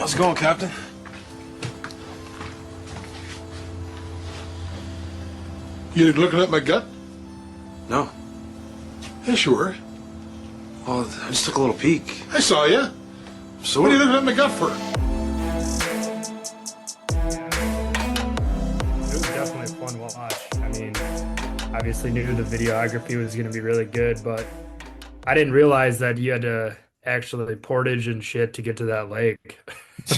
How's it going, Captain? You looking at my gut? No. Yes, you were. Well, I just took a little peek. I saw you. So What are you looking at my gut for? It was definitely a fun watch. I mean, obviously knew the videography was going to be really good, but I didn't realize that you had to actually portage and shit to get to that lake.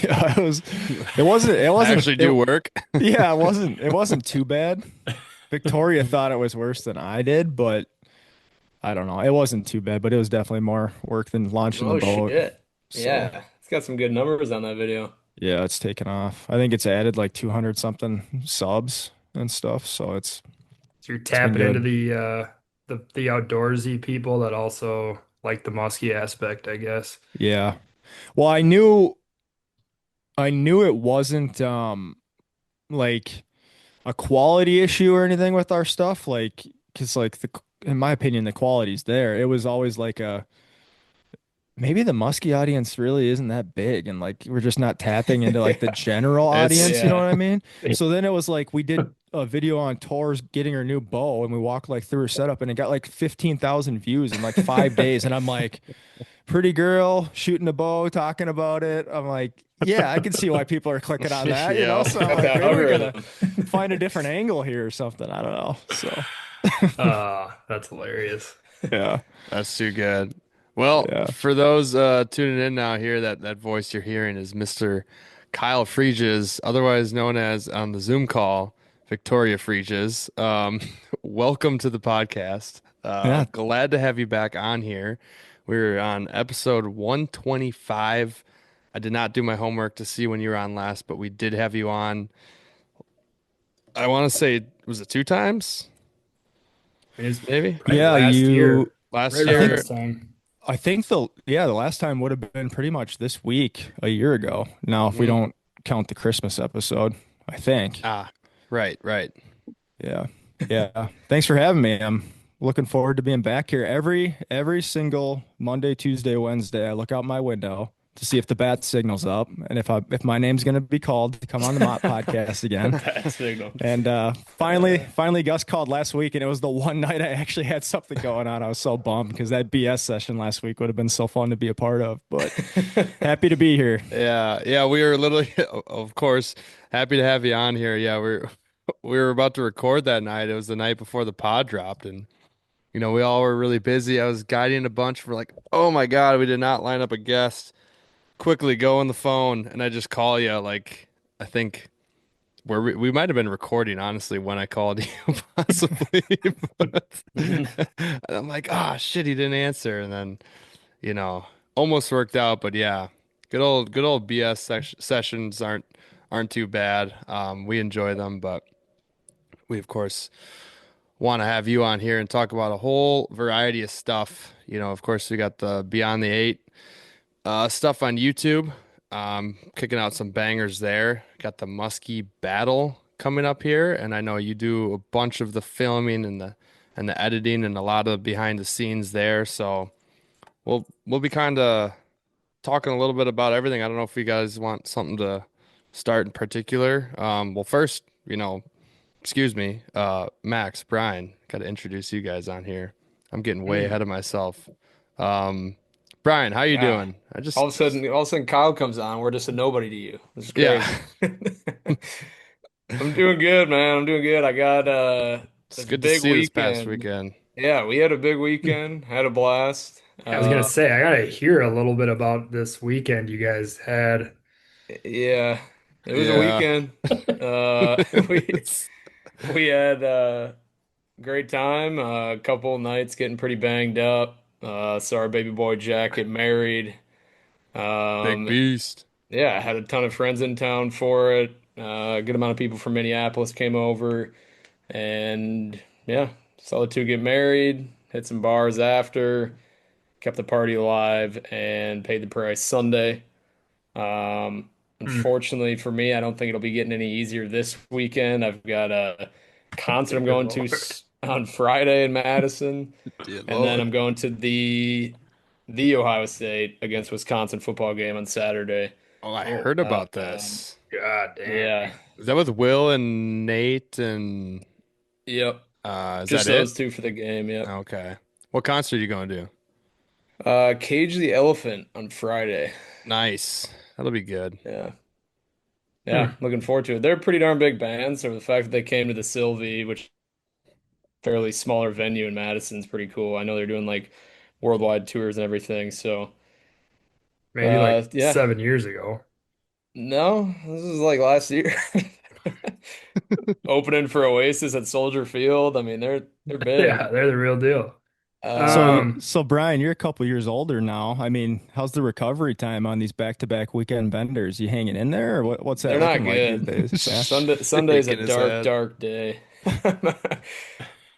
Yeah, it wasn't Actually do work. yeah, it wasn't too bad. Victoria thought it was worse than I did, but I don't know. It wasn't too bad, but it was definitely more work than launching the Oh boat. shit. So, Yeah. It's got some good numbers on that video. yeah, it's taken off. I think it's added like 200 something subs and stuff, so it's So you're been tapping into good. the outdoorsy people that also like the musky aspect, I guess. Yeah. Well, I knew it wasn't like a quality issue or anything with our stuff, like because like in my opinion the quality's there. It was always like maybe the musky audience really isn't that big, and like we're just not tapping into like the general It's audience, you know Yeah. what I mean? So then it was like we did a video on Tor's getting her new bow, and we walked like through her setup, and it got like 15,000 views in like 5 days, and I'm like, pretty girl shooting a bow, talking about it. I'm like, yeah, I can see why people are clicking on that, you know? Yeah. So I'm Got like, that maybe we're gonna algorithm. find a different angle here or something. I don't know. So That's hilarious. yeah, That's too good. Well, yeah. for those tuning in now here, that voice you're hearing is Mr. Kyle Friedges, otherwise known as on the Zoom call, Victoria Friedges. Welcome to the podcast. Yeah. Glad to have you back on here. We're on episode 125. I did not do my homework to see when you were on last, but we did have you on. I want to say, was it 2 times? I mean, it was Maybe probably Yeah, last year, last right I year. around think this time. I think the last time would have been pretty much this week a year ago. Now, if we don't count the Christmas episode, I think. Ah, right. Yeah. Yeah. Thanks for having me. I'm looking forward to being back here every single Monday, Tuesday, Wednesday. I look out my window to see if the bat signal's up and if my name's gonna be called to come on the Mott podcast again. Bad signal. And finally Gus called last week, and it was the one night I actually had something going on. I was so bummed because that BS session last week would have been so fun to be a part of. But happy to be here. Yeah, we were literally, of course, happy to have you on here. Yeah, we were about to record that night. It was the night before the pod dropped, and we all were really busy. I was guiding a bunch. We're like, oh my God, we did not line up a guest. Quickly go on the phone, and I just call you. Like, I think we might have been recording, honestly, when I called you, possibly. But and I'm like, oh shit, he didn't answer, and then almost worked out. But yeah, good old BS sessions aren't too bad. We enjoy them, but we of course want to have you on here and talk about a whole variety of stuff. Of course, we got the Beyond the Eight stuff on YouTube. Kicking out some bangers there. Got the Musky Battle coming up here, and I know you do a bunch of the filming and the editing and a lot of behind the scenes there. So we'll be kind of talking a little bit about everything. I don't know if you guys want something to start in particular. Well, first, excuse me, Max, Brian, got to introduce you guys on here. I'm getting way ahead of myself. Brian, how you Yeah. doing? All of a sudden Kyle comes on. We're just a nobody to you. This is Yeah. crazy. I'm doing good, man. I'm doing good. I got It's this good to big see this past weekend. weekend. Yeah, we had a big weekend, had a blast. I was gonna say, I gotta hear a little bit about this weekend you guys had. Yeah, it was a Yeah. weekend. We we had a great time. A couple nights getting pretty banged up. Saw our baby boy Jack get married. Big Um, beast. yeah, I had a ton of friends in town for it. A good amount of people from Minneapolis came over, and yeah, saw the two get married. Hit some bars after, kept the party alive, and paid the price Sunday. Hmm. Unfortunately for me, I don't think it'll be getting any easier this weekend. I've got a concert I'm Good going to Lord. on Friday in Madison, Dear and then Lord. I'm going to the Ohio State against Wisconsin football game on Saturday. Oh, I Oh heard wow. about this. God damn. Yeah. Is that with Will and Nate and Yep. is Just that it? those two for the game. Yep. Okay. What concert are you going to? Cage the Elephant on Friday. Nice. That'll be good. Yeah. Hmm. Yeah. Looking forward to it. They're a pretty darn big band, so the fact that they came to the Sylvie, which fairly smaller venue in Madison's pretty cool. I know they're doing like worldwide tours and everything. So, Maybe like yeah. 7 years ago. No, this is like last year. Opening for Oasis at Soldier Field. I mean, they're Yeah, big. they're the real deal. Uh, Um, So Brian, you're a couple years older now. I mean, how's the recovery time on these back-to-back weekend benders? You hanging in there, or what's They're that not looking like these good. days? Yeah. Sunday's a shaking his dark, head. dark day.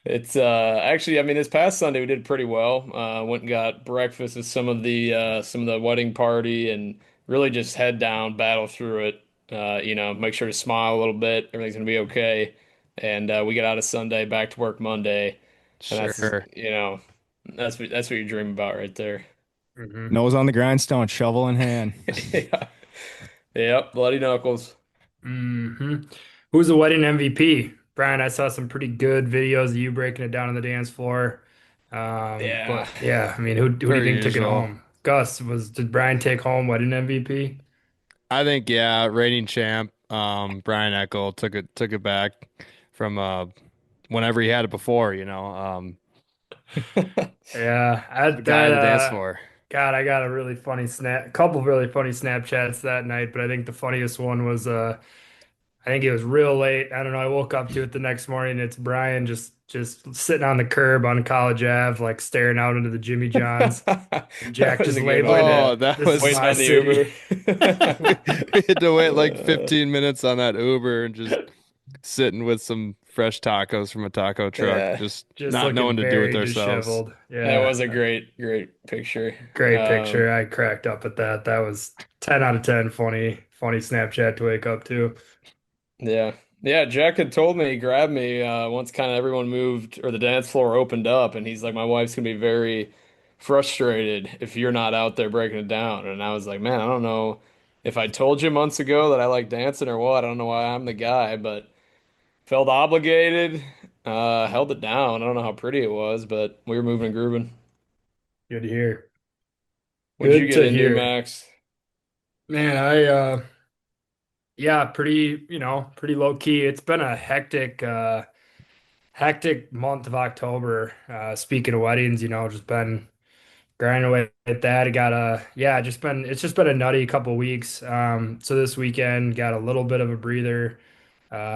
It's actually, I mean, this past Sunday we did pretty well. Went and got breakfast with some of the wedding party and really just head down, battle through it. Make sure to smile a little bit. Everything's gonna be okay. And we get out of Sunday, back to work Monday, and Sure. that's what you dream about right there. mhm. Nose on the grindstone, shovel in hand. Yeah. Yep, bloody knuckles. Who's the wedding MVP? Brian, I saw some pretty good videos of you breaking it down on the dance floor. Yeah. But yeah, I mean, who do you Per think took it usual. home? Did Brian take home wedding MVP? I think yeah, reigning champ, Brian Eckel took it back from whenever he had it before, Yeah, the guy on the dance floor. God, I got a couple of really funny Snapchats that night, but I think the funniest one was I think it was real late. I don't know. I woke up to it the next morning. It's Brian just sitting on the curb on College Ave, like staring out into the Jimmy Johns. And That Jack was just a good labeling one, it, yeah. Oh, that "This is was Waiting my on the city." Uber. we had to wait like Uh, 15 minutes on that Uber and just sitting with some fresh tacos from a taco truck, yeah, just Just not looking knowing to do with very ourselves. disheveled. that Yeah, was a great picture. great Um, picture. I cracked up at that. That was 10 out of 10 funny Snapchat to wake up to. yeah, yeah. Jack had told me, he grabbed me once kind of everyone moved or the dance floor opened up, and he's like, "My wife's gonna be very frustrated if you're not out there breaking it down." And I was like, "Man, I don't know if I told you months ago that I like dancing or what. I don't know why I'm the guy, but." Felt obligated, held it down. I don't know how pretty it was, but we were moving and grooving. Good to hear. What'd you Good get to into, hear. Max? Man, yeah, pretty low key. It's been a hectic month of October. Speaking of weddings, just been grinding away at that. It got a yeah, it's just been a nutty couple weeks. So this weekend got a little bit of a breather.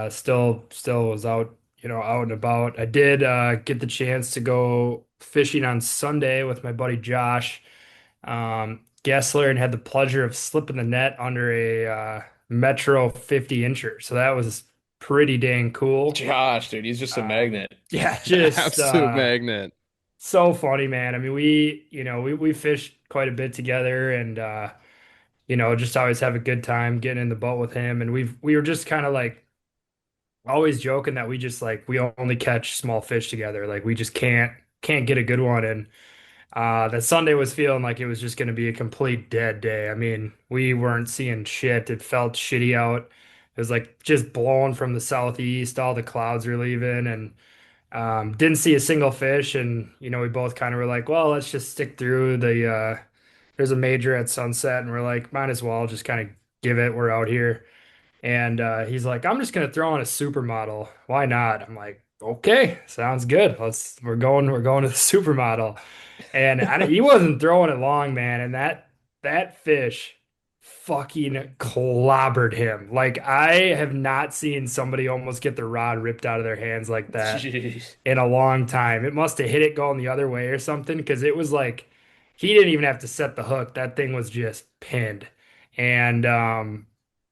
Still was out, out and about. I did get the chance to go fishing on Sunday with my buddy Josh Gessler and had the pleasure of slipping the net under a Metro 50 incher. So that was pretty dang cool. Josh, dude, he's just a Um, magnet. yeah, just Absolute magnet. so funny, man. I mean, we fished quite a bit together and just always have a good time getting in the boat with him. And we were just kind of like always joking that we just like we only catch small fish together. Like we just can't get a good one. And that Sunday was feeling like it was just going to be a complete dead day. I mean, we weren't seeing shit. It felt shitty out. It was like just blowing from the southeast. All the clouds were leaving, and didn't see a single fish. And we both kind of were like, well, let's just stick through the. There's a major at sunset, and we're like, might as well just kind of give it. We're out here. And he's like, I'm just gonna throw in a supermodel. Why not? I'm like, okay, sounds good. We're going to the supermodel. And he wasn't throwing it long, man. And that fish fucking clobbered him. Like I have not seen somebody almost get the rod ripped out of their hands like that Jeez. in a long time. It must have hit it going the other way or something because it was like he didn't even have to set the hook. That thing was just pinned. And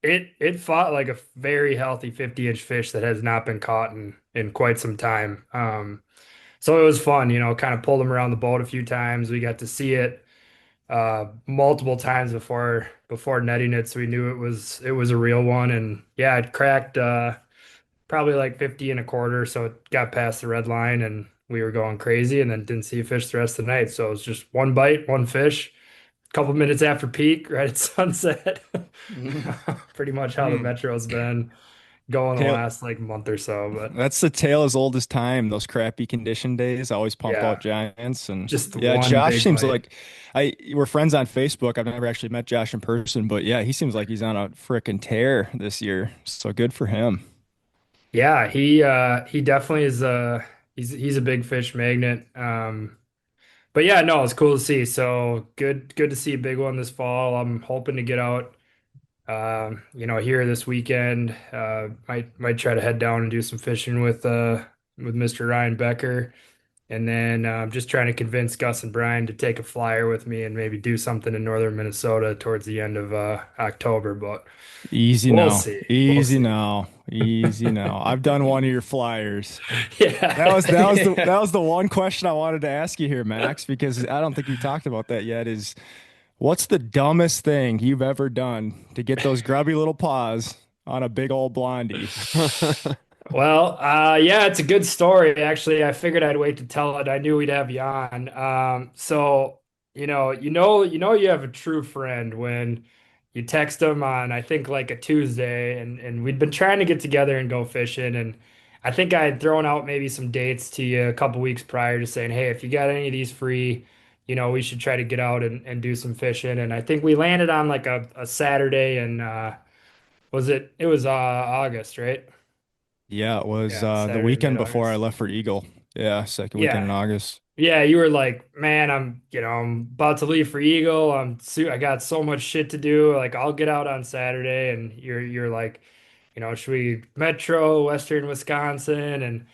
it fought like a very healthy 50-inch fish that has not been caught in quite some time. So it was fun, kind of pulled him around the boat a few times. We got to see it multiple times before netting it, so we knew it was a real one. And yeah, it cracked probably like 50 and a quarter, so it got past the red line and we were going crazy and then didn't see a fish the rest of the night. So it was just one bite, one fish, couple minutes after peak, right at sunset. Pretty much how the Hmm. metro's been going the Tail, last like month or so. But that's the tale as old as time. Those crappy condition days always pump out yeah, giants, and just yeah, one Josh big seems bite. like we're friends on Facebook. I've never actually met Josh in person, but yeah, he seems like he's on a frickin' tear this year. So good for him. Yeah, he definitely is he's a big fish magnet. But yeah, no, it's cool to see. So good to see a big one this fall. I'm hoping to get out here this weekend. Might try to head down and do some fishing with Mr. Ryan Becker. And then just trying to convince Gus and Brian to take a flyer with me and maybe do something in northern Minnesota towards the end of October. But Easy we'll now, see. We'll easy see. now, easy now. I've done one of your flyers. That Yeah. was that was the Yeah. that was the one question I wanted to ask you here, Max, because I don't think you talked about that yet. Is what's the dumbest thing you've ever done to get those grubby little paws on a big old blondie? Well, yeah, it's a good story. Actually, I figured I'd wait to tell it. I knew we'd have you on. So you have a true friend when you text them on, I think like a Tuesday, and we'd been trying to get together and go fishing, and I think I had thrown out maybe some dates to you a couple weeks prior, just saying, hey, if you got any of these free, we should try to get out and do some fishing. And I think we landed on like a Saturday, and it was August, right? Yeah, it was Yeah, the Saturday, weekend before I mid-August. left for Eagle. Yeah, second weekend in Yeah. August. Yeah, you were like, man, I'm about to leave for Eagle. I got so much shit to do. Like, I'll get out on Saturday, and you're like, should we Metro, Western Wisconsin? And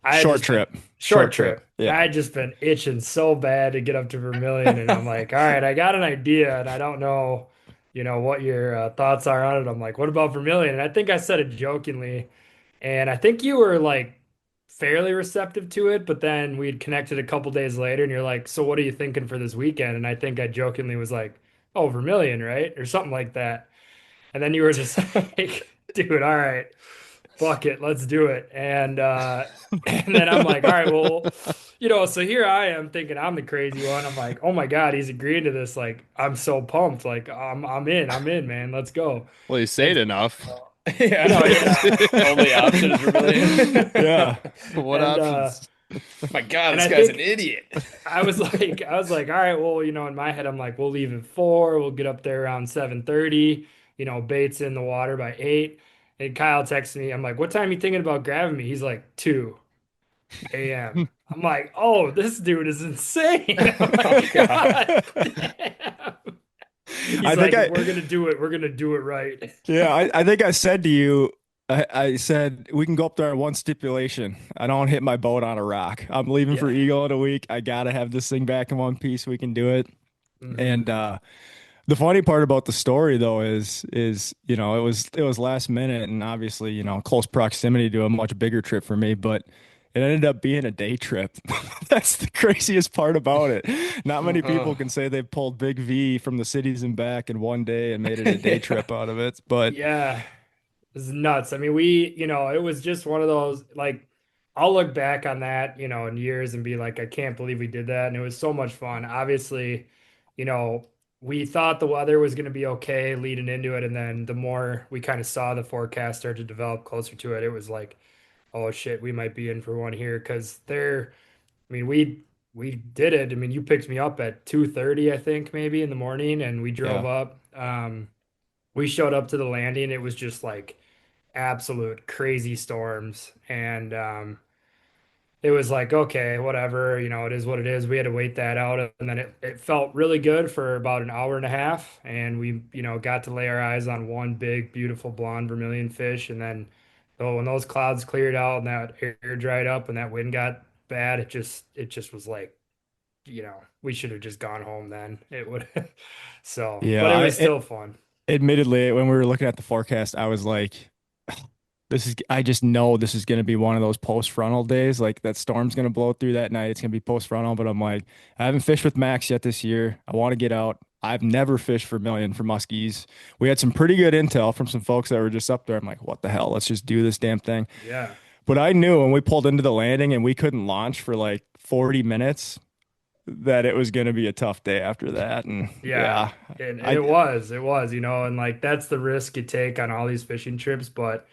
I had Short just been trip. short Short trip. trip. Yeah. I had just been itching so bad to get up to Vermilion, and I'm like, all right, I got an idea, and I don't know, what your thoughts are on it. I'm like, what about Vermilion? And I think I said it jokingly. And I think you were like fairly receptive to it, but then we'd connected a couple days later and you're like, so what are you thinking for this weekend? And I think I jokingly was like, oh, Vermilion, right? Or something like that. And then you were just like, dude, all right, fuck it, let's do it. And and then I'm like, all right, well, so here I am thinking I'm the crazy one. I'm like, oh my God, he's agreeing to this. Like, I'm so pumped. Like, I'm in, man. Let's go. Well, you say And it enough. Yeah. yeah. Only option is Vermilion. Yeah. What And options? My God, and this I guy's an think idiot. I was like, all right, well, in my head, I'm like, we'll leave at 4, we'll get up there around 7:30, bait's in the water by 8. And Kyle texts me, I'm like, what time are you thinking about grabbing me? He's like, 2 a.m. I'm like, oh, this dude is insane. I'm Oh like, God. God damn. I He's think like, if I we're gonna do it, we're gonna do it right. yeah, I think I said to you, I said we can go up there on one stipulation. I don't hit my boat on a rock. I'm leaving for Yeah. Eagle in a week. I gotta have this thing back in one piece. We can do it. Hmm. And the funny part about the story though is it was last minute and obviously close proximity to a much bigger trip for me, but it ended up being a day trip. That's the craziest part about it. Not many people Oh. can say they've pulled Big V from the cities and back in one day and made it a day Yeah. trip out of it. But Yeah. It's nuts. I mean, it was just one of those, like, I'll look back on that, in years and be like, I can't believe we did that. And it was so much fun. Obviously, you know, we thought the weather was going to be okay leading into it. And then the more we kind of saw the forecast start to develop closer to it, it was like, oh shit, we might be in for one here. I mean, we did it. I mean, you picked me up at 2:30, I think, maybe in the morning, and we drove yeah, up. We showed up to the landing. It was just like, absolute crazy storms. And it was like, okay, whatever, it is what it is. We had to wait that out. And then it felt really good for about an hour and a half. And we, got to lay our eyes on one big, beautiful blonde vermilion fish. And then when those clouds cleared out and that air dried up and that wind got bad, it just was like, we should have just gone home then. It would, so, yeah. but it was still fun. Admittedly, when we were looking at the forecast, I was like, I just know this is going to be one of those post frontal days. Like that storm's going to blow through that night. It's going to be post frontal. But I'm like, I haven't fished with Max yet this year. I want to get out. I've never fished for million for muskies. We had some pretty good intel from some folks that were just up there. I'm like, what the hell? Let's just do this damn thing. Yeah. But I knew when we pulled into the landing and we couldn't launch for like 40 minutes, that it was going to be a tough day after that. And Yeah, yeah, and I it was, and like that's the risk you take on all these fishing trips. But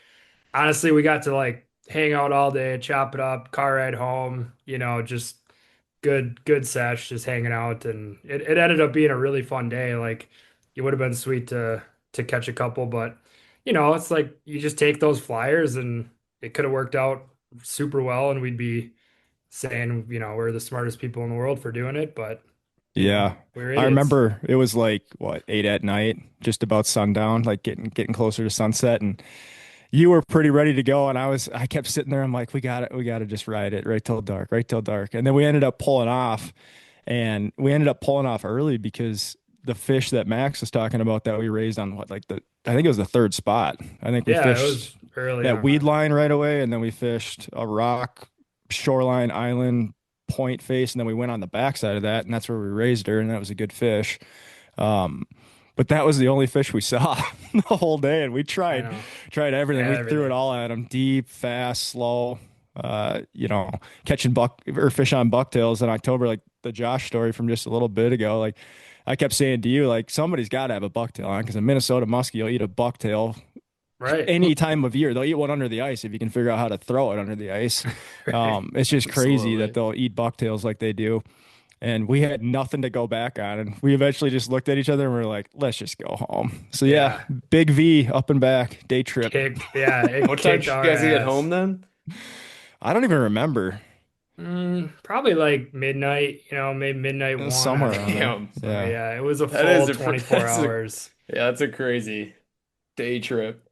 honestly, we got to like hang out all day, chop it up, car ride home, just good sesh, just hanging out, and it ended up being a really fun day. Like it would have been sweet to catch a couple, but it's like you just take those flyers, and it could have worked out super well, and we'd be saying, we're the smartest people in the world for doing it, but yeah, we're I idiots. remember it was like what 8 at night, just about sundown, like getting closer to sunset, and you were pretty ready to go, and I kept sitting there. I'm like, we got to just ride it right till dark, and then we ended up pulling off, and we ended up pulling off early because the fish that Max was talking about that we raised on what like the I think it was the third spot. I think we Yeah, it fished was early that weed on. line right away, and then we fished a rock shoreline island point face, and then we went on the backside of that, and that's where we raised her, and that was a good fish. Um, but that was the only fish we saw the whole day, and we I tried know. tried everything. We threw it Everything. all at them, deep, fast, slow. Catching buck or fish on bucktails in October, like the Josh story from just a little bit ago. Like I kept saying to you, like somebody's got to have a bucktail on because in Minnesota muskie, you'll eat a bucktail Right. any time of year. They'll eat one under the ice if you can figure out how to throw it under the ice. Right. It's just crazy that Absolutely. they'll eat bucktails like they do. And we had nothing to go back on. And we eventually just looked at each other and we are like, let's just go home. So yeah, Yeah. big V up and back day trip. It What time kicked did you our guys get ass. home then? I don't even remember. Probably like midnight, maybe midnight It was one. I somewhere don't around there. know. Damn. So Yeah. yeah, it was a That is full a 24 hours. yeah, that's a crazy day trip.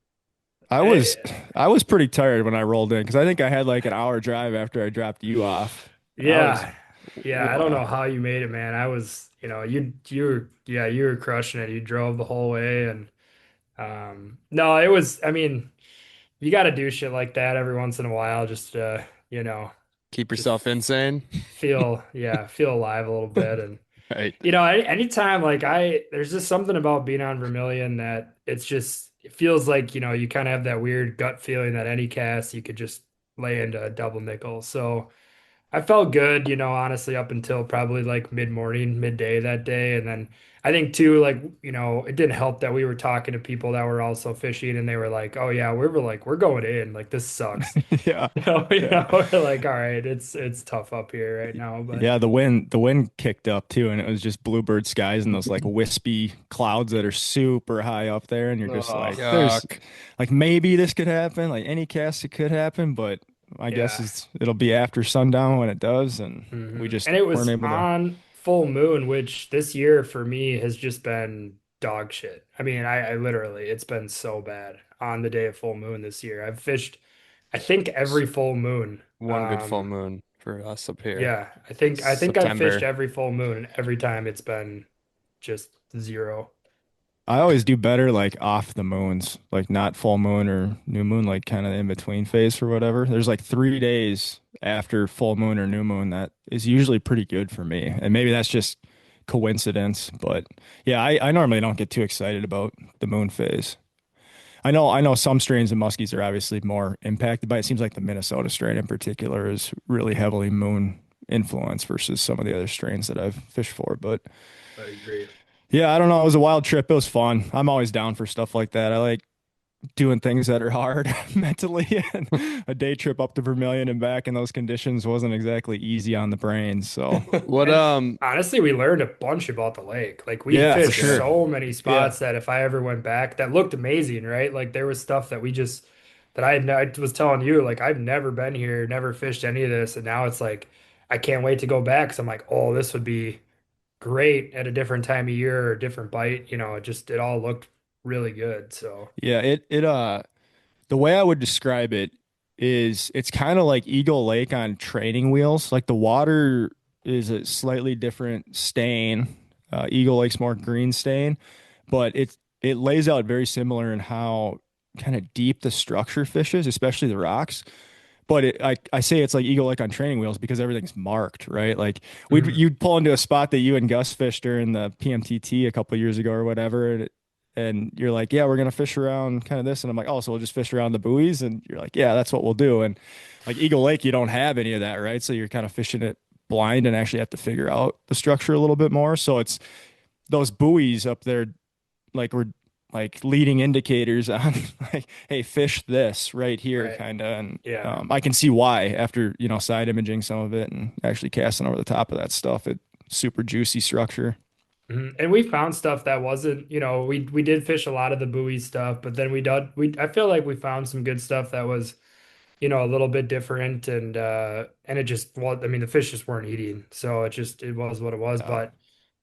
I was Eh, I was pretty tired when I rolled in because I think I had like an hour drive after I dropped you off. I was Yeah. Yeah, I don't know how you made it, man. I was, you were crushing it. You drove the whole way, and no, it was, I mean, you got to do shit like that every once in a while just to, Keep just yourself insane. feel alive a little bit. And Right. anytime like there's just something about being on Vermilion that it feels like, you kind of have that weird gut feeling that any cast you could just lay into a double nickel. So I felt good, honestly, up until probably like mid-morning, midday that day. And then I think too, like, it didn't help that we were talking to people that were also fishing, and they were like, oh yeah, we're going in. Like this sucks. yeah. Yeah. We're like, all right, it's tough up here right now. But Yeah, the wind kicked up too, and it was just bluebird skies and those like wispy clouds that are super high up there, and you're just Oh, like, there's Yuck. like maybe this could happen, like any cast it could happen, but I guess yeah. it'll be after sundown when it does, and we Hmm. just And it weren't was able to. on full moon, which this year for me has just been dog shit. I mean, I literally, it's been so bad on the day of full moon this year. I've fished, I think, S- every full moon. One good full moon for us up here. Yeah, I think I've fished September. every full moon, and every time it's been just zero. I always do better like off the moons, like not full moon or new moon, like kind of in between phase for whatever. There's like 3 days after full moon or new moon that is usually pretty good for me. And maybe that's just coincidence, but yeah, I normally don't get too excited about the moon phase. I know some strains of muskies are obviously more impacted by it. It seems like the Minnesota strain in particular is really heavily moon influenced versus some of the other strains that I've fished for. But I agree. yeah, I don't know. It was a wild trip. It was fun. I'm always down for stuff like that. I like doing things that are hard mentally. And a day trip up to Vermilion and back in those conditions wasn't exactly easy on the brain. So What And honestly, we learned a bunch about the lake. Like we yeah, for fished sure. Yeah. so many Yeah. spots that if I ever went back, that looked amazing, right? Like there was stuff that we just that I was telling you, like I've never been here, never fished any of this, and now it's like I can't wait to go back. So I'm like, oh, this would be great at a different time of year or a different bite. It all looked really good. So Yeah. The way I would describe it is it's kind of like Eagle Lake on training wheels. Like the water is a slightly different stain. Eagle Lake's more green stain, but it lays out very similar in how kind of deep the structure fish is, especially the rocks. But I say it's like Eagle Lake on training wheels because everything's marked, right? Like mhm. you'd pull into a spot that you and Gus fished during the PMTT a couple of years ago or whatever, and you're like, yeah, we're gonna fish around kind of this, and I'm like, oh, so we'll just fish around the buoys, and you're like, yeah, that's what we'll do. And like Eagle Lake, you don't have any of that, right? So you're kind of fishing it blind and actually have to figure out the structure a little bit more. So it's those buoys up there, like we're like leading indicators on like, hey, fish this right here, Right. kind of. And Yeah. I can see why after, side imaging some of it and actually casting over the top of that stuff. It super juicy structure. And we found stuff that wasn't, we did fish a lot of the buoy stuff, but then I feel like we found some good stuff that was, a little bit different and it just well, I mean the fish just weren't eating. So it was what it was, Yeah. but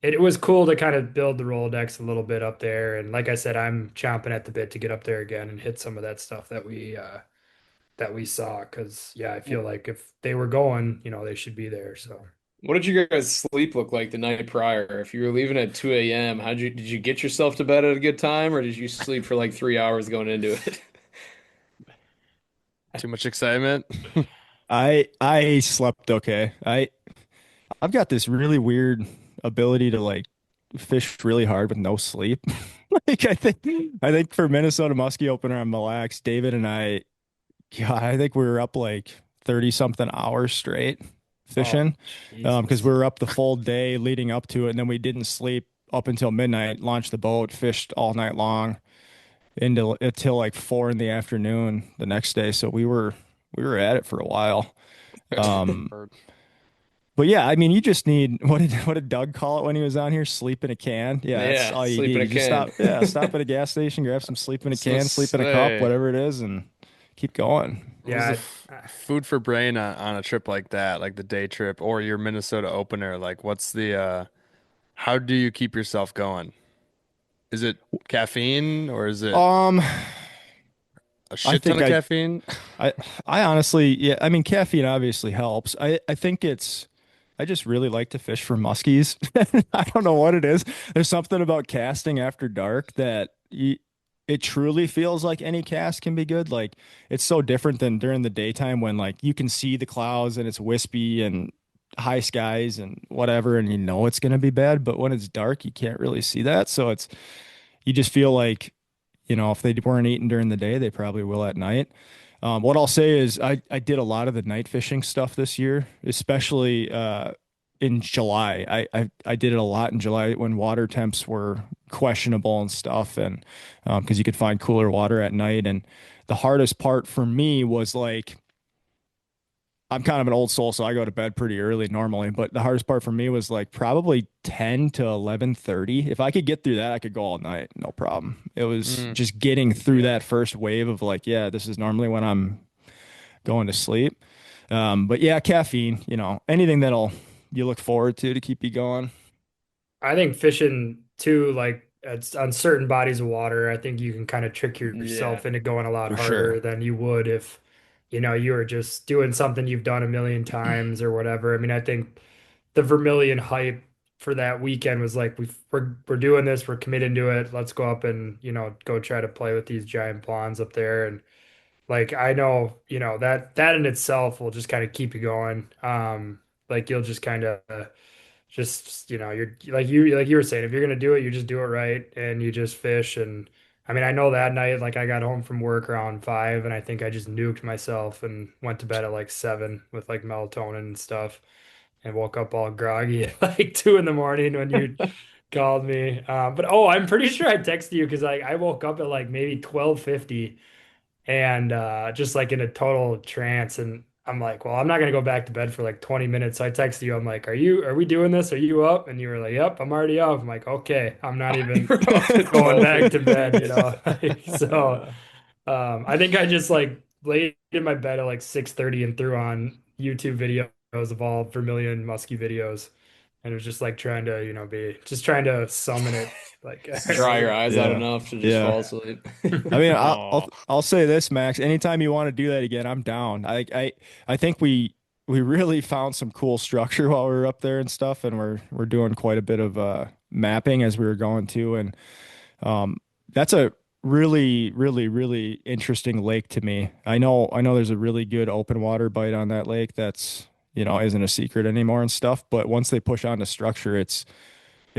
it was cool to kind of build the Rolodex a little bit up there. And like I said, I'm chomping at the bit to get up there again and hit some of that stuff that we saw. Cause yeah, I feel like if they were going, they should be there. So What did you guys' sleep look like the night prior? If you were leaving at 2 a.m., did you get yourself to bed at a good time, or did you sleep for like 3 hours going into it? Too much excitement. I slept okay. I've got this really weird ability to like fish really hard with no sleep. Like I think for Minnesota Muskie opener on Mille Lacs, David and God, I think we were up like 30 something hours straight oh, fishing. Because Jesus. we were up the full day leading up to it, and then we didn't sleep up until midnight, launched the boat, fished all night long until like 4 in the afternoon the next day. So we were at it for a while. Um, Or- but yeah, I mean, you just need what did Doug call it when he was on here? Sleep in a can. Yeah, that's Yeah, all you sleep in need. a You just can. stop at a gas station, grab some sleep in a So can, sleep in a cup, say, whatever it is, and keep going. what was the Yeah. food for brain on a trip like that, like the day trip or your Minnesota opener? Like, what's how do you keep yourself going? Is it caffeine or is it Um, a I shit ton think of I caffeine? I I honestly, yeah, I mean caffeine obviously helps. I think I just really like to fish for muskies. I don't know what it is. There's something about casting after dark that it truly feels like any cast can be good. Like it's so different than during the daytime when like you can see the clouds and it's wispy and high skies and whatever and it's going to be bad, but when it's dark you can't really see that. So you just feel like if they weren't eating during the day, they probably will at night. What I'll say is I did a lot of the night fishing stuff this year, especially in July. I did it a lot in July when water temps were questionable and stuff, and because you could find cooler water at night. And the hardest part for me was like I'm kind of an old soul, so I go to bed pretty early normally. But the hardest part for me was like probably 10 to 11:30. If I could get through that, I could go all night, no problem. It was Mm. just getting through that first wave of like, yeah, this is normally when I'm going to sleep. But yeah, caffeine, anything that'll you look forward to keep you going. I think fishing too, like on certain bodies of water, I think you can kind of trick Yeah. yourself into going a lot For sure. harder than you would if, you were just doing something you've done a million times or whatever. I mean, I think the Vermilion hype for that weekend was like we're doing this, we're committed to it. Let's go up and, go try to play with these giant ponds up there. And like I know, that in itself will just kind of keep you going. Like you'll just kind of just you're like you were saying, if you're gonna do it, you just do it right and you just fish. And I mean, I know that night, like I got home from work around 5 and I think I just nuked myself and went to bed at like 7 with like melatonin and stuff and woke up all groggy at like 2 in the morning when you called me. But I'm pretty sure I texted you because like I woke up at like maybe 12:50 and just like in a total trance. And I'm like, well, I'm not gonna go back to bed for like 20 minutes. So I texted you. I'm like, are we doing this? Are you up? And you were like, yep, I'm already up. I'm like, okay, I'm not even You're up to going back to bed, 12:50. So I think I just like laid in my bed at like 6:30 and threw on YouTube videos of all Vermilion Muskie videos. And it was just like trying to, just trying to summon it. Like, Just dry your eyes out Yeah. enough to just Yeah. fall asleep. I mean, Oh, I'll say this, Max. Anytime you want to do that again, I'm down. I think we really found some cool structure while we were up there and stuff, and we're doing quite a bit of mapping as we were going to, and that's a really, really, really interesting lake to me. I know there's a really good open water bite on that lake that's isn't a secret anymore and stuff, but once they push on the structure, it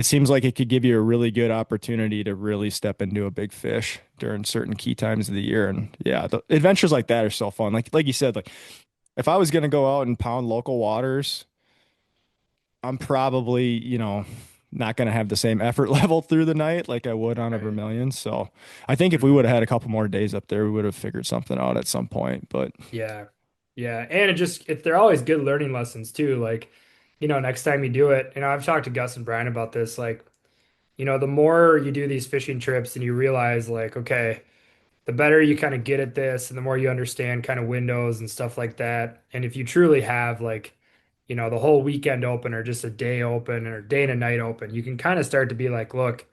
seems like it could give you a really good opportunity to really step into a big fish during certain key times of the year. And yeah, the adventures like that are so fun. Like you said, like if I was gonna go out and pound local waters, I'm probably, not going to have the same effort level through the night like I would on a Right. Vermilion. So I think if we would have had a couple more days up there, we would have figured something out at some point. But Yeah. Yeah. And they're always good learning lessons too. Like, next time you do it, I've talked to Gus and Brian about this. Like, the more you do these fishing trips and you realize, like, okay, the better you kind of get at this and the more you understand kind of windows and stuff like that. And if you truly have, like, the whole weekend open or just a day open or day and a night open, you can kind of start to be like, look,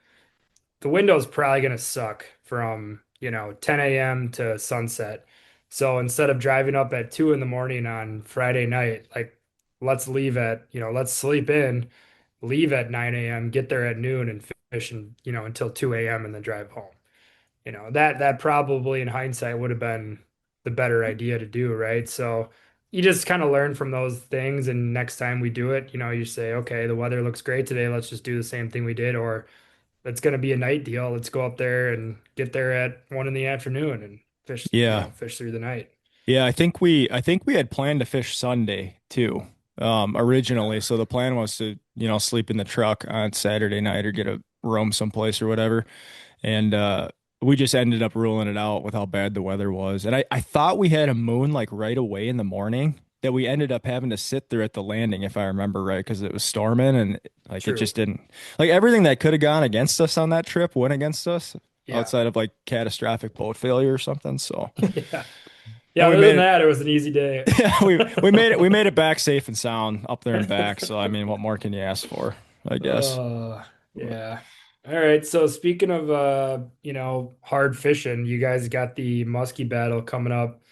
the window's probably going to suck from, 10 a.m. to sunset. So instead of driving up at 2 in the morning on Friday night, like, let's sleep in, leave at 9 a.m., get there at noon and fish and, until 2 a.m. and then drive home. That probably in hindsight would have been the better idea to do, right? So you just kind of learn from those things, and next time we do it, you say, okay, the weather looks great today, let's just do the same thing we did, or it's going to be a night deal, let's go up there and get there at 1 in the afternoon and fish, yeah, fish through the night. yeah, I think we had planned to fish Sunday too, originally. So the plan was to, sleep in the truck on Saturday night or get a room someplace or whatever. And we just ended up ruling it out with how bad the weather was. And I thought we had a moon like right away in the morning that we ended up having to sit there at the landing, if I remember right, because it was storming and like it True. just didn't like everything that could have gone against us on that trip went against us Yeah. outside of like catastrophic boat failure or something. So Yeah. Yeah. and we Other made than it. that, it was an easy day. Yeah, we made it back safe and sound up there and back. So I mean, what more can you ask for? I guess. Uh, But yeah. All right. So speaking of hard fishing, you guys got the Musky Battle coming up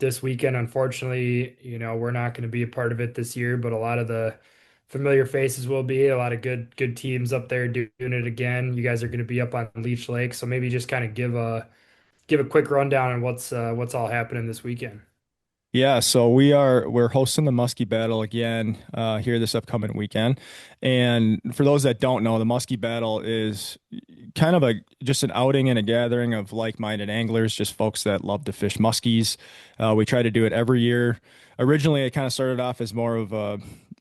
this weekend. Unfortunately, we're not going to be a part of it this year, but a lot of the familiar faces will be. A lot of good teams up there doing it again. You guys are going to be up on Leech Lake, so maybe just kind of give a quick rundown on what's all happening this weekend. yeah, so we're hosting the Muskie Battle again here this upcoming weekend. And for those that don't know, the Muskie Battle is kind of just an outing and a gathering of like-minded anglers, just folks that love to fish muskies. We try to do it every year. Originally, it kind of started off as more of a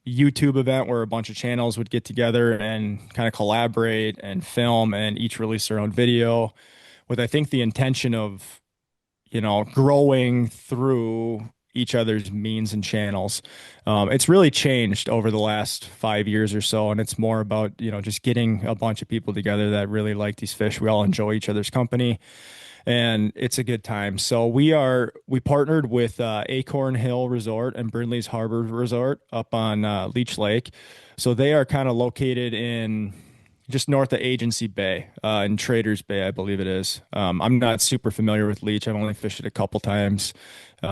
YouTube event where a bunch of channels would get together and kind of collaborate and film and each release their own video with I think the intention of growing through each other's means and channels. It's really changed over the last 5 years or so, and it's more about, just getting a bunch of people together that really like these fish. We all enjoy each other's company, and it's a good time. So we partnered with Acorn Hill Resort and Brindley's Harbor Resort up on Leech Lake. So they are kind of located in just north of Agency Bay, in Traders Bay, I believe it is. I'm not super familiar with Leech. I've only fished it a couple times,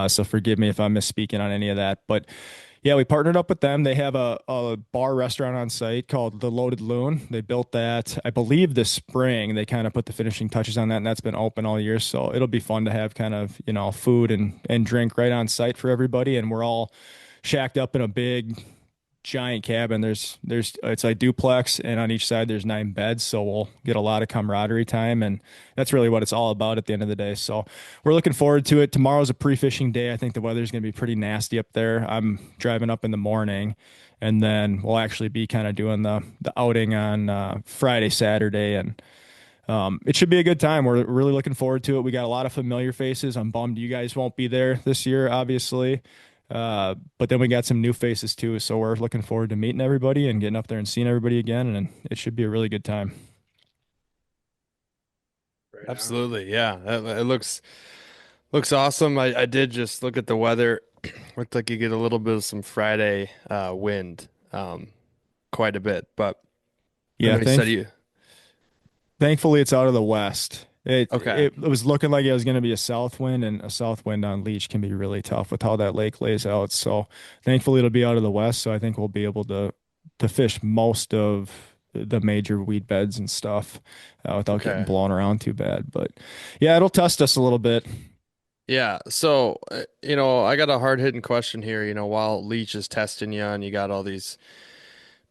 so forgive me if I'm misspeaking on any of that. But yeah, we partnered up with them. They have a bar restaurant on site called the Loaded Loon. They built that, I believe, this spring. They kind of put the finishing touches on that, and that's been open all year. So it'll be fun to have kind of, food and drink right on site for everybody. And we're all shacked up in a big giant cabin. There's it's a duplex, and on each side there's 9 beds, so we'll get a lot of camaraderie time, and that's really what it's all about at the end of the day. So we're looking forward to it. Tomorrow's a pre-fishing day. I think the weather's going to be pretty nasty up there. I'm driving up in the morning, and then we'll actually be kind of doing the outing on Friday, Saturday, and it should be a good time. We're really looking forward to it. We got a lot of familiar faces. I'm bummed you guys won't be there this year, obviously. But then we got some new faces too. So we're looking forward to meeting everybody and getting up there and seeing everybody again. And it should be a really good time. Right on. Absolutely. Yeah. It looks awesome. I did just look at the weather. Looked like you get a little bit of some Friday wind, quite a bit. But I Yeah, know you said you thankfully it's out of the west. It, okay. it was looking like it was going to be a south wind, and a south wind on Leech can be really tough with how that lake lays out. So thankfully it'll be out of the west. So I think we'll be able to fish most of the major weed beds and stuff without getting Okay. blown around too bad. But yeah, it'll test us a little bit. Yeah. So, I got a hard-hitting question here. While Leach is testing you and you got all these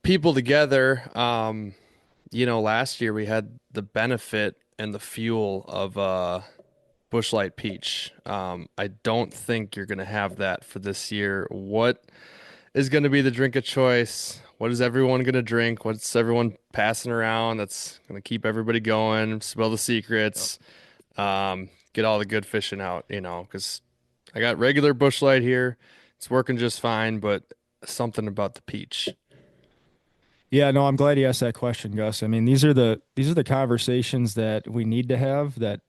people together, last year we had the benefit and the fuel of Bushlight Peach. I don't think you're gonna have that for this year. What is going to be the drink of choice? What is everyone going to drink? What's everyone passing around that's going to keep everybody going, spill the secrets, get all the good fishing out, because I got regular Bush Light here. It's working just fine, but something about the peach. Yeah, no, I'm glad you asked that question, Gus. I mean, these are the conversations that we need to have that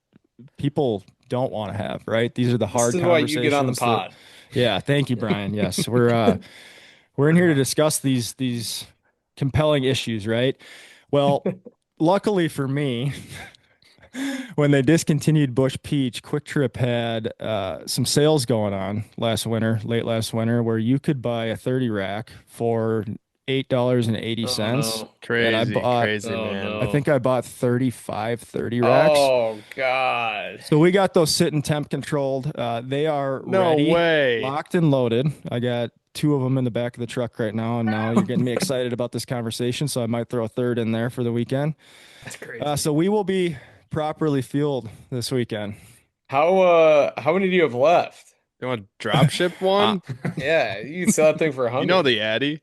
people don't want to have, right? These are the This hard is why you get on the conversations that, pod. yeah, thank you, Brian. Yes, we're in here to discuss these compelling issues, right? Well, luckily for me, when they discontinued Bush Peach, Quick Trip had some sales going on late last winter, where you could buy a 30 rack for Oh $8.80. no. And I Crazy, bought, crazy, Oh man. I no. think I bought 35 30 racks. Oh God. So we got those sit and temp controlled. They are No ready, way. locked and loaded. I got two of them in the back of the truck right now, and now you're getting me excited about this conversation. So I might throw a third in there for the weekend. That's crazy. So we will be properly fueled this weekend. How many do you have left? You want to drop ship Uh, one? Yeah, you can sell that thing for You know 100. the Addy.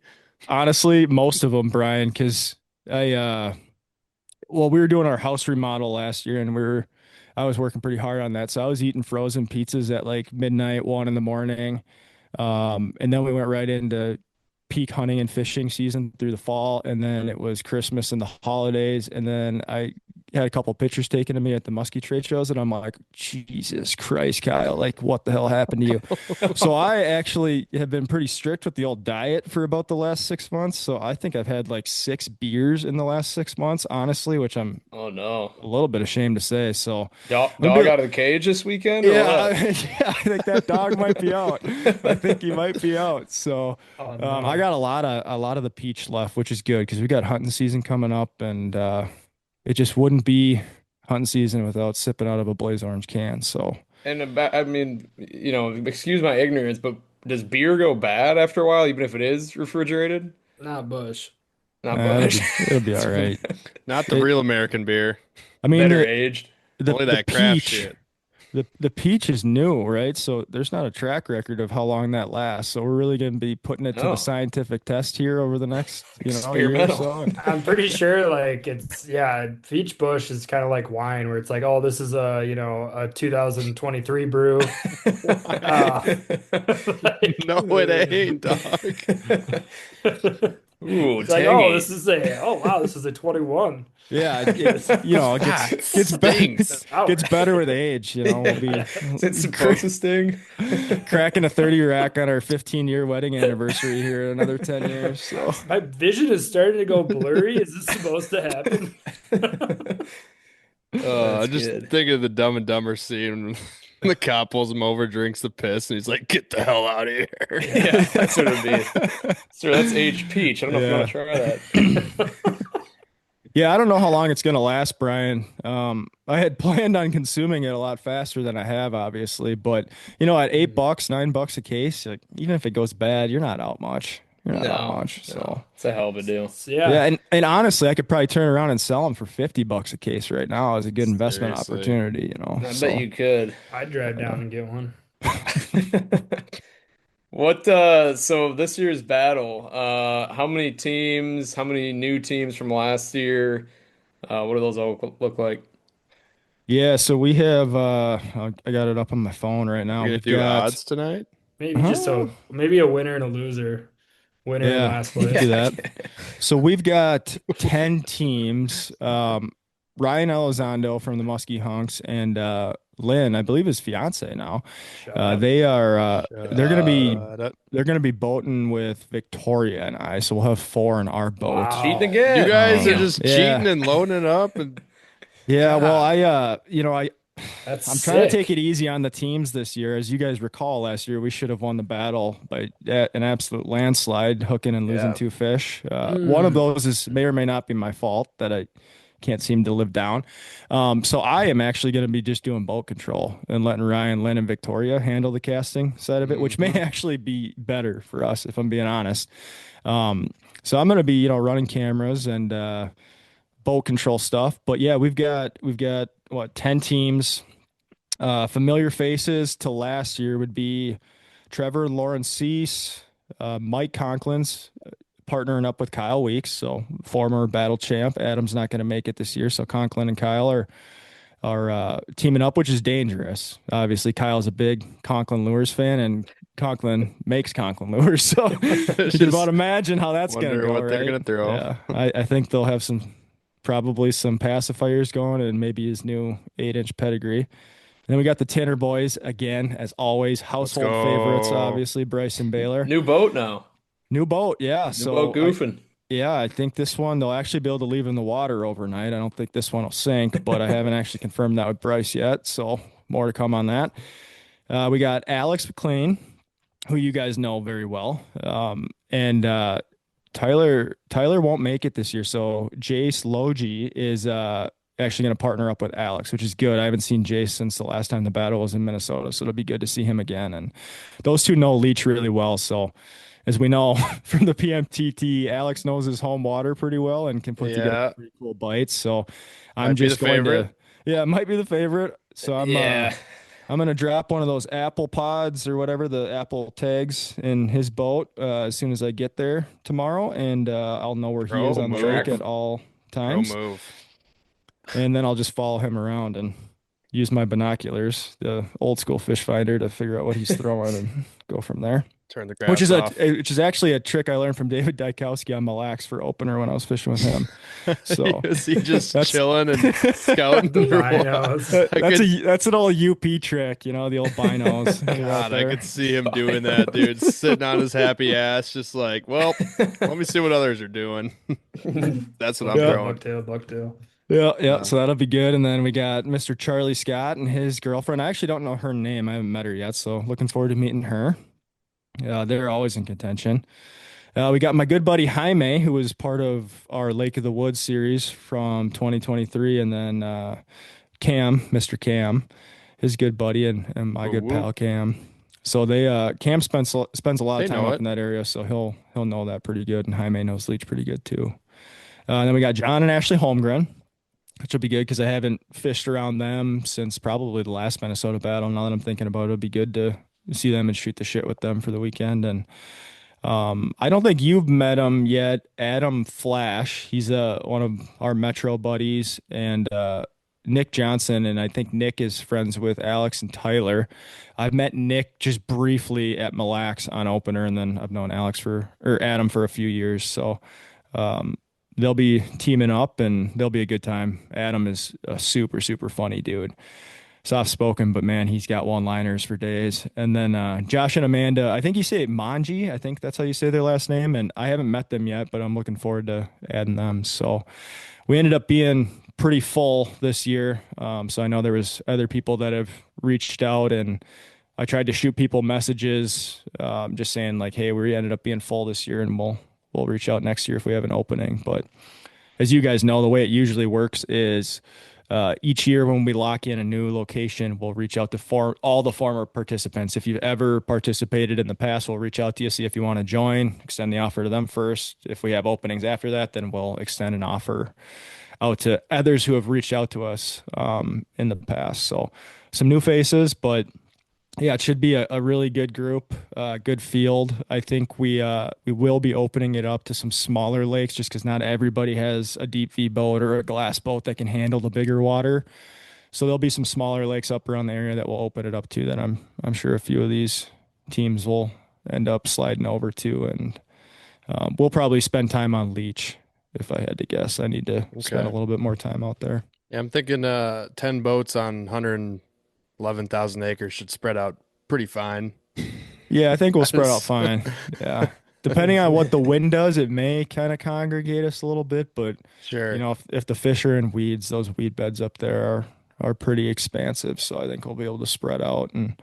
Honestly, most of them, Brian, because well, we were doing our house remodel last year, and I was working pretty hard on that. So I was eating frozen pizzas at like midnight, 1 in the morning. And then we went right into peak hunting and fishing season through the fall. And then it was Christmas and the holidays. And then I had a couple pictures taken of me at the Musky trade shows. And I'm like, Jesus Christ, Kyle, like what the hell happened to you? So I actually have been pretty strict with the old diet for about the last 6 months. So I think I've had like 6 beers in the last 6 months, honestly, which I'm Oh no. a little bit ashamed to say. So Dog out of the cage this weekend or yeah, what? yeah, I think that dog might be out. I think he might be out. So Oh, no. I got a lot of the peach left, which is good because we got hunting season coming up, and it just wouldn't be hunting season without sipping out of a blaze orange can. So And I mean, excuse my ignorance, but does beer go bad after a while, even if it is refrigerated? Not Bush. Not it'll Bush. be all right. Not the It, real American beer. I mean, Better aged. Only the that craft peach. shit. The peach is new, right? So there's not a track record of how long that lasts. So we're really going to be putting it to the No. scientific test here over the next, year or Experimental. so. I'm pretty sure like peach Bush is kind of like wine where it's like, oh, this is a 2023 brew. Like, No, it ain't, dog. Ooh, it's like, oh, tangy. this is a 21. Yeah, it gets gets better Stinks. gets better with age. We'll be Is it supposed to sting? cracking a 30 rack on our 15-year wedding anniversary here in another 10 years. So My vision is starting to go blurry. Is this supposed to happen? That's Just good. think of the Dumb and Dumber scene. When the cop pulls him over, drinks the piss, and he's like, "Get the hell out of here!" Yeah, that's what it'd be. Sir, that's aged peach. I don't know if you want to try that. yeah, I don't know how long it's gonna last, Brian. I had planned on consuming it a lot faster than I have, obviously, but at $8, $9 a case, like, even if it goes bad, you're not out much. You're not out No, much. So. no, it's a hell of a deal. So, yeah. Yeah, and honestly, I could probably turn around and sell them for $50 a case right now as a good investment Seriously. opportunity. I So bet you could. I'd drive down and get one. So this year's battle, how many teams, how many new teams from last year? What do those all look like? yeah, so we have I got it up on my phone right now. We're gonna We've do got odds tonight. Maybe a winner and a loser. Winner in yeah, last we can place. do that. So we've got 10 teams. Ryan Elizondo from the Muskie Hunks and Lynn, I believe his fiance now. Shut up. They are they're gonna be Shut they're gonna be boating with Victoria and I, so we'll have 4 in our boat. Wow. Cheating again. You guys are Damn. just Yeah. cheating and loading it up, and Yeah, well, God. That's I'm trying to sick. take it easy on the teams this year. As you guys recall, last year we should have won the battle by an absolute landslide, hooking and losing Yeah. 2 fish. One of those may or may not be my fault that I can't seem to live down. So I am actually going to be just doing boat control and letting Ryan, Lynn, and Victoria handle the casting side of it, which may actually be better for us if I'm being honest. So I'm going to be running cameras and boat control stuff. But yeah, we've got what 10 teams. Familiar faces to last year would be Trevor and Lauren Cease, Mike Conklin's partnering up with Kyle Weeks, so former battle champ. Adam's not going to make it this year, so Conklin and Kyle are teaming up, which is dangerous. Obviously, Kyle's a big Conklin Lures fan, and Conklin makes Conklin Lures, so you can Just about imagine how that's going to wonder go, what they're right? gonna throw. Yeah, I think they'll have probably some pacifiers going, and maybe his new 8-inch pedigree. And then we got the Tinner boys again, as always, Let's household favorites, go. obviously Bryson Baylor. New boat now. New boat, yeah. New boat goofing. Yeah, I think this one they'll actually be able to leave in the water overnight. I don't think this one will sink, but I haven't actually confirmed that with Bryce yet, so more to come on that. We got Alex McLean, who you guys know very well, and Tyler won't make it this year, so Jace Logie is actually going to partner up with Alex, which is good. I haven't seen Jace since the last time the battle was in Minnesota, so it'll be good to see him again. And those two know Leech really well, so as we know from the PMTT, Alex knows his home water pretty well and can put together Yeah, pretty cool bites. So I'm might be the just going favorite. yeah, it might be the favorite. So Yeah. I'm gonna drop one of those Apple pods or whatever the Apple tags in his boat as soon as I get there tomorrow, and I'll know where he Pro is on the move. lake at all Pro times, move. and then I'll just follow him around and use my binoculars, the old school fish finder, to figure out what he's throwing and go from there. Turn the Which graphs is off. which is actually a trick I learned from David Dykowski on Mille Lacs for opener when I was fishing with him. So Is he just that's chilling and scouting The through water? binos. that's an old UP trick, the old binos. God, I could see him doing that, dude, sitting on his happy ass, just like, well, let me see what others are doing. That's what I'm Yeah. throwing. Bucktail. Yeah. So that'll be good. And then we got Mr. Charlie Scott and his girlfriend. I actually don't know her name. I haven't met her yet, so looking forward to meeting her. They're always in contention. We got my good buddy Jaime, who was part of our Lake of the Woods series from 2023, and then Cam, Mr. Cam, his good buddy, and my good Woo. pal Cam. So Cam spends a lot of They time know up it. in that area, so he'll know that pretty good, and Jaime knows Leech pretty good too. And then we got John and Ashley Holmgren, which will be good because I haven't fished around them since probably the last Minnesota battle. Now that I'm thinking about it, it'll be good to see them and shoot the shit with them for the weekend. And I don't think you've met him yet, Adam Flash. He's one of our Metro buddies, and Nick Johnson, and I think Nick is friends with Alex and Tyler. I've met Nick just briefly at Mille Lacs on opener, and then I've known Adam for a few years. So they'll be teaming up, and they'll be a good time. Adam is a super, super funny dude. Soft spoken, but man, he's got one-liners for days. And then Josh and Amanda, I think you say Manji. I think that's how you say their last name. And I haven't met them yet, but I'm looking forward to adding them. So we ended up being pretty full this year. So I know there was other people that have reached out, and I tried to shoot people messages, just saying like, hey, we ended up being full this year, and we'll reach out next year if we have an opening. But as you guys know, the way it usually works is each year when we lock in a new location, we'll reach out to all the former participants. If you've ever participated in the past, we'll reach out to you, see if you want to join, extend the offer to them first. If we have openings after that, then we'll extend an offer out to others who have reached out to us in the past. So some new faces, but yeah, it should be a really good group, good field. I think we will be opening it up to some smaller lakes just because not everybody has a deep V boat or a glass boat that can handle the bigger water. So there'll be some smaller lakes up around the area that we'll open it up to that I'm sure a few of these teams will end up sliding over to, and we'll probably spend time on Leech if I had to guess. I need to spend a little bit more time out there. Yeah, I'm thinking 10 boats on 111,000 acres should spread out pretty fine. Yeah, I think we'll spread out fine. Yeah. Depending on what the wind does, it may kind of congregate us a little bit, but Sure. if the fish are in weeds, those weed beds up there are pretty expansive. So I think we'll be able to spread out. And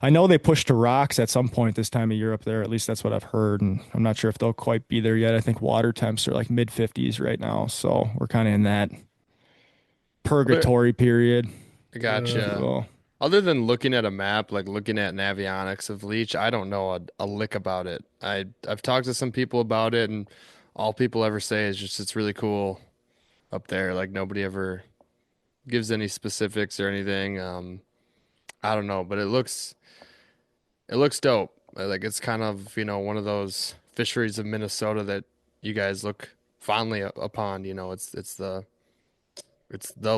I know they push to rocks at some point this time of year up there. At least that's what I've heard. And I'm not sure if they'll quite be there yet. I think water temps are like mid 50s right now. So we're kind of in that purgatory period. I gotcha. So, Other than looking at a map, like looking at Navionics of Leech, I don't know a lick about it. I've talked to some people about it, and all people ever say is just it's really cool up there. Like nobody ever gives any specifics or anything. I don't know, but it looks dope. Like it's kind of, one of those fisheries of Minnesota that you guys look fondly upon. It's the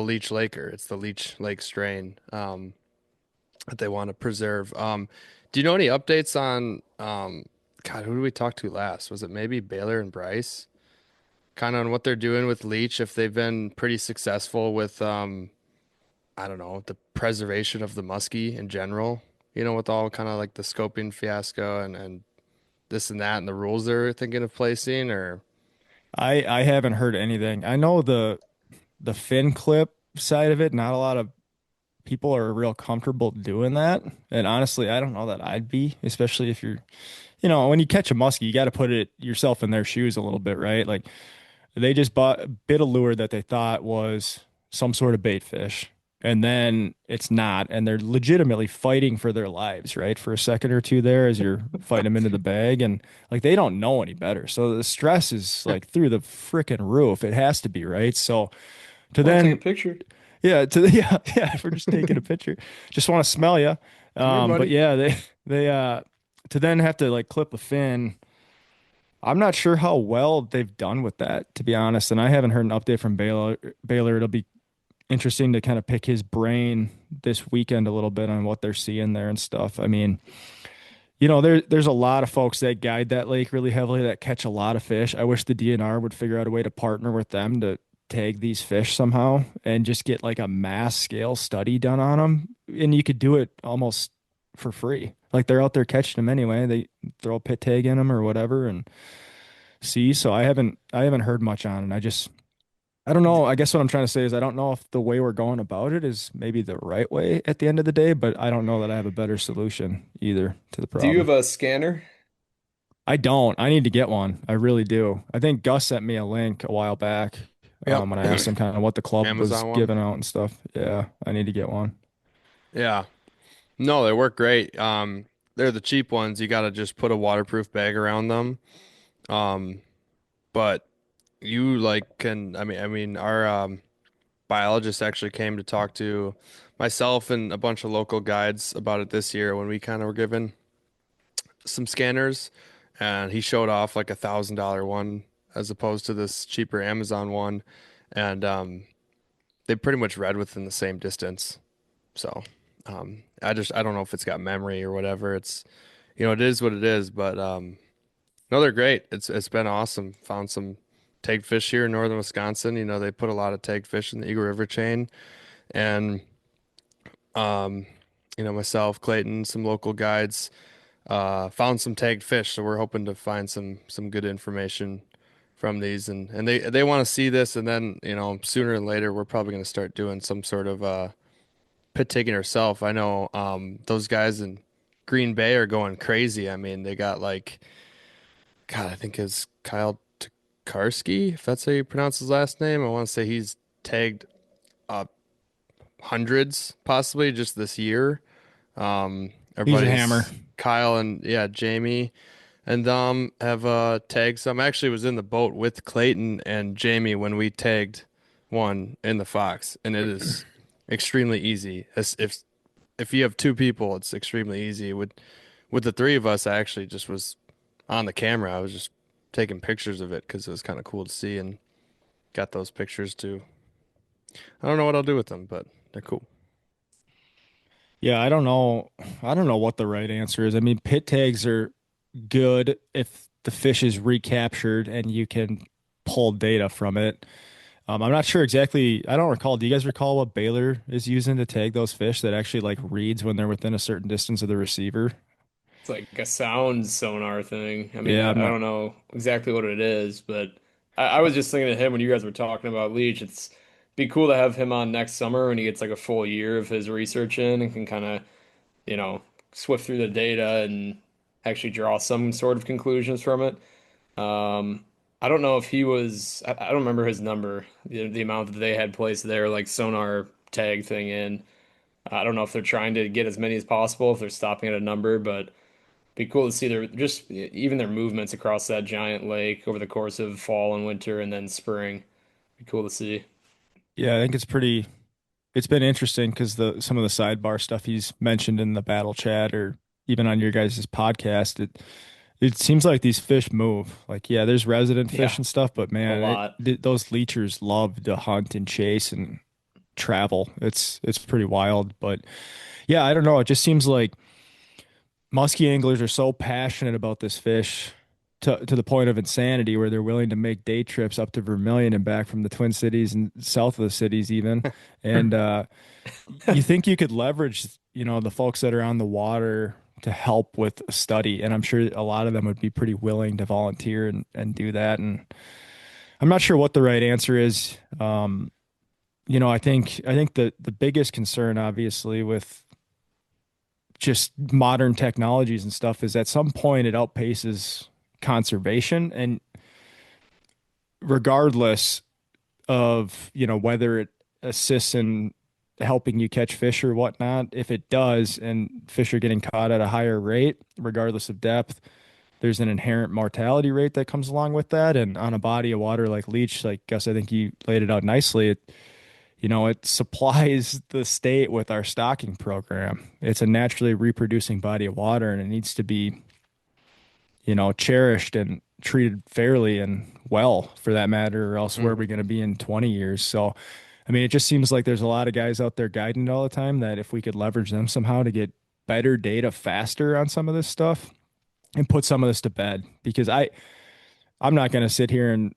Leech Laker. It's the Leech Lake strain that they want to preserve. Do you know any updates on God, who did we talk to last? Was it maybe Baylor and Bryce? Kind of on what they're doing with Leech, if they've been pretty successful with I don't know, the preservation of the muskie in general, with all kind of like the scoping fiasco and this and that and the rules they're thinking of placing or I haven't heard anything. I know the fin clip side of it, not a lot of people are real comfortable doing that. And honestly, I don't know that I'd be, especially if you're, when you catch a muskie, you got to put it yourself in their shoes a little bit, right? Like they just bit a lure that they thought was some sort of bait fish, and then it's not, and they're legitimately fighting for their lives, right? For a second or two there as you're fighting them into the bag, and like they don't know any better. So the stress is like through the freaking roof. It has to be, right? So to Want to take then a picture? yeah, yeah, if we're just taking a picture. Just want to smell you. Come here, But buddy. yeah, they to then have to like clip the fin. I'm not sure how well they've done with that, to be honest. And I haven't heard an update from Baylor. It'll be interesting to kind of pick his brain this weekend a little bit on what they're seeing there and stuff. I mean, there's a lot of folks that guide that lake really heavily that catch a lot of fish. I wish the DNR would figure out a way to partner with them to tag these fish somehow and just get like a mass scale study done on them. And you could do it almost for free. Like they're out there catching them anyway. They throw a pit tag in them or whatever and see. So I haven't heard much on it. I don't know. I guess what I'm trying to say is I don't know if the way we're going about it is maybe the right way at the end of the day, but I don't know that I have a better solution either to the Do you have problem. a scanner? I don't. I need to get one. I really do. I think Gus sent me a link a while back Yep. when I asked him kind of what the club was Amazon one. giving out and stuff. Yeah, I need to get one. Yeah. No, they work great. They're the cheap ones. You got to just put a waterproof bag around them. Um, but you like can I mean our biologist actually came to talk to myself and a bunch of local guides about it this year when we kind of were given some scanners, and he showed off like $1,000 one as opposed to this cheaper Amazon one, and they pretty much read within the same distance. So I don't know if it's got memory or whatever. It's it is what it is, but no, they're great. It's been awesome. Found some tagged fish here in northern Wisconsin. They put a lot of tagged fish in the Eagle River chain, and um, myself, Clayton, some local guides found some tagged fish. So we're hoping to find some good information from these, and they want to see this, and then sooner than later we're probably going to start doing some sort of pit tagging ourselves. I know those guys in Green Bay are going crazy. I mean, they got like God, I think it's Kyle Karski, if that's how you pronounce his last name. I want to say he's tagged uh, hundreds, possibly just this year. Our He's a buddies hammer. Kyle and yeah, Jamie and have tagged some. Actually, was in the boat with Clayton and Jamie when we tagged one in the Fox, and it is extremely easy. If you have two people, it's extremely easy. With the three of us, I actually just was on the camera. I was just taking pictures of it because it was kind of cool to see and got those pictures too. I don't know what I'll do with them, but they're cool. Yeah, I don't know. I don't know what the right answer is. I mean, pit tags are good if the fish is recaptured and you can pull data from it. I'm not sure exactly. I don't recall. Do you guys recall what Baylor is using to tag those fish that actually like reads when they're within a certain distance of the receiver? It's like a sound sonar thing. I mean, Yeah, I'm I not. don't know exactly what it is, but I was just thinking of him when you guys were talking about Leach. It's be cool to have him on next summer when he gets like a full year of his research in and can kind of, you know, swift through the data and actually draw some sort of conclusions from it. I don't know if he was, I don't remember his number, the amount that they had placed there, like sonar tag thing in. I don't know if they're trying to get as many as possible, if they're stopping at a number, but be cool to see their just even their movements across that giant lake over the course of fall and winter and then spring. Be cool to see. Yeah, I think it's pretty. It's been interesting because the some of the sidebar stuff he's mentioned in the battle chat or even on your guys' podcast, it seems like these fish move. Like, yeah, there's resident fish Yeah, and stuff, but a man, lot. those leechers love to hunt and chase and travel. It's pretty wild, but yeah, I don't know. It just seems like musky anglers are so passionate about this fish to the point of insanity where they're willing to make day trips up to Vermilion and back from the Twin Cities and south of the cities even. And you think you could leverage, the folks that are on the water to help with a study, and I'm sure a lot of them would be pretty willing to volunteer and do that. And I'm not sure what the right answer is. I think the biggest concern, obviously, with just modern technologies and stuff is at some point it outpaces conservation. And regardless of, whether it assists in helping you catch fish or whatnot, if it does and fish are getting caught at a higher rate, regardless of depth, there's an inherent mortality rate that comes along with that. And on a body of water like Leech, like Gus, I think you laid it out nicely. It supplies the state with our stocking program. It's a naturally reproducing body of water, and it needs to be, cherished and treated fairly and well, for that matter, or else where are we going to be in 20 years? So, I mean, it just seems like there's a lot of guys out there guiding it all the time that if we could leverage them somehow to get better data faster on some of this stuff and put some of this to bed, because I'm not going to sit here and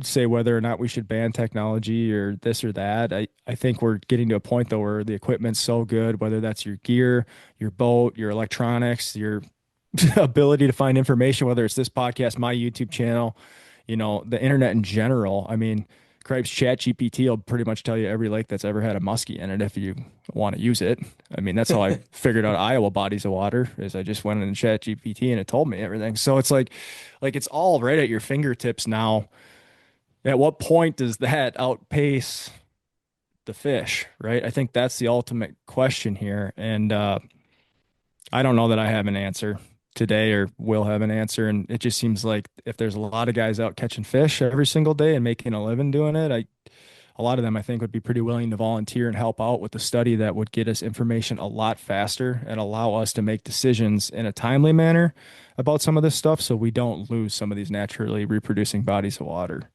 say whether or not we should ban technology or this or that. I think we're getting to a point though where the equipment's so good, whether that's your gear, your boat, your electronics, your ability to find information, whether it's this podcast, my YouTube channel, the internet in general. I mean, Cripes Chat GPT will pretty much tell you every lake that's ever had a muskie in it if you want to use it. I mean, that's how I figured out Iowa bodies of water, is I just went in Chat GPT and it told me everything. So it's like it's all right at your fingertips now. At what point does that outpace the fish, right? I think that's the ultimate question here. And I don't know that I have an answer today or will have an answer. And it just seems like if there's a lot of guys out catching fish every single day and making a living doing it, a lot of them I think would be pretty willing to volunteer and help out with a study that would get us information a lot faster and allow us to make decisions in a timely manner about some of this stuff, so we don't lose some of these naturally reproducing bodies of water.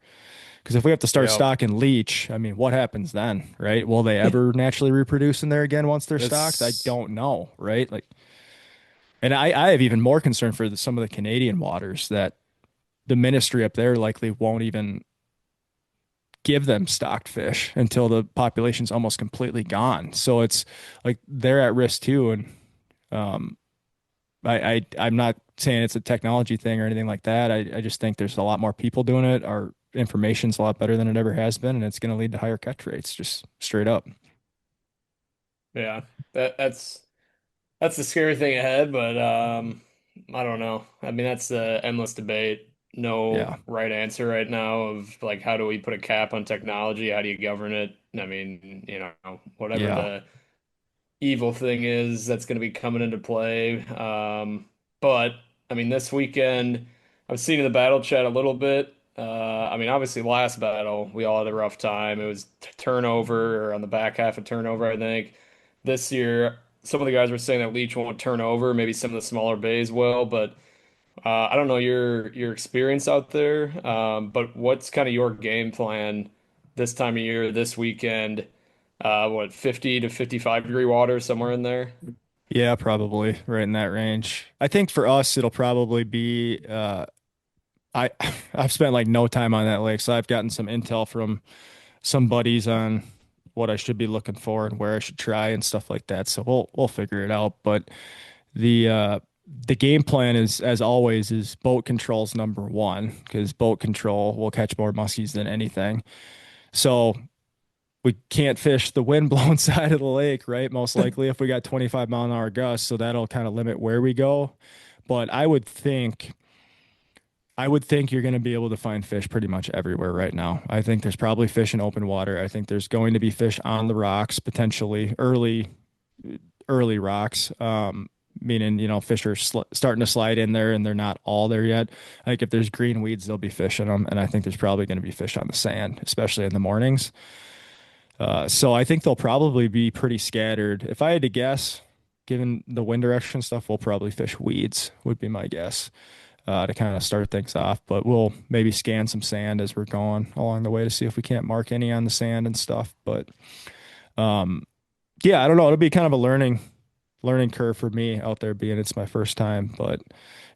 Because if we have to start Yep. stocking leech, I mean, what happens then, right? Will they ever naturally reproduce in there again once they're stocked? I It's don't know, right? Like, and I have even more concern for some of the Canadian waters that the ministry up there likely won't even give them stocked fish until the population's almost completely gone. So it's like they're at risk too. And um, I'm not saying it's a technology thing or anything like that. I just think there's a lot more people doing it. Our information's a lot better than it ever has been, and it's going to lead to higher catch rates, just straight up. Yeah, that's the scary thing ahead, but I don't know. I mean, that's the endless debate. No Yeah. right answer right now of like how do we put a cap on technology? How do you govern it? I mean, whatever Yeah. the evil thing is that's going to be coming into play. But I mean, this weekend I've seen in the battle chat a little bit. I mean, obviously, last battle we all had a rough time. It was turnover or on the back half of turnover, I think. This year, some of the guys were saying that Leech won't turn over. Maybe some of the smaller bays will, but I don't know your experience out there. But what's kind of your game plan this time of year, this weekend? 50 to 55 degree water, somewhere in there. Yeah, probably right in that range. I think for us, it'll probably be I I've spent like no time on that lake, so I've gotten some intel from some buddies on what I should be looking for and where I should try and stuff like that. So we'll figure it out. But the game plan is, as always, is boat control's number one, because boat control will catch more muskies than anything. So we can't fish the wind blown side of the lake, right? Most likely if we got 25-mile-an-hour gusts, so that'll kind of limit where we go. But I would think you're going to be able to find fish pretty much everywhere right now. I think there's probably fish in open water. I think there's going to be fish on the rocks, potentially early rocks. Meaning, fish are starting to slide in there and they're not all there yet. I think if there's green weeds, they'll be fish in them. And I think there's probably going to be fish on the sand, especially in the mornings. So I think they'll probably be pretty scattered. If I had to guess, given the wind direction stuff, we'll probably fish weeds, would be my guess, to kind of start things off. But we'll maybe scan some sand as we're going along the way to see if we can't mark any on the sand and stuff. But yeah, I don't know. It'll be kind of a learning curve for me out there, being it's my first time, but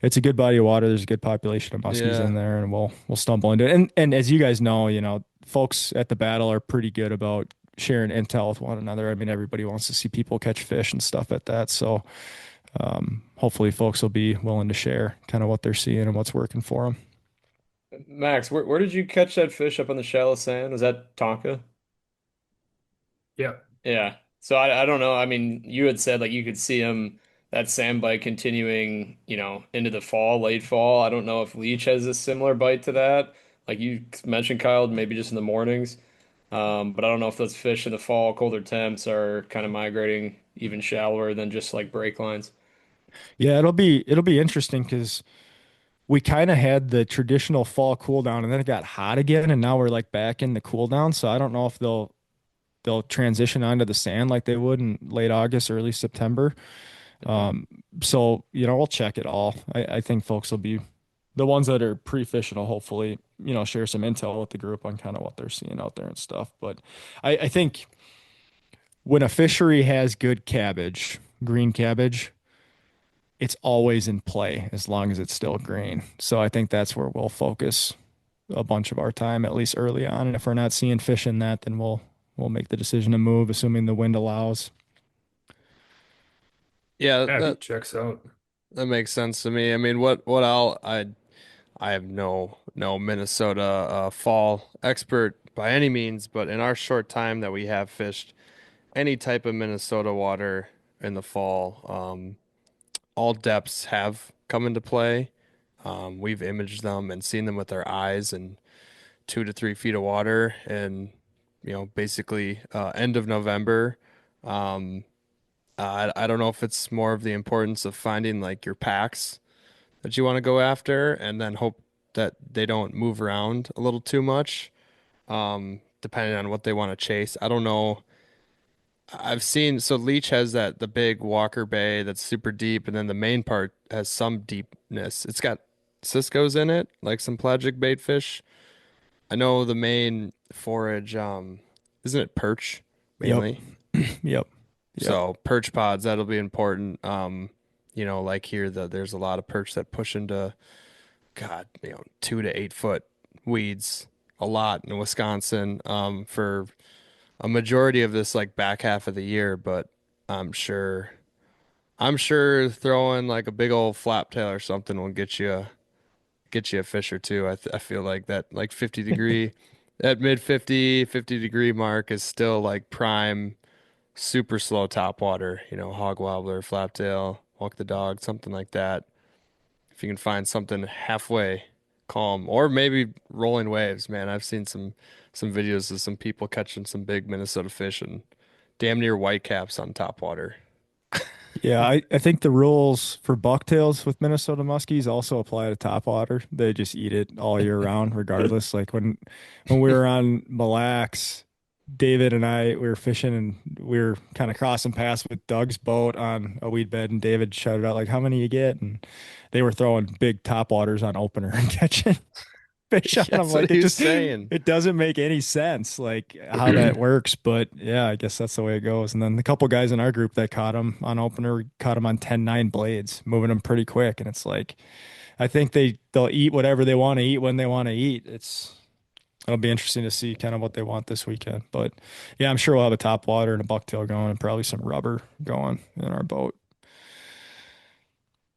it's a good body of water. There's a good population of muskies Yeah. in there, and we'll stumble into it. And as you guys know, folks at the battle are pretty good about sharing intel with one another. I mean, everybody wants to see people catch fish and stuff like that. So hopefully folks will be willing to share kind of what they're seeing and what's working for them. Max, where did you catch that fish up on the shallow sand? Was that Tonka? Yeah. Yeah. So I don't know. I mean, you had said like you could see him that sand bite continuing, into the fall, late fall. I don't know if Leech has a similar bite to that. Like you mentioned, Kyle, maybe just in the mornings. But I don't know if those fish in the fall, colder temps are kind of migrating even shallower than just like break lines. Yeah, it'll be interesting because we kind of had the traditional fall cool down, and then it got hot again, and now we're like back in the cool down. So I don't know if they'll transition onto the sand like they would in late August, early September. Mhm. So we'll check it all. I think folks will be the ones that are pre-fishing will hopefully share some intel with the group on kind of what they're seeing out there and stuff. But I think when a fishery has good cabbage, green cabbage, it's always in play as long as it's still green. So I think that's where we'll focus a bunch of our time, at least early on. And if we're not seeing fish in that, then we'll make the decision to move, assuming the wind allows. Yeah, Yeah, that checks out. that makes sense to me. I mean, I have no Minnesota fall expert by any means, but in our short time that we have fished any type of Minnesota water in the fall, all depths have come into play. We've imaged them and seen them with our eyes in 2 to 3 feet of water, and basically end of November. Um, I don't know if it's more of the importance of finding like your packs that you want to go after, and then hope that they don't move around a little too much, depending on what they want to chase. I don't know. I've seen so Leech has the big Walker Bay that's super deep, and then the main part has some deepness. It's got Cisco's in it, like some pelagic bait fish. I know the main forage, isn't it perch Yep. mainly? Yep. Yep. So perch pods, that'll be important. Like here, there's a lot of perch that push into God, 2 to 8 foot weeds a lot in Wisconsin, for a majority of this like back half of the year, but I'm sure I'm sure throwing like a big old flaptail or something will get you a fish or two. I feel like that like 50 degree that mid 50 degree mark is still like prime super slow top water, hog wobbler, flaptail, walk the dog, something like that. If you can find something halfway calm or maybe rolling waves, man. I've seen some videos of some people catching some big Minnesota fish and damn near white caps on top water. Yeah, I think the rules for bucktails with Minnesota muskies also apply to topwater. They just eat it all year round, regardless. Like when we were on Mille Lacs, David and I we were fishing and we were kind of crossing paths with Doug's boat on a weed bed, and David shouted out like, "How many you get?" And they were throwing big topwaters on opener and catching fish on them. That's what Like he was saying. it doesn't make any sense like how that works, but yeah, I guess that's the way it goes. And then the couple guys in our group that caught him on opener, we caught him on 10-9 blades, moving them pretty quick. And it's like, I think they'll eat whatever they want to eat when they want to eat. It'll be interesting to see kind of what they want this weekend. But yeah, I'm sure we'll have a top water and a bucktail going and probably some rubber going in our boat.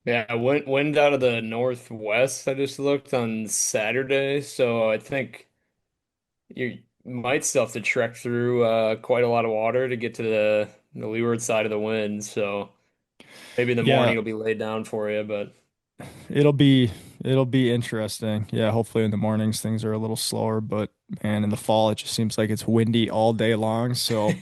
Yeah, wind out of the northwest. I just looked on Saturday, so I think you might still have to trek through quite a lot of water to get to the leeward side of the wind. So maybe in the morning Yeah, it'll be laid down for you, but it'll be it'll be interesting. Yeah, hopefully in the mornings things are a little slower, but man, in the fall it just seems like it's windy all day long. So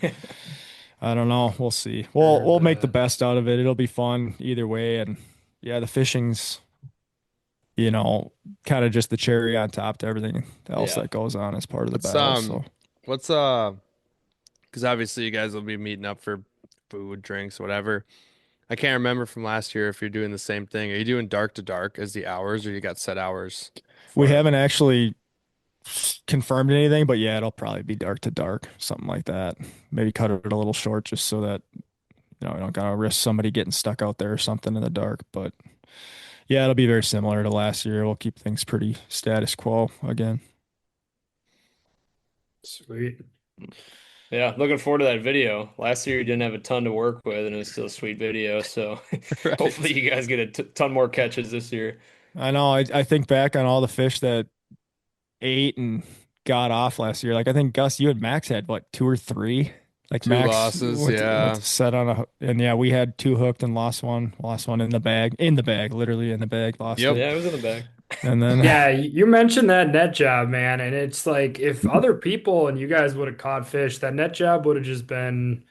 I don't know. We'll see. We'll heard we'll make the that. best out of it. It'll be fun either way. And yeah, the fishing's, you know, kind of just the cherry on top to everything else Yeah. that goes on as part of the What's battle. So what's because obviously you guys will be meeting up for food, drinks, whatever. I can't remember from last year if you're doing the same thing. Are you doing dark to dark as the hours, or you got set hours We for it? haven't actually confirmed anything, but yeah, it'll probably be dark to dark, something like that. Maybe cut it a little short just so that, we don't gotta risk somebody getting stuck out there or something in the dark. But yeah, it'll be very similar to last year. We'll keep things pretty status quo again. Sweet. Yeah, looking forward to that video. Last year you didn't have a ton to work with, and it was still a sweet video. So hopefully Right. you guys get a t ton more catches this year. I know. I think back on all the fish that ate and got off last year. Like I think Gus, you and Max had what, two or three? Like Two Max losses, went yeah. to set on and yeah, we had two hooked and lost one in the bag, literally in the bag, lost Yep. it. Yeah, it was in the bag. And then Yeah, you mentioned that net job, man, and it's like if other people and you guys would have caught fish, that net job would have just been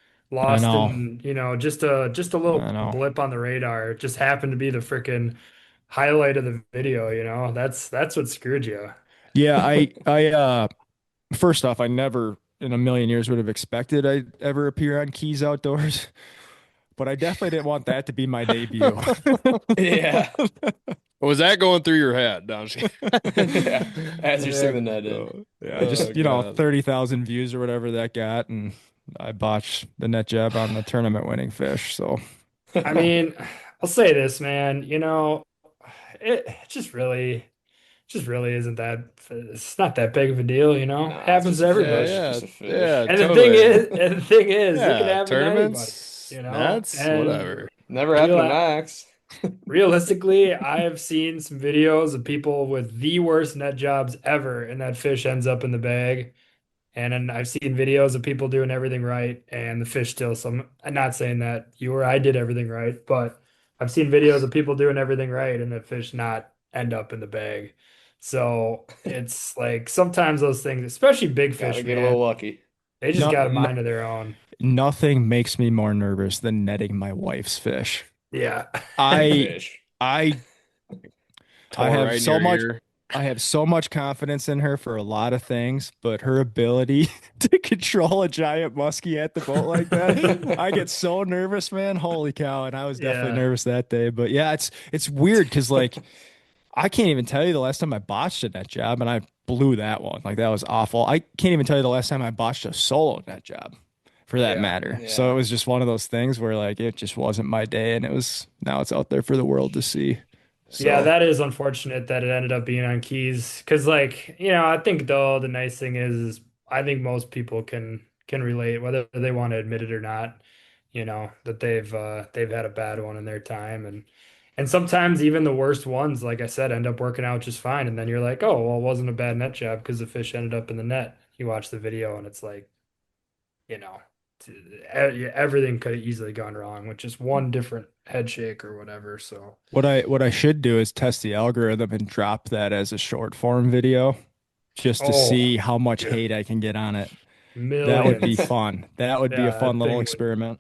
I lost know, in, just a little I know. blip on the radar. It just happened to be the freaking highlight of the video, you know? That's what screwed you. Yeah, first off, I never in a million years would have expected I'd ever appear on Keys Outdoors, but I definitely didn't want that to be my debut. Yeah. Was that going through your head? No, I'm just Yeah. As you're Yeah, sticking the net in. so, yeah, Oh just God. 30,000 views or whatever that got, and I botched the net jab on the tournament winning fish. So I mean, I'll say this, man, it just really isn't that it's not that big of a deal, you know? Nah, it's Happens just to a yeah, everybody. fish. yeah, Just a fish. yeah, totally. And the thing is, it can Yeah, happen to anybody, tournaments, you know? nets, And whatever. Never happened to real Max. realistically, I have seen some videos of people with the worst net jobs ever, and that fish ends up in the bag. And then I've seen videos of people doing everything right, and the fish still some. I'm not saying that you or I did everything right, but I've seen videos of people doing everything right, and the fish not end up in the bag. So it's like sometimes those things, especially big Gotta fish, get a man, little lucky. they just no, got a no, mind of their own. nothing makes me more nervous than netting my wife's fish. Yeah. Big I fish. I I Tore have right in so your much ear. I have so much confidence in her for a lot of things, but her ability to control a giant muskie at the boat like that, I get so nervous, man. Holy cow. And I was definitely Yeah. nervous that day. But yeah, it's weird because like I can't even tell you the last time I botched a net job and I blew that one. Like that was awful. I can't even tell you the last time I botched a solo net job for that Yeah. matter. So it Yeah. was just one of those things where like it just wasn't my day and now it's out there for the world to see. Yeah, So that is unfortunate that it ended up being on keys. Because, like, I think though the nice thing is I think most people can relate, whether they want to admit it or not, that they've had a bad one in their time. And sometimes even the worst ones, like I said, end up working out just fine. And then you're like, oh, well, it wasn't a bad net job because the fish ended up in the net. You watch the video and it's like, you know, everything could have easily gone wrong with just one different head shake or whatever. So, what I should do is test the algorithm and drop that as a short form video just to oh, see how much dude, hate I can get on it. That would be millions. fun. That would be a Yeah, fun that little thing would. experiment.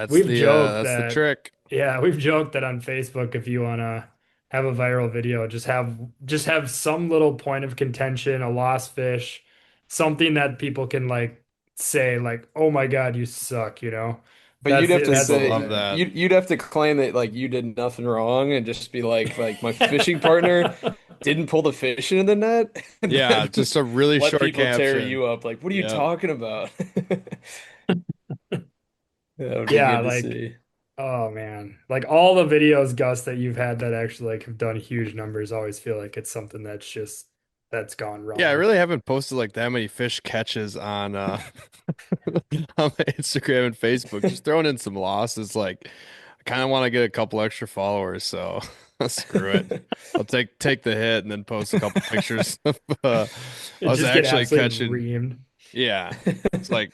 We've joked That's the that, trick. yeah, we've joked that on Facebook, if you want to have a viral video, just have some little point of contention, a lost fish, something that people can like say like, "Oh my God, you suck," you know? But you'd have to That's People the say love thing. that. you'd have to claim that like you did nothing wrong and just be like my fishing partner didn't pull the fish into the net and Yeah, then just a really let short people tear caption. you up. Like, what are you Yep. talking about? That would be Yeah, good to like, see. oh man, like all the videos, Gus, that you've had that actually like have done huge numbers, always feel like it's something that's gone Yeah, I wrong. really haven't posted like that many fish catches on on my Instagram and Facebook. Just throwing in some losses. Like I kind of want to get a couple extra followers, so screw it. I'll take the hit and then post a couple pictures of I And was just get actually absolutely catching. reamed. Yeah, it's like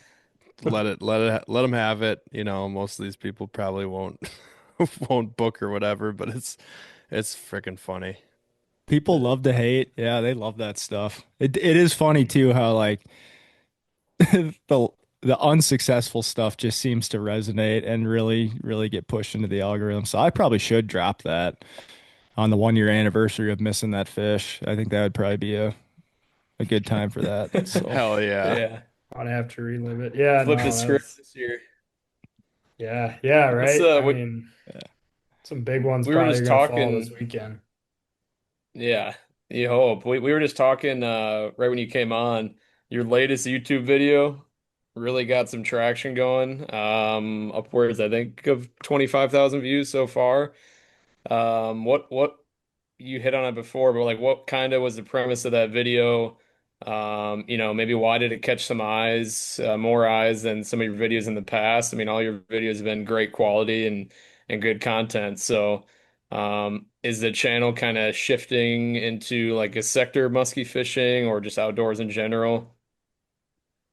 let them have it. Most of these people probably won't won't book or whatever, but it's freaking funny. People love to hate. Yeah, they love that stuff. It is funny too how like the the unsuccessful stuff just seems to resonate and really get pushed into the algorithm. So I probably should drop that on the 1 year anniversary of missing that fish. I think that would probably be a good time for that. So Hell yeah. Yeah. I'd have to relive it. Yeah, Flip the no, script that's this year. Yeah, yeah, What's right. I what mean, some big ones we were probably just are gonna fall this talking. weekend. Yeah, you hope. We were just talking right when you came on. Your latest YouTube video really got some traction going. Upwards, I think, of 25,000 views so far. What you hit on it before, but like what kind of was the premise of that video? Maybe why did it catch some eyes, more eyes than some of your videos in the past? I mean, all your videos have been great quality and good content. So, is the channel kind of shifting into like a sector of musky fishing or just outdoors in general?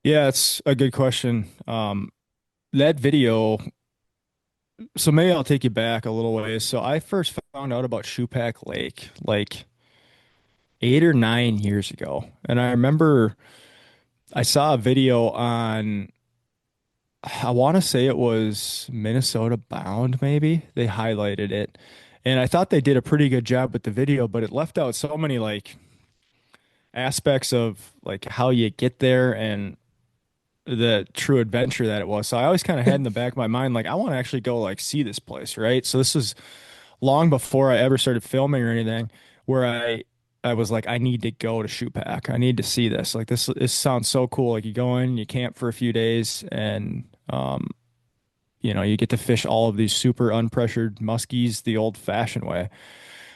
Yeah, it's a good question. That video, so maybe I'll take you back a little ways. So I first found out about Shoepack Lake like 8 or 9 years ago. And I remember I saw a video on, I want to say it was Minnesota Bound, maybe. They highlighted it. And I thought they did a pretty good job with the video, but it left out so many like aspects of like how you get there and the true adventure that it was. So I always kind of had in the back of my mind, like, I want to actually go like see this place, right? So this is long before I ever started filming or anything, where I was like, I need to go to Shoe Pack. I need to see this. Like this sounds so cool. Like you go in, you camp for a few days, and you get to fish all of these super unpressured muskies the old-fashioned way.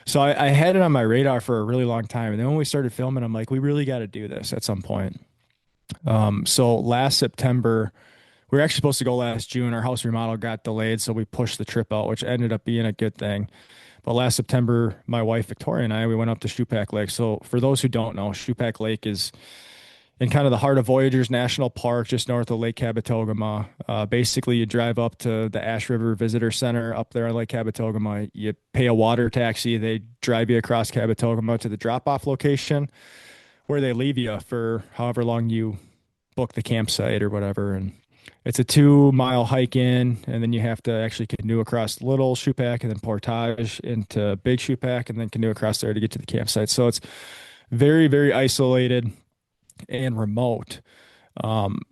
So I had it on my radar for a really long time, and then when we started filming, I'm like, we really got to do this at some point. So last September, we were actually supposed to go last June. Our house remodel got delayed, so we pushed the trip out, which ended up being a good thing. But last September, my wife Victoria and I, we went up to Shoepack Lake. So for those who don't know, Shoepack Lake is in kind of the heart of Voyageurs National Park, just north of Lake Cabotogama. Basically, you drive up to the Ash River Visitor Center up there on Lake Cabotogama. You pay a water taxi. They drive you across Cabotogama to the drop-off location where they leave you for however long you book the campsite or whatever. And it's a 2 mile hike in, and then you have to actually canoe across Little Shoepack and then portage into Big Shoepack and then canoe across there to get to the campsite. So it's very, very isolated and remote.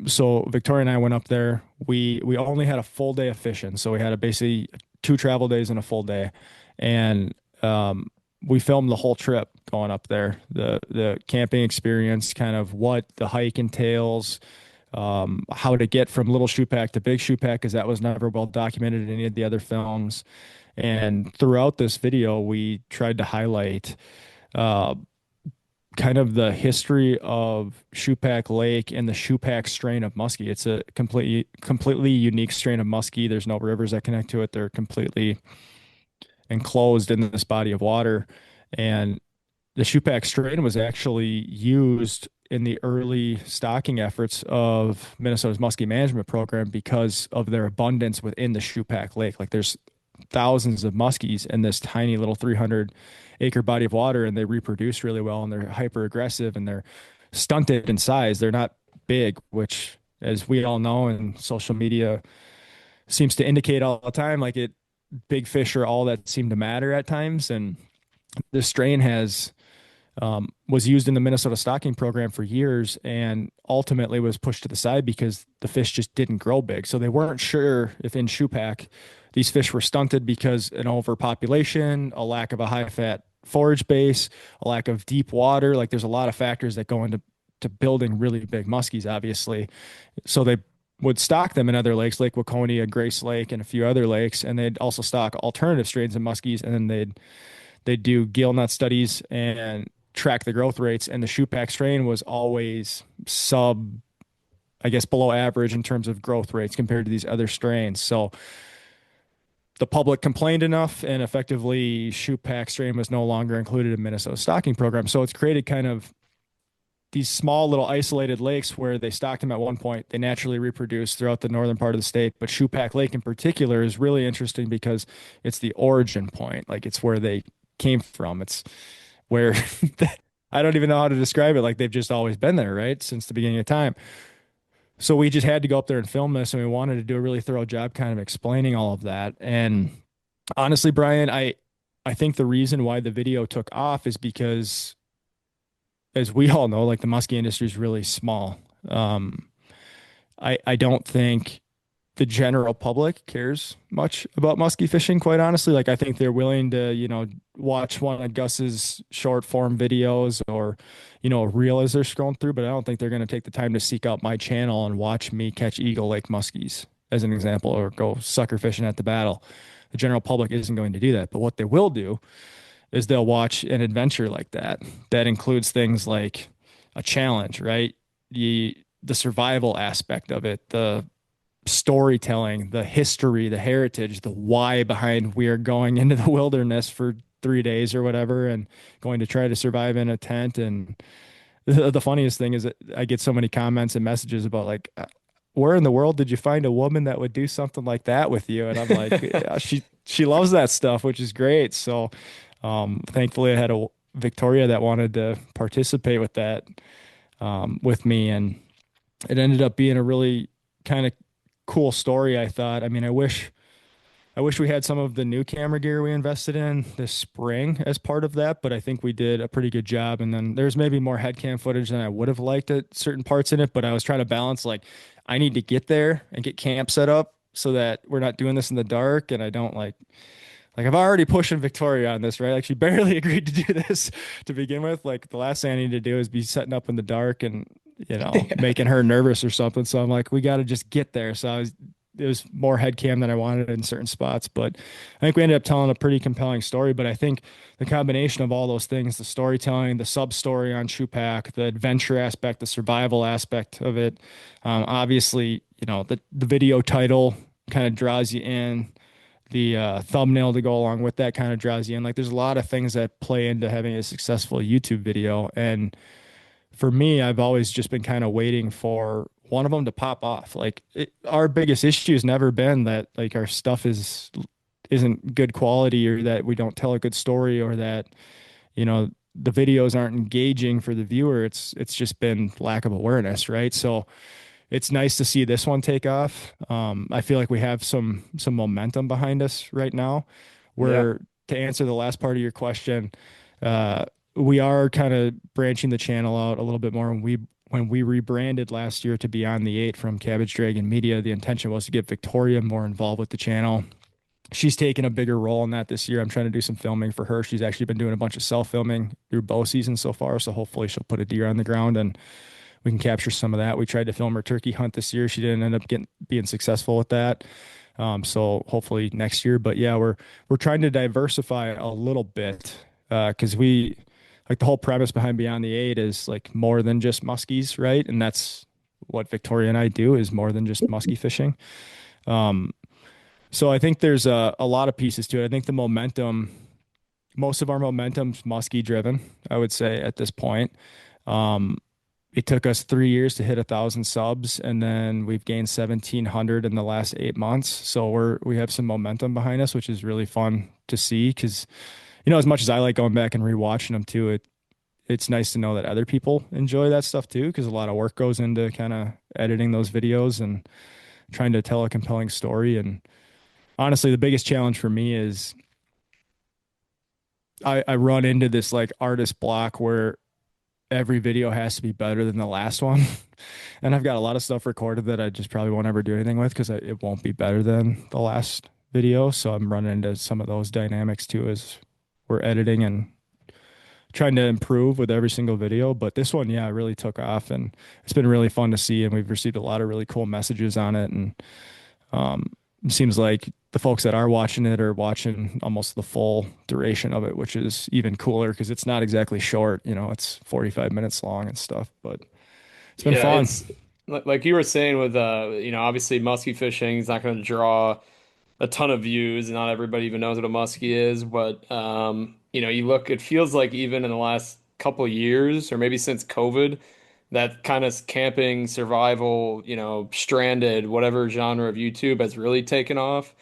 So Victoria and I went up there. We only had a full day of fishing, so we had a basically 2 travel days and a full day, and we filmed the whole trip going up there. The camping experience, kind of what the hike entails, how to get from Little Shoepack to Big Shoepack, because that was never well documented in any of the other films. And throughout this video, we tried to highlight uh, kind of the history of Shoepack Lake and the Shoepack strain of muskie. It's a completely unique strain of muskie. There's no rivers that connect to it. They're completely enclosed in this body of water. And the Shoepack strain was actually used in the early stocking efforts of Minnesota's muskie management program because of their abundance within the Shoepack Lake. Like there's thousands of muskies in this tiny little 300-acre body of water, and they reproduce really well, and they're hyper aggressive, and they're stunted in size. They're not big, which, as we all know, and social media seems to indicate all the time, like big fish are all that seem to matter at times. And this strain was used in the Minnesota stocking program for years and ultimately was pushed to the side because the fish just didn't grow big. So they weren't sure if in Shoepack these fish were stunted because an overpopulation, a lack of a high fat forage base, a lack of deep water. Like there's a lot of factors that go into building really big muskies, obviously. So they would stock them in other lakes, Lake Waconia, Grace Lake, and a few other lakes. And they'd also stock alternative strains of muskies. And then they'd do gill nut studies and track the growth rates. And the Shoepack strain was always I guess, below average in terms of growth rates compared to these other strains. So the public complained enough, and effectively Shoepack strain was no longer included in Minnesota's stocking program. So it's created kind of these small little isolated lakes where they stocked them at one point. They naturally reproduce throughout the northern part of the state. But Shoepack Lake in particular is really interesting because it's the origin point. Like it's where they came from. It's where I don't even know how to describe it. Like they've just always been there, right? Since the beginning of time. So we just had to go up there and film this, and we wanted to do a really thorough job kind of explaining all of that. And honestly, Brian, I think the reason why the video took off is because, as we all know, like the muskie industry is really small. I don't think the general public cares much about musky fishing, quite honestly. Like I think they're willing to, watch one of Gus's short form videos or, a reel as they're scrolling through, but I don't think they're going to take the time to seek out my channel and watch me catch Eagle Lake muskies, as an example, or go sucker fishing at the battle. The general public isn't going to do that. But what they will do is they'll watch an adventure like that. That includes things like a challenge, right? The survival aspect of it, the storytelling, the history, the heritage, the why behind we are going into the wilderness for 3 days or whatever and going to try to survive in a tent. And the funniest thing is that I get so many comments and messages about like, where in the world did you find a woman that would do something like that with you? And I'm like, yeah, she loves that stuff, which is great. So thankfully I had a Victoria that wanted to participate with that with me, and it ended up being a really kind of cool story, I thought. I mean, I wish we had some of the new camera gear we invested in this spring as part of that, but I think we did a pretty good job. And then there's maybe more head cam footage than I would have liked at certain parts in it, but I was trying to balance like I need to get there and get camp set up so that we're not doing this in the dark, and I don't like I've already pushing Victoria on this, right? Like she barely agreed to do this to begin with. Like the last thing I need to do is be setting up in the dark and making her nervous or something. So I'm like, we got to just get there. So it was more head cam than I wanted in certain spots, but I think we ended up telling a pretty compelling story. But I think the combination of all those things, the storytelling, the sub story on Chupac, the adventure aspect, the survival aspect of it, obviously, the video title kind of draws you in. The thumbnail to go along with that kind of draws you in. Like there's a lot of things that play into having a successful YouTube video. And for me, I've always just been kind of waiting for one of them to pop off. Our biggest issue has never been that like our stuff isn't good quality, or that we don't tell a good story, or that, the videos aren't engaging for the viewer. It's just been lack of awareness, right? So it's nice to see this one take off. I feel like we have some momentum behind us right now. Yeah. Where to answer the last part of your question, we are kind of branching the channel out a little bit more. When we rebranded last year to Beyond the Eight from Cabbage Dragon Media, the intention was to get Victoria more involved with the channel. She's taken a bigger role in that this year. I'm trying to do some filming for her. She's actually been doing a bunch of self-filming through bow season so far, so hopefully she'll put a deer on the ground and we can capture some of that. We tried to film her turkey hunt this year. She didn't end up being successful with that. So hopefully next year. But yeah, we're trying to diversify a little bit because we like the whole premise behind Beyond the Eight is like more than just muskies, right? And that's what Victoria and I do, is more than just muskie fishing. So I think there's a lot of pieces to it. I think the momentum, most of our momentum's muskie driven, I would say at this point. It took us 3 years to hit 1,000 subs, and then we've gained 1,700 in the last 8 months. So we have some momentum behind us, which is really fun to see. Because, as much as I like going back and rewatching them too, it's nice to know that other people enjoy that stuff too. Because a lot of work goes into kind of editing those videos and trying to tell a compelling story. And honestly, the biggest challenge for me is I run into this like artist block where every video has to be better than the last one. And I've got a lot of stuff recorded that I just probably won't ever do anything with because it won't be better than the last video. So I'm running into some of those dynamics too as we're editing and trying to improve with every single video. But this one, yeah, really took off and it's been really fun to see. And we've received a lot of really cool messages on it. And it seems like the folks that are watching it are watching almost the full duration of it, which is even cooler because it's not exactly short. It's 45 minutes long and stuff, but it's been fun. It's like you were saying with obviously musky fishing is not going to draw a ton of views, and not everybody even knows what a muskie is. But you look, it feels like even in the last couple of years, or maybe since COVID, that kind of camping, survival, stranded, whatever genre of YouTube has really taken off.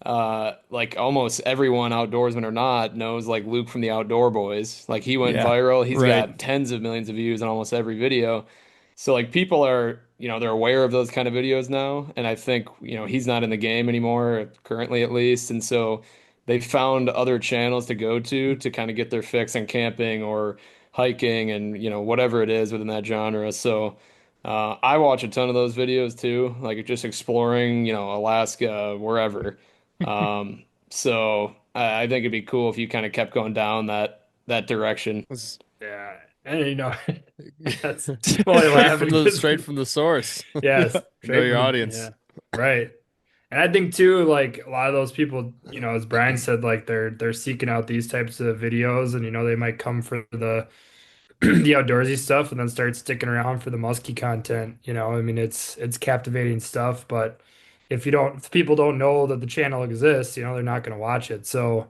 Like almost everyone, outdoorsman or not, knows like Luke from the Outdoor Boys. Like he went Yeah, viral. He's right. got tens of millions of views on almost every video. So like people are, they're aware of those kind of videos now. And I think, he's not in the game anymore, currently at least. And so they found other channels to go to kind of get their fix on camping or hiking and, whatever it is within that genre. So I watch a ton of those videos too, like just exploring, Alaska, wherever. So I think it'd be cool if you kind of kept going down that direction. It's Yeah. And that's I'm only laughing because straight from the source. yes, Know straight your from audience. yeah. Right. And I think too, like a lot of those people, as Brian said, like they're seeking out these types of videos and they might come for the the outdoorsy stuff and then start sticking around for the musky content. I mean, it's captivating stuff, but if people don't know that the channel exists, they're not going to watch it. So,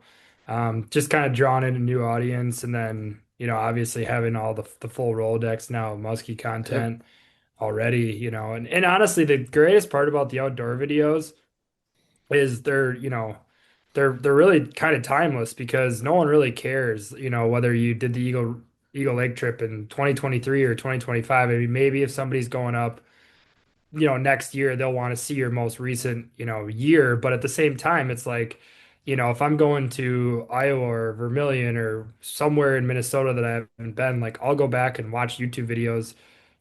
just kind of drawing in a new audience, and then obviously having all the full Rolodex now of musky Yep. content already. And honestly, the greatest part about the outdoor videos is they're really kind of timeless because no one really cares, whether you did the Eagle Lake trip in 2023 or 2025. I mean, maybe if somebody's going up, next year they'll want to see your most recent, year. But at the same time, it's like, if I'm going to Iowa or Vermilion or somewhere in Minnesota that I haven't been, like I'll go back and watch YouTube videos,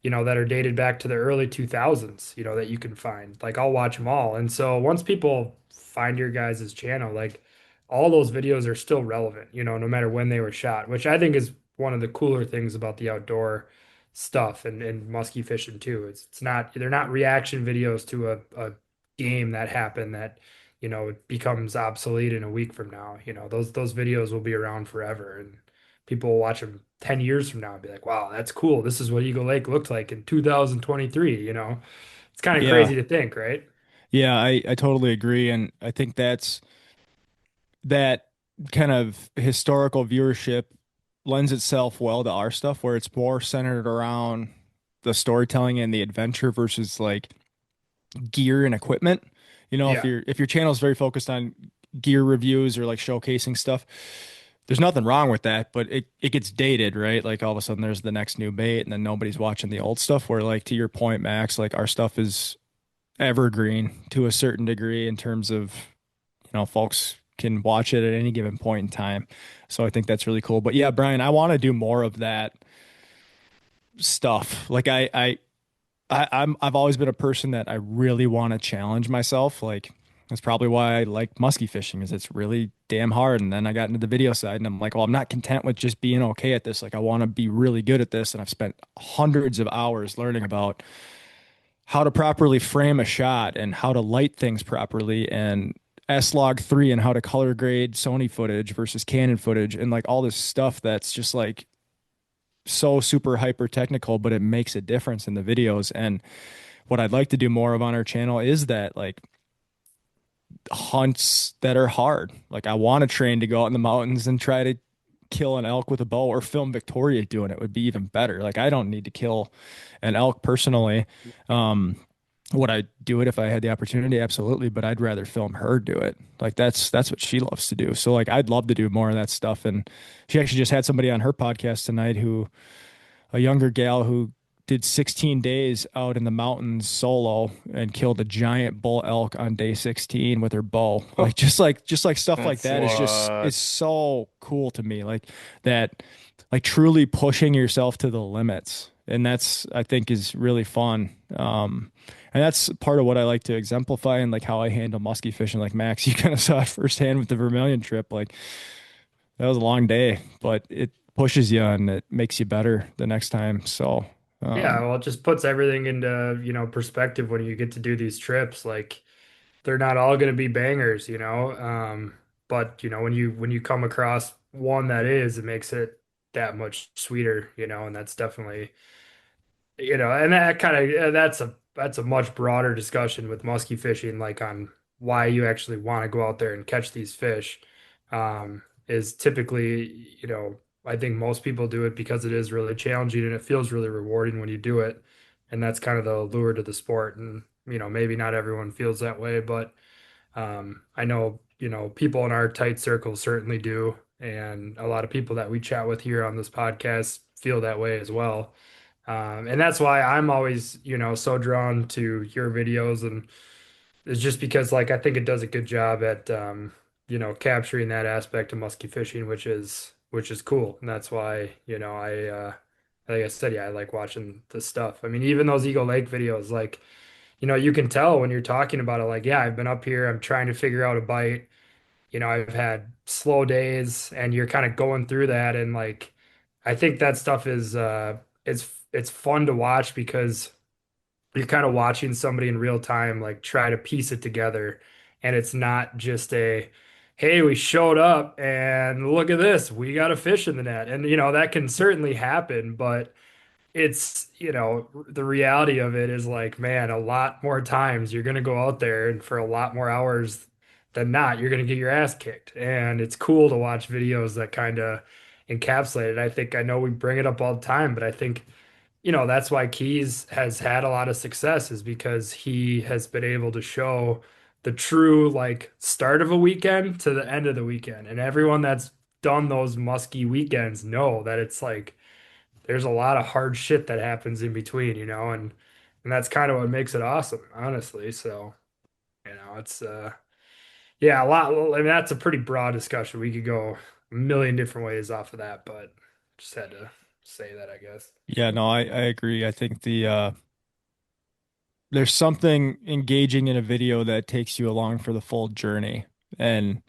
that are dated back to the early 2000s, that you can find. Like I'll watch them all. And so once people find your guys' channel, like all those videos are still relevant, no matter when they were shot, which I think is one of the cooler things about the outdoor stuff and musky fishing too. It's not they're not reaction videos to a game that happened that it becomes obsolete in a week from now. Those videos will be around forever and people will watch them 10 years from now and be like, wow, that's cool. This is what Eagle Lake looked like in 2023. It's kind of Yeah. crazy to think, right? Yeah, I totally agree. And I think that kind of historical viewership lends itself well to our stuff where it's more centered around the storytelling and the adventure versus like gear and equipment. If Yeah. your channel is very focused on gear reviews or like showcasing stuff, there's nothing wrong with that, but it gets dated, right? Like all of a sudden there's the next new bait and then nobody's watching the old stuff where like to your point, Max, like our stuff is evergreen to a certain degree in terms of, folks can watch it at any given point in time. So I think that's really cool. But yeah, Brian, I want to do more of that stuff. Like I've always been a person that I really want to challenge myself. Like that's probably why I like musky fishing is it's really damn hard. And then I got into the video side and I'm like, well, I'm not content with just being okay at this. Like I want to be really good at this. And I've spent hundreds of hours learning about how to properly frame a shot and how to light things properly and S-Log 3 and how to color grade Sony footage versus Canon footage and like all this stuff that's just like so super hyper technical, but it makes a difference in the videos. And what I'd like to do more of on our channel is that like hunts that are hard. Like I want to train to go out in the mountains and try to kill an elk with a bow or film Victoria doing it would be even better. Like I don't need to kill an elk personally. Um, would I do it if I had the opportunity? Absolutely, but I'd rather film her do it. Like that's what she loves to do. So like I'd love to do more of that stuff. And she actually just had somebody on her podcast tonight who a younger gal who did 16 days out in the mountains solo and killed a giant bull elk on day 16 with her bow. Like just like stuff like That's that is just What? is so cool to me. Like that like truly pushing yourself to the limits. And that's I think is really fun. And that's part of what I like to exemplify and like how I handle musky fishing. Like Max, you kind of saw it firsthand with the Vermilion trip. Like that was a long day, but it pushes you and it makes you better the next time. So, Yeah, um, well, it just puts everything into, perspective when you get to do these trips. Like they're not all going to be bangers, but when you come across one that is, it makes it that much sweeter, and that's definitely, and that kind of that's a much broader discussion with musky fishing, like on why you actually want to go out there and catch these fish. Is typically, I think most people do it because it is really challenging and it feels really rewarding when you do it. And that's kind of the allure to the sport. And, maybe not everyone feels that way, but I know, people in our tight circle certainly do. And a lot of people that we chat with here on this podcast feel that way as well. And that's why I'm always, so drawn to your videos. And it's just because, like, I think it does a good job at, capturing that aspect of musky fishing, which is cool. And that's why, like I said, yeah, I like watching the stuff. I mean, even those Eagle Lake videos, like, you can tell when you're talking about it, like, yeah, I've been up here, I'm trying to figure out a bite. I've had slow days and you're kind of going through that. And like, I think that stuff it's fun to watch because you're kind of watching somebody in real time, like try to piece it together. And it's not just hey, we showed up and look at this, we got a fish in the net. And, that can certainly happen, but the reality of it is like, man, a lot more times you're going to go out there and for a lot more hours than not, you're going to get your ass kicked. And it's cool to watch videos that kind of encapsulate it. I know we bring it up all the time, but I think, that's why Keys has had a lot of success is because he has been able to show the true like start of a weekend to the end of the weekend. And everyone that's done those musky weekends know that it's like, there's a lot of hard shit that happens in between, and that's kind of what makes it awesome, honestly. So, it's yeah, a lot. I mean, that's a pretty broad discussion. We could go a million different ways off of that, but just had to say that, I guess. Yeah, no, I agree. I think there's something engaging in a video that takes you along for the full journey. And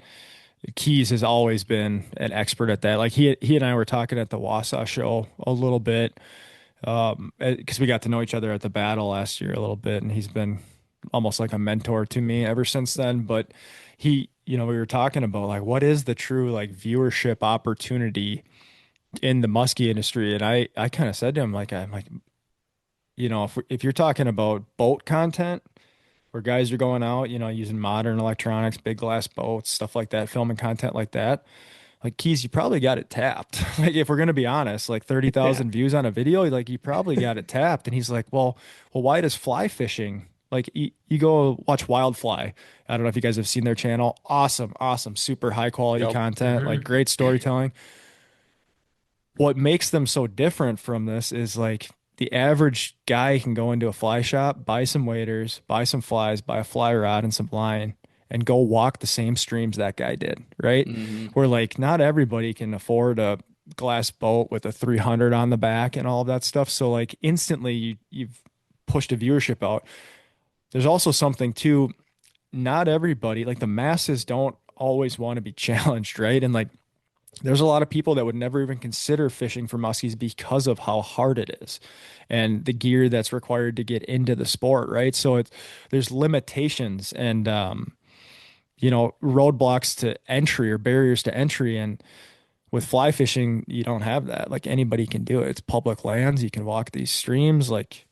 Keys has always been an expert at that. Like he and I were talking at the Wausau show a little bit, because we got to know each other at the battle last year a little bit, and he's been almost like a mentor to me ever since then. But we were talking about like what is the true like viewership opportunity in the muskie industry, and I kind of said to him like I'm like, if you're talking about boat content where guys are going out, using modern electronics, big glass boats, stuff like that, filming content like that. Like Keys, you probably got it tapped. Like if we're gonna be honest, like Yeah. 30,000 views on a video, like you probably got it tapped. And he's like, well, why does fly fishing? Like you go watch Wildfly. I don't know if you guys have seen their channel. Awesome, awesome, super high quality Yep. content, like Hmm. great storytelling. What makes them so different from this is like the average guy can go into a fly shop, buy some waders, buy some flies, buy a fly rod and some line, and go walk the same streams that guy did, right? Hmm. Where like not everybody can afford a glass boat with a 300 on the back and all of that stuff. So like instantly you've pushed a viewership out. There's also something too, not everybody, like the masses don't always want to be challenged, right? And like there's a lot of people that would never even consider fishing for muskies because of how hard it is and the gear that's required to get into the sport, right? So there's limitations and roadblocks to entry or barriers to entry. And with fly fishing, you don't have that. Like anybody can do it. It's public lands. You can walk these streams. Like,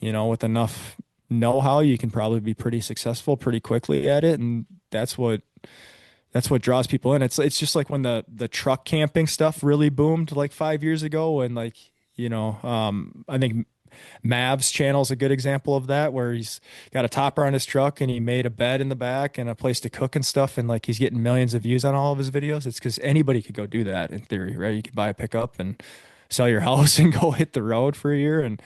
with enough know-how, you can probably be pretty successful pretty quickly at it. And that's what draws people in. It's just like when the truck camping stuff really boomed like 5 years ago, and like I think Mav's channel is a good example of that, where he's got a topper on his truck and he made a bed in the back and a place to cook and stuff, and like he's getting millions of views on all of his videos. It's because anybody could go do that in theory, right? You could buy a pickup and sell your house and go hit the road for a year. And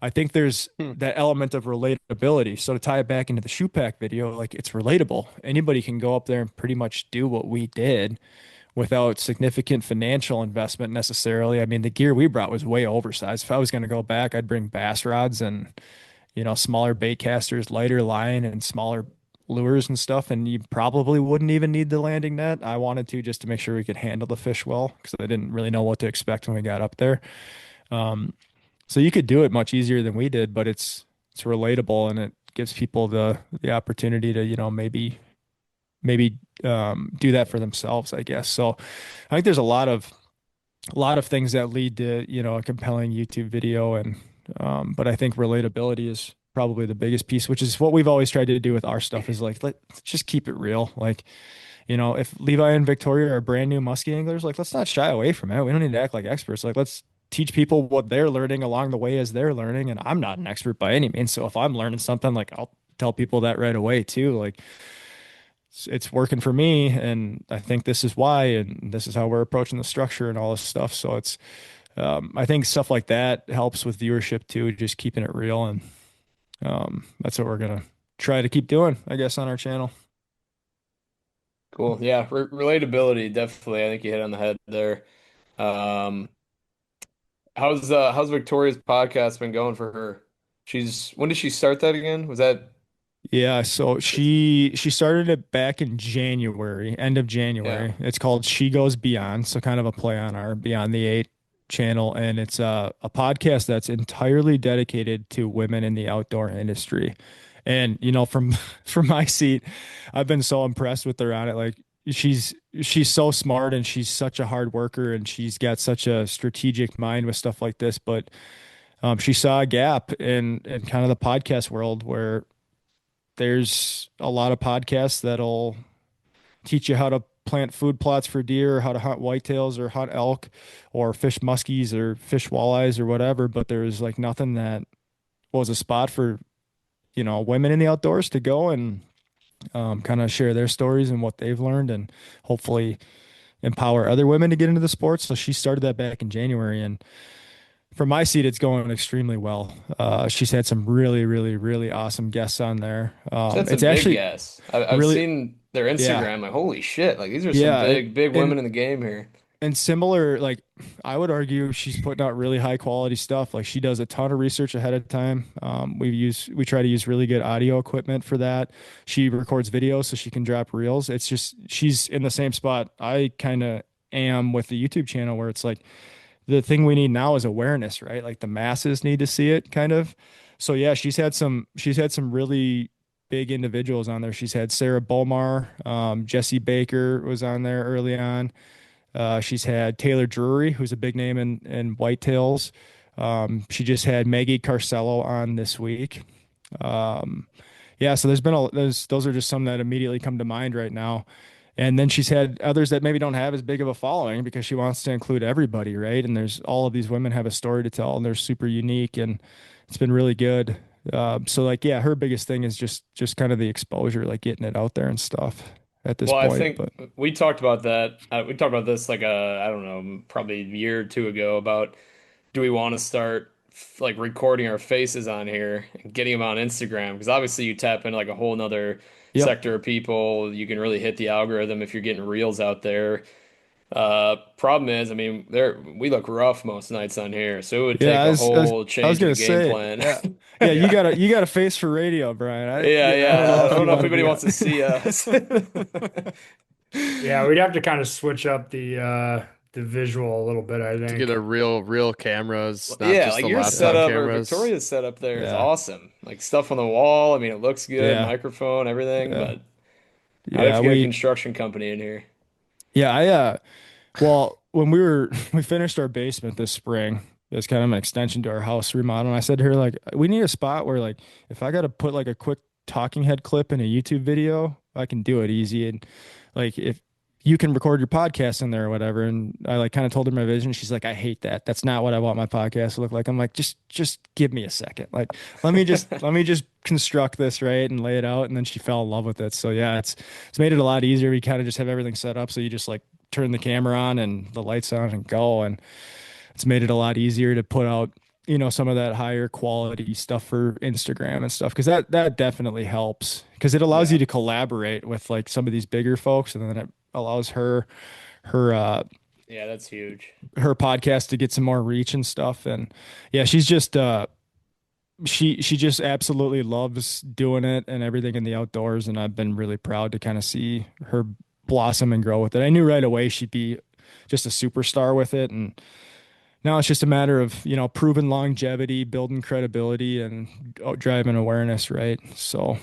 I think there's that element of relatability. So to tie it back into the shoe pack video, like it's relatable. Anybody can go up there and pretty much do what we did without significant financial investment necessarily. I mean, the gear we brought was way oversized. If I was going to go back, I'd bring bass rods and, smaller bait casters, lighter line and smaller lures and stuff. And you probably wouldn't even need the landing net. I wanted to just to make sure we could handle the fish well because I didn't really know what to expect when we got up there. Um, so you could do it much easier than we did, but it's relatable and it gives people the opportunity to, maybe do that for themselves, I guess. So I think there's a lot of things that lead to, a compelling YouTube video and but I think relatability is probably the biggest piece, which is what we've always tried to do with our stuff is like let's just keep it real. Like, if Levi and Victoria are brand new musky anglers, like let's not shy away from it. We don't need to act like experts. Like let's teach people what they're learning along the way as they're learning. And I'm not an expert by any means. So if I'm learning something, like I'll tell people that right away too. Like it's working for me, and I think this is why, and this is how we're approaching the structure and all this stuff. So I think stuff like that helps with viewership too, just keeping it real. And that's what we're gonna try to keep doing, I guess, on our channel. Cool. Yeah, relatability definitely. I think you hit on the head there. Um, How's Victoria's podcast been going for her? When did she start that again? Was that Yeah, so she started it back in January, end of yeah. January. It's called She Goes Beyond, so kind of a play on our Beyond the Eight channel, and it's a podcast that's entirely dedicated to women in the outdoor industry. And from from my seat, I've been so impressed with her on it. Like she's so smart and she's such a hard worker and she's got such a strategic mind with stuff like this, but she saw a gap in kind of the podcast world where there's a lot of podcasts that'll teach you how to plant food plots for deer, or how to hunt whitetails or hunt elk or fish muskies or fish walleyes or whatever, but there's like nothing that was a spot for, women in the outdoors to go and kind of share their stories and what they've learned and hopefully empower other women to get into the sport. So she started that back in January, and from my seat, it's going extremely well. She's had some really, really, really awesome guests on there. That's a It's big actually guess. I've really, seen their yeah, Instagram. Like, holy shit! Like these are some yeah, big and women in the game here. and similar. Like I would argue, she's putting out really high quality stuff. Like she does a ton of research ahead of time. We try to use really good audio equipment for that. She records videos so she can drop reels. It's just she's in the same spot I kind of am with the YouTube channel, where it's like the thing we need now is awareness, right? Like the masses need to see it kind of. So yeah, she's had some really big individuals on there. She's had Sarah Bomar, Jesse Baker was on there early on. She's had Taylor Drury, who's a big name in whitetails. She just had Maggie Carcello on this week. Um, yeah, so those are just some that immediately come to mind right now. And then she's had others that maybe don't have as big of a following because she wants to include everybody, right? And there's all of these women have a story to tell and they're super unique and it's been really good. So like, yeah, her biggest thing is just kind of the exposure, like getting it out there and stuff at this Well, I point. think But we talked about that. We talked about this like I don't know, probably a year or two ago about do we want to start like recording our faces on here and getting them on Instagram? Because obviously you tap into like a whole nother yep. sector of people. You can really hit the algorithm if you're getting reels out there. Problem is, I mean, we look rough most nights on here, so it would Yeah, take I a was, I was, whole I was change of the gonna game say, plan. yeah. Yeah, Yeah. you got a face for radio, Brian. Yeah, I don't know yeah. I if don't you know if want to anybody be wants to see us. Yeah, we'd have to kind of switch up the visual a little bit, I To get a think. real cameras, not Yeah, just like the your laptop setup or cameras. Victoria's setup there is Yeah, awesome. Like stuff on the wall. I mean, it looks good, yeah, microphone, everything, yeah, but not if yeah. you got a construction company in here. Yeah, well, when we finished our basement this spring, it was kind of an extension to our house remodel. And I said to her, like, we need a spot where, like, if I got to put like a quick talking head clip in a YouTube video, I can do it easy. And like, if you can record your podcast in there or whatever. And I like kind of told her my vision. She's like, I hate that. That's not what I want my podcast to look like. I'm like, just give me a second. Like, let me just construct this right and lay it out. And then she fell in love with it. So yeah, it's made it a lot easier. We kind of just have everything set up. So you just like turn the camera on and the lights on and go. And it's made it a lot easier to put out, some of that higher quality stuff for Instagram and stuff. Cause that definitely helps because it allows you Yeah. to collaborate with like some of these bigger folks. And then it allows her Yeah, that's huge. her podcast to get some more reach and stuff. And yeah, she's just she just absolutely loves doing it and everything in the outdoors. And I've been really proud to kind of see her blossom and grow with it. I knew right away she'd be just a superstar with it. And now it's just a matter of, proven longevity, building credibility and driving awareness, right? So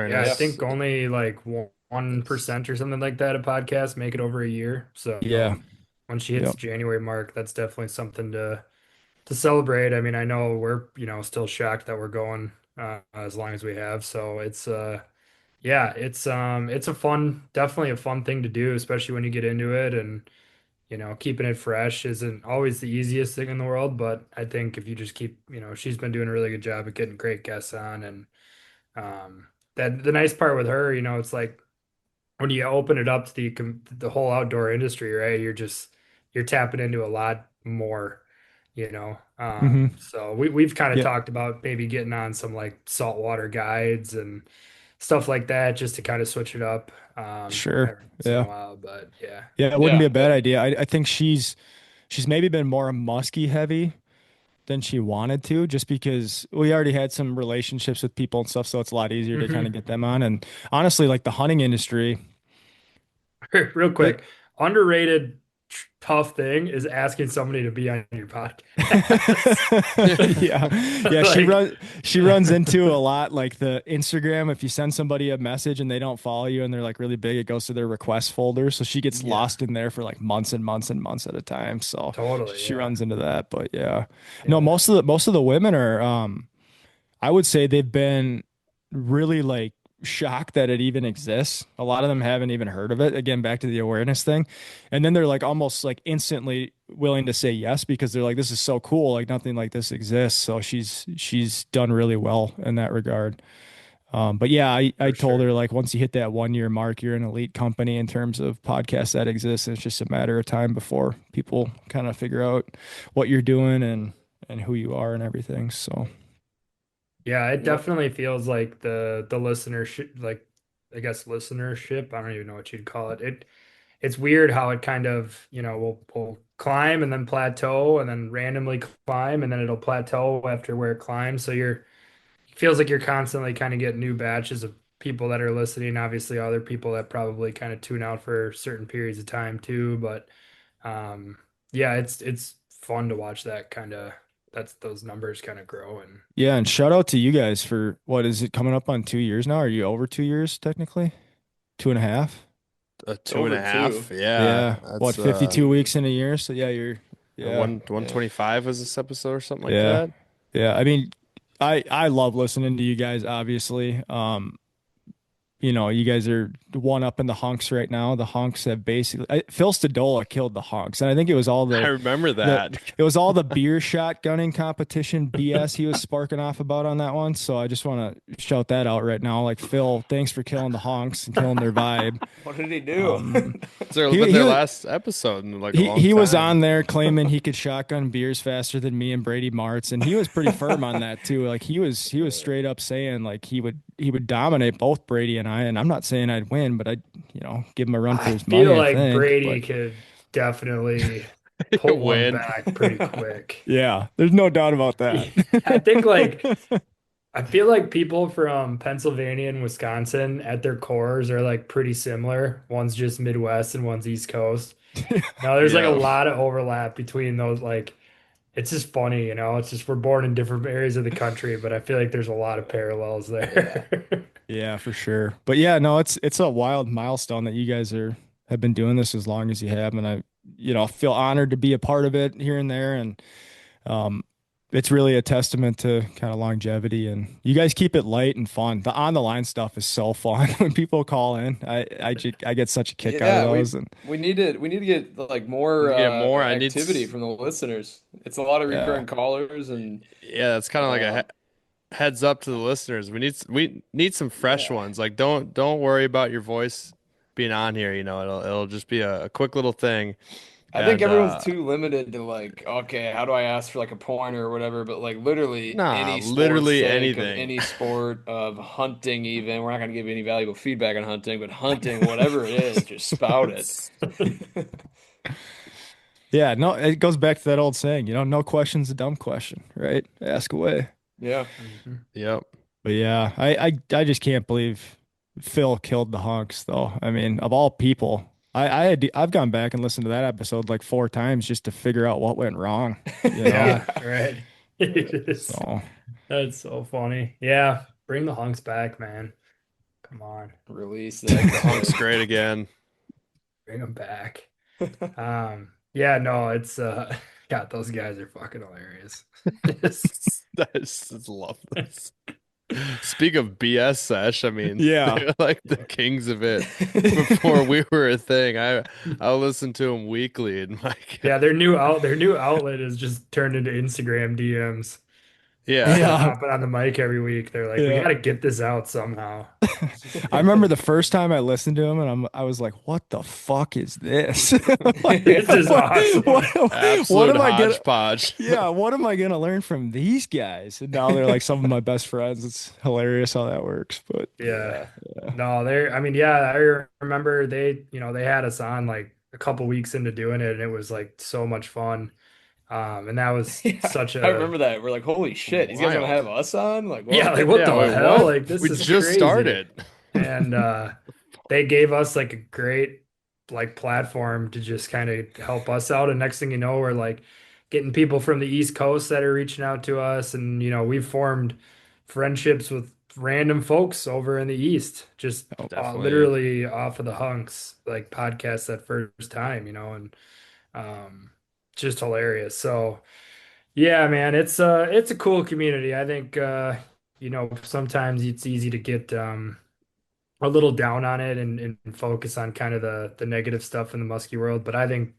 Yeah, I Yeah. Awareness. think only like 1% or something like that a podcast make it over a year. yeah, So when she hits yep, the January mark, that's definitely something to celebrate. I mean, I know we're, still shocked that we're going as long as we have. So yeah, it's a definitely a fun thing to do, especially when you get into it and keeping it fresh isn't always the easiest thing in the world, but I think if you just keep, she's been doing a really good job at getting great guests on and that the nice part with her, it's like when you open it up to the whole outdoor industry, right? You're tapping into a lot more, you know. hmm So we've kind of yeah, talked about maybe getting on some like saltwater guides and stuff like that just to kind of switch it up sure, every once in a yeah. while. But yeah. Yeah, it wouldn't be Yeah. a bad idea. I think she's maybe been more musky heavy than she wanted to, just because we already had some relationships with people and stuff, so it's a lot easier to kind of Mhm. get them on. And honestly, like the hunting industry, Real it, quick, underrated tough thing is asking somebody to be on your podcast. yeah, yeah, Like, she runs into a lot like the Instagram. If you send somebody a message and they don't follow you and they're like really big, it goes to their request folder. So she gets yeah, lost in there for like months and months and months at a time. So totally. she Yeah. runs into that. But yeah, no, Yeah. most of the women are I would say they've been really like shocked that it even exists. A lot of them haven't even heard of it. Again, back to the awareness thing. And then they're like almost like instantly willing to say yes because they're like, this is so cool. Like nothing like this exists. So she's done really well in that regard. But yeah, I For told sure. her like once you hit that 1 year mark, you're an elite company in terms of podcasts that exist. It's just a matter of time before people kind of figure out what you're doing and who you are and everything. So Yeah, it Yep. definitely feels like the listenership, like I guess listenership. I don't even know what you'd call it. It's weird how it kind of, will climb and then plateau and then randomly climb and then it'll plateau after where it climbs. So it feels like you're constantly kind of getting new batches of people that are listening. Obviously, other people that probably kind of tune out for certain periods of time too. But um, yeah, it's fun to watch that kind of that's those numbers kind of grow and yeah, and shout out to you guys for what is it coming up on 2 years now? Are you over 2 years technically? Two and a half? A two and Over a two. half. Yeah, Yeah. What, that's 52 weeks in a year? So yeah, yeah, 125 was this episode or something like yeah, that. yeah. I mean, I love listening to you guys, obviously. You guys are one up in the hunks right now. The hunks have basically Phil Stodola killed the hunks, and I think it was all I remember the that. it was all the beer shotgunning competition BS he was sparking off about on that one. So I just want to shout that out right now. Like Phil, thanks for killing the honks and killing their vibe. What did he do? Um, It's their, he been he their was last episode in like a long he was time. on there claiming he could shotgun beers faster than me and Brady Martz, and he was pretty firm on that too. Like he was straight up saying like he would dominate both Brady and I. And I'm not saying I'd win, but I'd give him a run for I his feel money, I like think. Brady But could definitely You put one win. back pretty quick. yeah, there's no doubt about that. I think like I feel like people from Pennsylvania and Wisconsin at their cores are like pretty similar. One's just Midwest and one's East Coast. Now there's like a Yeah. lot of overlap between those. Like it's just funny, It's just we're born in different areas of the country, but I feel like there's a lot of parallels Yeah. there. Yeah, for sure. But yeah, no, it's a wild milestone that you guys have been doing this as long as you have, and I feel honored to be a part of it here and there, and um, it's really a testament to kind of longevity, and you guys keep it light and fun. The on the line stuff is so fun when people call in. I get such a kick out of Yeah, those, and we need to get like We more need to get more. I need activity from the listeners. It's a lot of yeah, recurring callers and Yeah, it's kind of like a uh heads up to the listeners. We need some fresh yeah. ones. Like don't worry about your voice being on here, it'll just be a quick little thing. I think And everyone's too limited to like, okay, how do I ask for like a pointer or whatever? But like literally nah, any sports literally take of anything. any sport of hunting even. We're not gonna give you any valuable feedback on hunting, but hunting, whatever it is, just spout it. yeah. No, it goes back to that old saying, no question's a dumb question, right? Ask away. Yeah. Mhm. Yep. But yeah, I just can't believe Phil killed the hunks though. I mean, of all people, I've gone back and listened to that episode like 4 times just to figure out what went wrong, you know? Yeah, right. It is. So That's so funny. Yeah, bring the hunks back, man. Come on, Release the Make the hunks episode. great again. bring them back. Yeah, no, it's God, those guys are fucking hilarious. That's love this. Speak of BS sesh, I mean, yeah. they're like the kings of it. Before we were a thing, I listened to them weekly, and like, Yeah, their new outlet is just turned into Instagram DMs. yeah, Instead of Yeah. hopping on the mic every week, they're like, we Yeah. got to get this out somehow. I remember the first time I listened to him and I was like, what the fuck is this? Like, This is what, awesome. what absolute am I gonna hodgepodge. yeah, what am I gonna learn from these guys? And now they're like some of my best friends. It's hilarious how that works. But Yeah. Yeah. No, I mean, yeah, I remember they had us on like a couple weeks into doing it, and it was like so much fun. And that was Yeah, such I a remember that. We're like, holy shit, these guys gonna Wild. have us on? Like, yeah, what? like what Yeah, the wait, hell? what? Like this We is just crazy. started. And they gave us like a great like platform to just kind of help us out. And next thing you know, we're like getting people from the East Coast that are reaching out to us, and we've formed friendships with random folks over in the East, just Oh, Definitely. literally off of the hunks, like podcasts that first time, and um, just hilarious. So yeah, man, it's a cool community. I think sometimes it's easy to get a little down on it and focus on kind of the negative stuff in the muskie world. But I think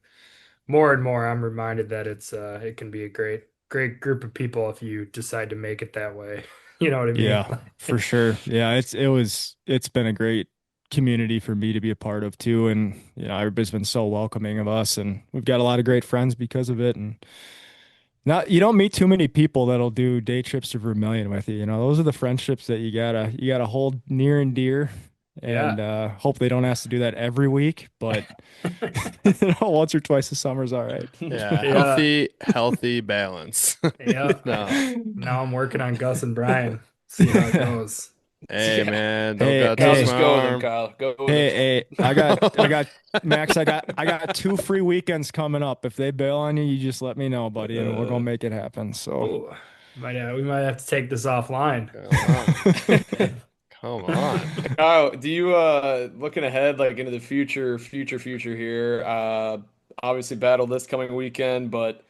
more and more I'm reminded that it can be a great group of people if you decide to make it that way. You know what I mean? yeah, for sure. Yeah, it's been a great community for me to be a part of too. And everybody's been so welcoming of us, and we've got a lot of great friends because of it. And not you don't meet too many people that'll do day trips to Vermilion with you. Those are the friendships that you gotta hold near and dear, and Yeah. hope they don't have to do that every week, but once or twice a summer is all right. Yeah, Yeah. healthy balance. Yeah. No. Now I'm working on Gus and Brian. See how it goes. Hey Yeah. man, don't Hey, gotta Kyle, touch hey, my just go with him, arm. Kyle. Go with him. hey, I got Max. I got 2 free weekends coming up. If they bail on you, you just let me know, buddy, and we're gonna make it happen. So, Oh, we might have to take this offline. Come on. Come on. Kyle, do you looking ahead like into the future here? Obviously battle this coming weekend, but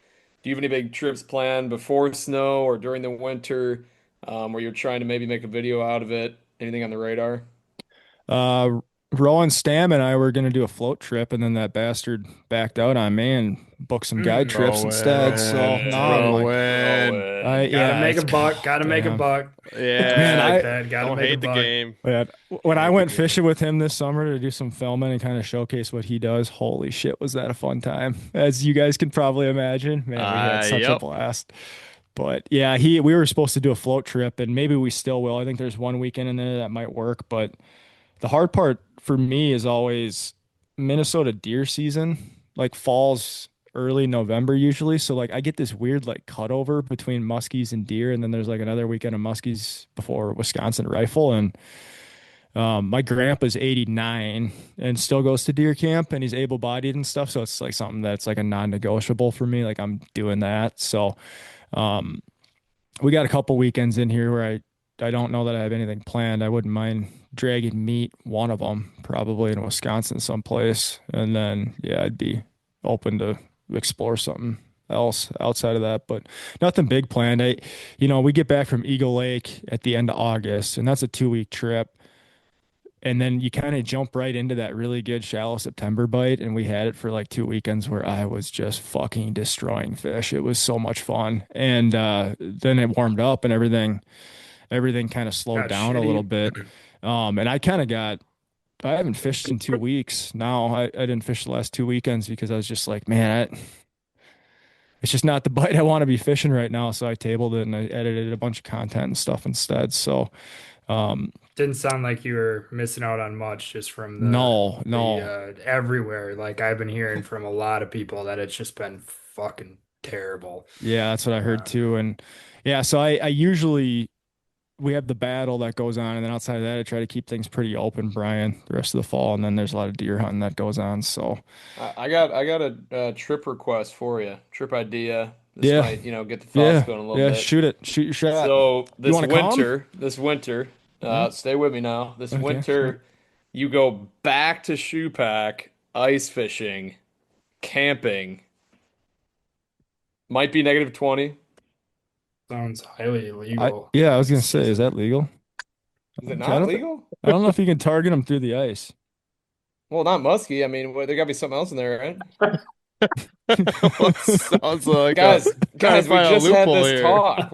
do you have any big trips planned before snow or during the winter, where you're trying to maybe make a video out of it? Anything on the radar? uh, Rowan Stam and I were gonna do a float trip, and then that bastard backed out on me and booked some guide Mm, trips instead. So Rowan. now I'm like, Rowan. Rowan. gotta yeah, make a it's buck. Gotta make a damn. buck. I Man, Yeah. like I that. Gotta Don't make a hate the buck. game. Yeah, Don't when I hate the went game. fishing with him this summer to do some filming and kind of showcase what he does, holy shit, was that a fun time. As you guys can probably imagine, man, we had such a Yep. blast. But yeah, we were supposed to do a float trip, and maybe we still will. I think there's one weekend in there that might work, but the hard part for me is always Minnesota deer season, like falls early November usually. So like I get this weird like cutover between muskies and deer, and then there's like another weekend of muskies before Wisconsin rifle. And my grandpa's 89 and still goes to deer camp, and he's able-bodied and stuff. So it's like something that's like a non-negotiable for me. Like I'm doing that. So um, we got a couple weekends in here where I don't know that I have anything planned. I wouldn't mind dragging meat, one of them, probably in Wisconsin someplace. And then, yeah, I'd be open to explore something else outside of that, but nothing big planned. We get back from Eagle Lake at the end of August, and that's a 2-week trip. And then you kind of jump right into that really good shallow September bite. And we had it for like 2 weekends where I was just fucking destroying fish. It was so much fun. And then it warmed up and everything kind of slowed Got down a little shitty. bit. And I haven't fished in 2 weeks now. I didn't fish the last 2 weekends because I was just like, man, it's just not the bite I want to be fishing right now. So I tabled it and I edited a bunch of content and stuff instead. So, um, Didn't sound like you were missing out on much just from no, the no. everywhere. Like I've been hearing from a lot of people that it's just been fucking terrible. Yeah, that's what I heard Uh, too. And yeah, so I usually we have the battle that goes on, and then outside of that, I try to keep things pretty open, Brian, the rest of the fall, and then there's a lot of deer hunting that goes on. So I got a trip request for you. Trip idea. This yeah, might, get the thoughts yeah, going a little yeah. bit. Shoot it, shoot your shot. So You want to come? this winter, Hmm? stay with me now. This Okay, sure. winter, you go back to Shoepack, ice fishing, camping. Might be -20. Sounds highly illegal. Yeah, I was gonna This say, is that season. legal? Is it I not don't, legal? I don't know if you can target them through the ice. Well, not musky. I mean, there got to be something else in there, right? What sounds like a Guys, trying to guys, we find a just had loophole this here. talk.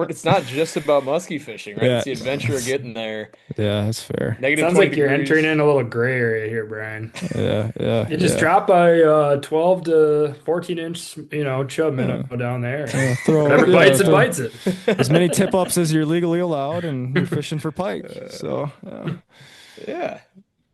It's not just about musky fishing, right? Yeah, It's the adventure of getting there. yeah, that's fair. Negative Sounds 20 like you're entering degrees. in a little gray area here, Brian. Yeah, yeah, You just yeah. dropped by 12 to 14 inch, chub minnow Yeah, down there. yeah, throw, Whatever yeah, bites it, throw bites it. as many tip ups as you're legally allowed, and you're fishing for pike. So, Yeah.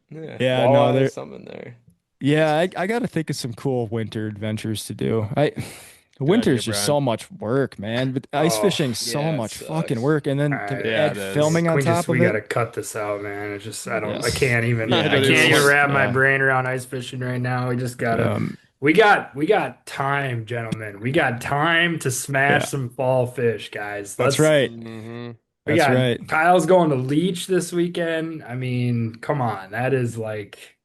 Yeah. yeah, no, Walleye, there. something there. Yeah, I got to think of some cool winter adventures to do. Good Winter idea, is just so Brian. much work, man. But ice Oh, fishing so Yeah, it much fucking sucks. work, and all then to right. Yeah, add it is. filming on top We of it. gotta cut this out, man. It's just Yeah, I I don't can't even even want. wrap my yeah. brain around ice fishing right now. We just gotta Um, we got time, gentlemen. We got time to yeah, smash some fall fish, guys. that's right. Hmm. We That's got right. Kyle's going to Leech this weekend. I mean, come on, that is like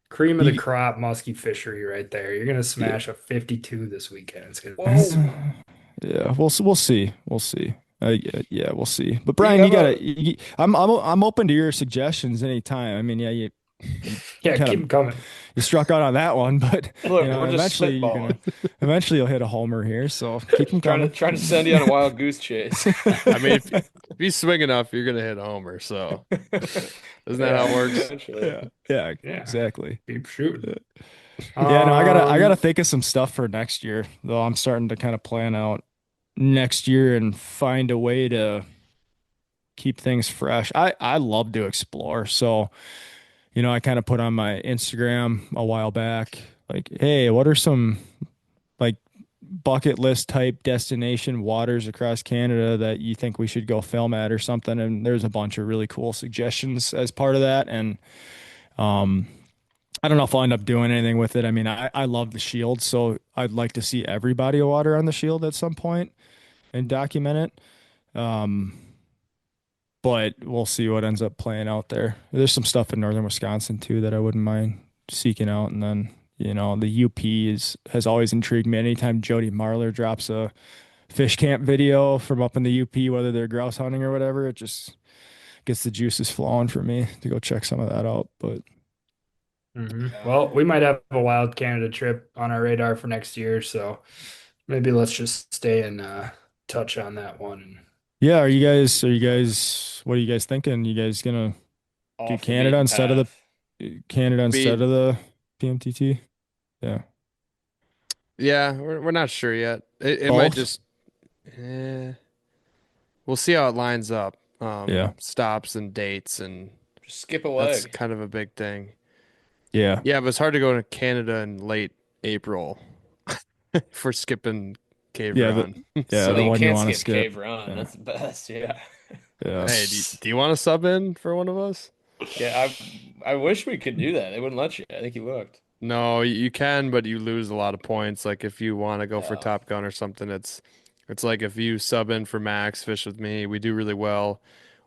cream of the You, crop musky fishery right there. You're gonna yeah, smash a 52 this weekend. It's gonna be Whoa. yeah. We'll see. We'll see. Yeah, we'll see. But Do you Brian, have a I'm open to your suggestions anytime. I mean, yeah, you yeah, kind keep of 'em coming. you struck out on that one, but look? We're just eventually spitballing. you'll hit a homer here. So keep them Trying to coming. trying to send you on a wild goose chase. I mean, if you swing enough, you're gonna hit a homer. So isn't that how it Yeah, works? eventually. Yeah, yeah, Yeah, exactly. keep shooting. Yeah, no, I gotta Um, think of some stuff for next year, though. I'm starting to kind of plan out next year and find a way to keep things fresh. I love to explore, so I kind of put on my Instagram a while back, like, hey, what are some like bucket list type destination waters across Canada that you think we should go film at or something? And there's a bunch of really cool suggestions as part of that, and um. I don't know if I'll end up doing anything with it. I mean, I love the Shield, so I'd like to see every body of water on the Shield at some point and document it. But we'll see what ends up playing out there. There's some stuff in northern Wisconsin too that I wouldn't mind seeking out. And then, the UP has always intrigued me. Anytime Jody Marler drops a fish camp video from up in the UP, whether they're grouse hunting or whatever, it just gets the juices flowing for me to go check some of that out. But Well, we might have a wild Canada trip on our radar for next year, so maybe let's just stay in touch on that one. yeah, what are you guys thinking? You guys gonna do Off the beaten path. Canada instead Be of the PMTT? Yeah. Yeah, we're not sure yet. It might Both? just. Eh, we'll see how it lines up. Yeah. Stops and dates, and Just skip a that's leg. kind of a big thing. Yeah. Yeah, but it's hard to go to Canada in late April for skipping Cave Yeah, Run. yeah, the You So, one you can't want to skip skip. Cave Run. Yeah. That's the best. Yeah. Yeah. hey, do you want to sub in for one of us? Yeah, I wish we could do that. They wouldn't let you. I think you looked. No, you can, but you lose a lot of points. Like if you want to go for Oh, Top Gun or something, it's like if you sub in for Max, fish with me, we do really well.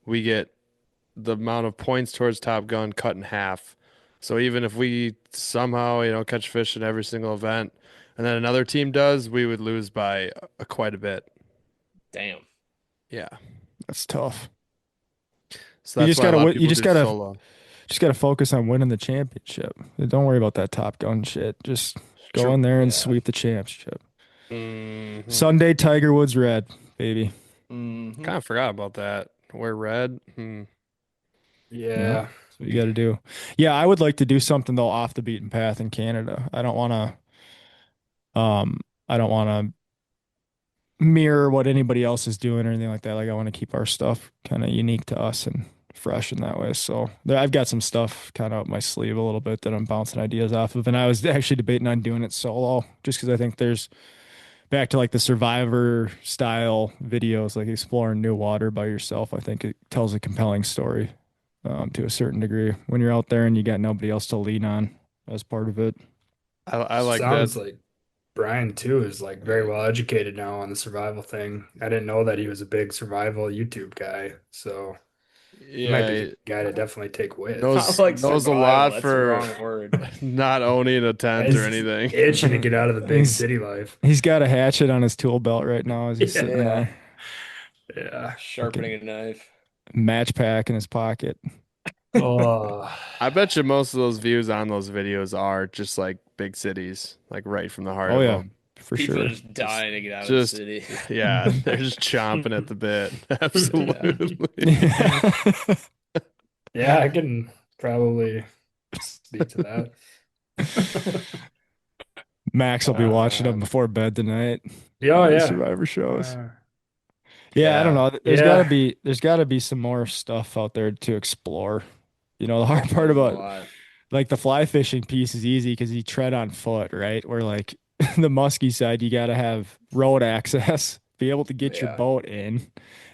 We get the amount of points towards Top Gun cut in half. So even if we somehow, catch fish in every single event, and then another team does, we would lose by quite a bit. damn. Yeah. That's tough. So You that's just why a gotta lot of you people do solo. just gotta focus on winning the championship. Don't worry about that Top Gun shit. Just go True. in there and Yeah. sweep the championship. Hmm. Sunday, Tiger Woods red, baby. Hmm. Kind of forgot about that. Wear red. Hmm. Yeah. Yeah. That's what you gotta do. Yeah, I would like to do something though off the beaten path in Canada. I don't wanna mirror what anybody else is doing or anything like that. Like I want to keep our stuff kind of unique to us and fresh in that way. So I've got some stuff kind of up my sleeve a little bit that I'm bouncing ideas off of. And I was actually debating on doing it solo just because I think there's back to like the survivor style videos, like exploring new water by yourself. I think it tells a compelling story to a certain degree when you're out there and you got nobody else to lean on as part of it. I like that. Sounds like Brian too is like very well educated now on the survival thing. I didn't know that he was a big survival YouTube guy, so he might be Yeah, the guy to definitely take with. Not knows like knows a survival. lot That's the for wrong word. not owning a tent or Guy's anything. itching to get out of the big He's city life. he's got a hatchet on his tool belt right now as he's Yeah. sitting Yeah. there, Yeah. Sharpening a knife. match pack in his pocket. Oh, I bet you most of those views on those videos are just like big cities, like right from the heart Oh of yeah, them. for People sure. are just dying to get out of the Just city. yeah, they're just chomping at the bit. Absolutely. yeah, I can probably speak to that. Max will be watching them Um, before bed tonight. yeah, The yeah. Survivor shows. Uh, Yeah, I don't Yeah. know. yeah. There's gotta be some more stuff out there to explore. The hard part There's a about lot. like the fly fishing piece is easy because you tread on foot, right? Where like the musky side, you got to have road access, be able to get your Yeah. boat in.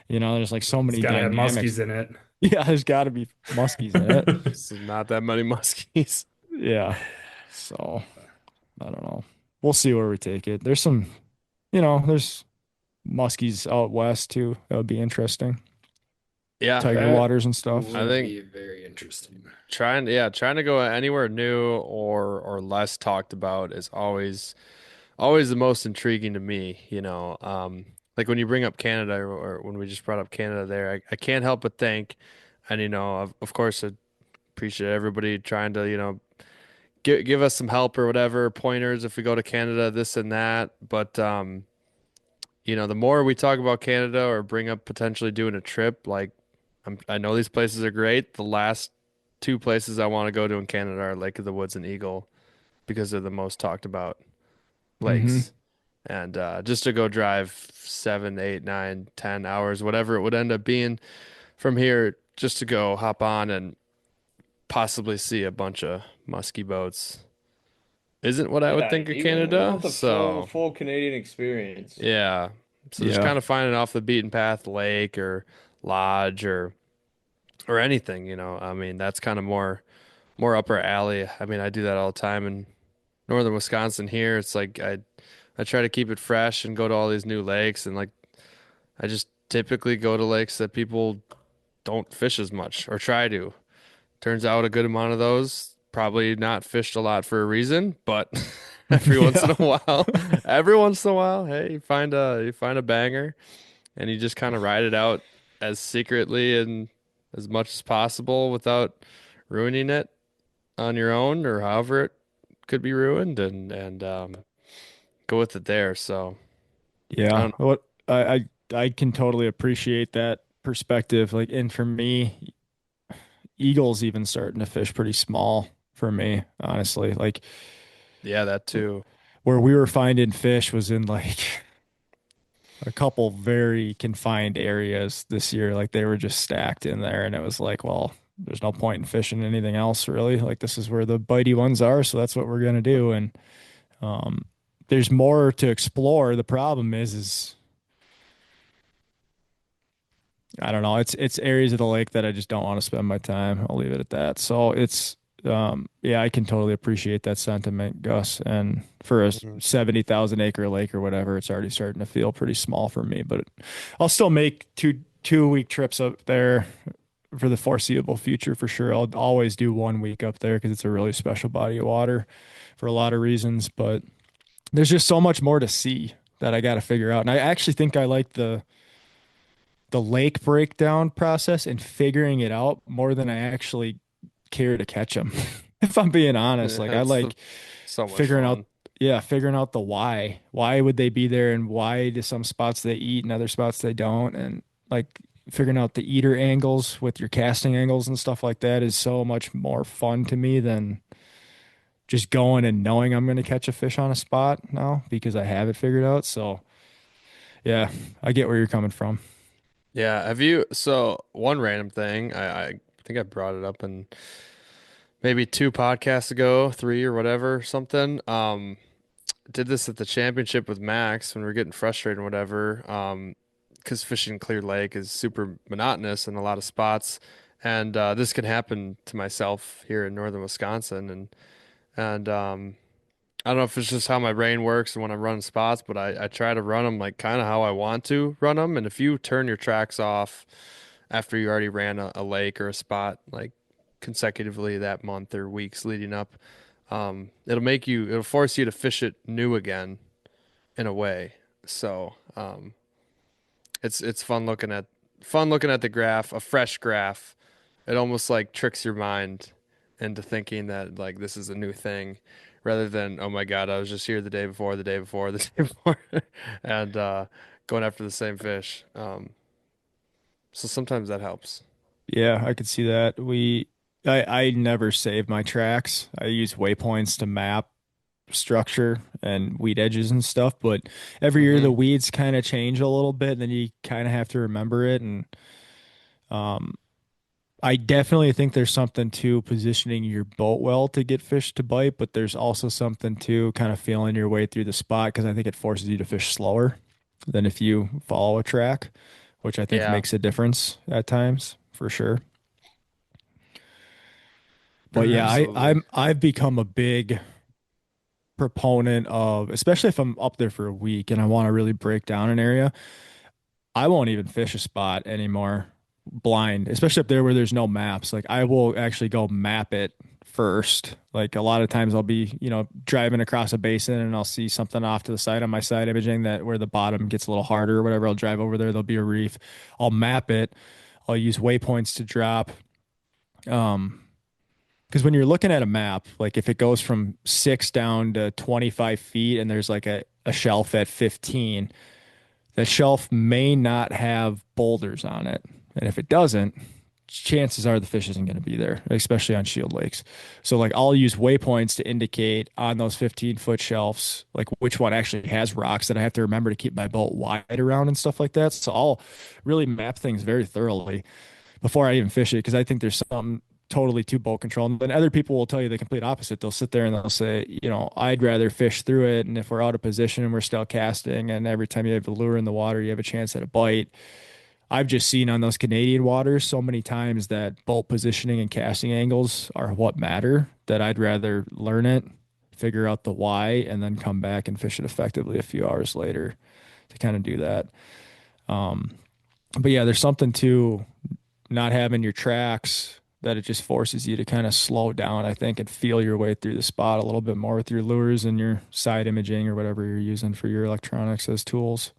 You know, there's like so It's many got to have dynamics. muskies in it. Yeah, there's got to be muskies in it. So not that many muskies. Yeah. So I don't know. We'll see where we take it. There's some, you know, there's muskies out west too. That would be interesting. Yeah, Tiger That waters and stuff. I Would think be very interesting. trying to go anywhere new or less talked about is always the most intriguing to me, you know. Like when you bring up Canada or when we just brought up Canada there, I can't help but think, and you know, of course, I appreciate everybody trying to, you know, give us some help or whatever, pointers if we go to Canada, this and that. But you know, the more we talk about Canada or bring up potentially doing a trip, like I know these places are great. The last two places I want to go to in Canada are Lake of the Woods and Eagle because they're the most talked about Hmm. lakes. And just to go drive 7, 8, 9, 10 hours, whatever it would end up being from here, just to go hop on and possibly see a bunch of musky boats isn't what I would yeah, think of you Canada. want the So full Canadian experience. yeah, so just Yeah. kind of finding off the beaten path lake or lodge or anything, you know. I mean, that's kind of more up our alley. I mean, I do that all the time in northern Wisconsin here. It's like I try to keep it fresh and go to all these new lakes and like I just typically go to lakes that people don't fish as much or try to. Turns out a good amount of those probably not fished a lot for a reason, but every once in Yeah. a while, every once in a while, hey, you find a banger and you just kind of ride it out as secretly and as much as possible without ruining it on your own or however it could be ruined and go with it there. So I Yeah. don't What I can totally appreciate that perspective. Like, and for me, eagles even starting to fish pretty small for me, honestly. Like yeah, that too. where we were finding fish was in like a couple very confined areas this year. Like they were just stacked in there, and it was like, well, there's no point in fishing anything else really. Like this is where the bitey ones are, so that's what we're gonna do. And um, there's more to explore. The problem is I don't know. It's areas of the lake that I just don't want to spend my time. I'll leave it at that. So it's yeah, I can totally appreciate that sentiment, Gus. And for a Mhm. 70,000 acre lake or whatever, it's already starting to feel pretty small for me. But I'll still make two week trips up there for the foreseeable future for sure. I'll always do 1 week up there because it's a really special body of water for a lot of reasons. But there's just so much more to see that I got to figure out. And I actually think I like the lake breakdown process and figuring it out more than I actually care to catch them. If I'm being honest, Yeah, like I like so much figuring out, fun. yeah, figuring out the why. Why would they be there and why do some spots they eat and other spots they don't? And like figuring out the eater angles with your casting angles and stuff like that is so much more fun to me than just going and knowing I'm going to catch a fish on a spot now because I have it figured out. So yeah, I get where you're coming from. Yeah, have you so one random thing, I think I brought it up in maybe two podcasts ago, three or whatever, something. Did this at the championship with Max when we were getting frustrated and whatever. Because fishing Clear Lake is super monotonous in a lot of spots. And this can happen to myself here in northern Wisconsin and I don't know if it's just how my brain works and when I'm running spots, but I try to run them like kind of how I want to run them. And if you turn your tracks off after you already ran a lake or a spot like consecutively that month or weeks leading up, it'll force you to fish it new again in a way. So it's fun looking at the graph, a fresh graph. It almost like tricks your mind into thinking that like this is a new thing rather than, oh my God, I was just here the day before, the day before, the day before, and going after the same fish. So sometimes that helps. Yeah, I could see that. I never save my tracks. I use waypoints to map structure and weed edges and stuff, but every year the Hmm. weeds kind of change a little bit, and then you kind of have to remember it. And um, I definitely think there's something to positioning your boat well to get fish to bite, but there's also something to kind of feeling your way through the spot because I think it forces you to fish slower than if you follow a track, which I think Yeah, makes a difference at times for sure. But yeah, absolutely. I've become a big proponent of, especially if I'm up there for a week and I want to really break down an area, I won't even fish a spot anymore blind, especially up there where there's no maps. Like I will actually go map it first. Like a lot of times I'll be, driving across a basin and I'll see something off to the side on my side imaging that where the bottom gets a little harder or whatever. I'll drive over there, there'll be a reef. I'll map it. I'll use waypoints to drop. Um, because when you're looking at a map, like if it goes from 6 down to 25 feet and there's like a shelf at 15, that shelf may not have boulders on it. And if it doesn't, chances are the fish isn't going to be there, especially on shield lakes. So like I'll use waypoints to indicate on those 15-foot shelves, like which one actually has rocks that I have to remember to keep my boat wide around and stuff like that. So I'll really map things very thoroughly before I even fish it because I think there's something totally to boat control. And then other people will tell you the complete opposite. They'll sit there and they'll say, I'd rather fish through it. And if we're out of position and we're still casting, and every time you have a lure in the water, you have a chance at a bite. I've just seen on those Canadian waters so many times that boat positioning and casting angles are what matter, that I'd rather learn it, figure out the why, and then come back and fish it effectively a few hours later to kind of do that. Um, but yeah, there's something to not having your tracks that it just forces you to kind of slow down, I think, and feel your way through the spot a little bit more with your lures and your side imaging or whatever you're using for your electronics as tools.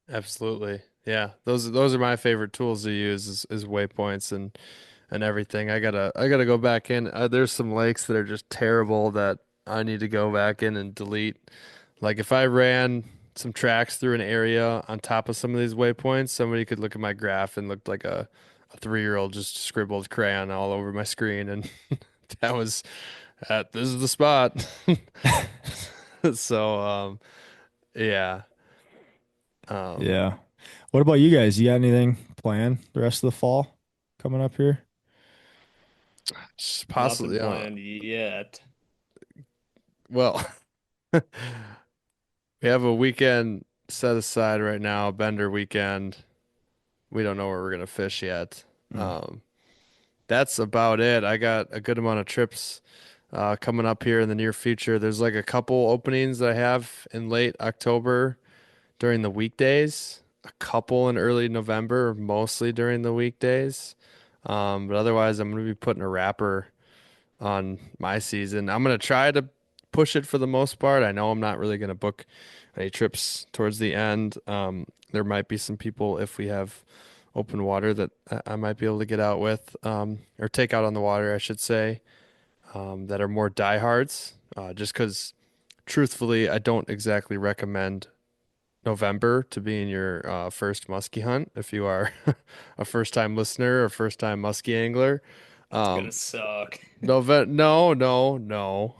Absolutely. Yeah. Those are my favorite tools to use is waypoints and everything. I gotta go back in. There's some lakes that are just terrible that I need to go back in and delete. Like if I ran some tracks through an area on top of some of these waypoints, somebody could look at my graph and look like a 3-year-old just scribbled crayon all over my screen and that was this is the spot. So yeah. Um Yeah. What about you guys? You got anything planned the rest of the fall coming up here? just Nothing possibly planned yet. well we have a weekend set aside right now, a bender weekend. We don't know where we're gonna fish yet. Mm. Um, that's about it. I got a good amount of trips coming up here in the near future. There's like a couple openings that I have in late October during the weekdays, a couple in early November, mostly during the weekdays. But otherwise, I'm gonna be putting a wrapper on my season. I'm gonna try to push it for the most part. I know I'm not really gonna book any trips towards the end. There might be some people if we have open water that I might be able to get out with, or take out on the water, I should say, that are more diehards. Just because, truthfully, I don't exactly recommend November to be in your first muskie hunt if you are a first-time listener or first-time muskie angler. It's gonna Um, suck. No, no, no.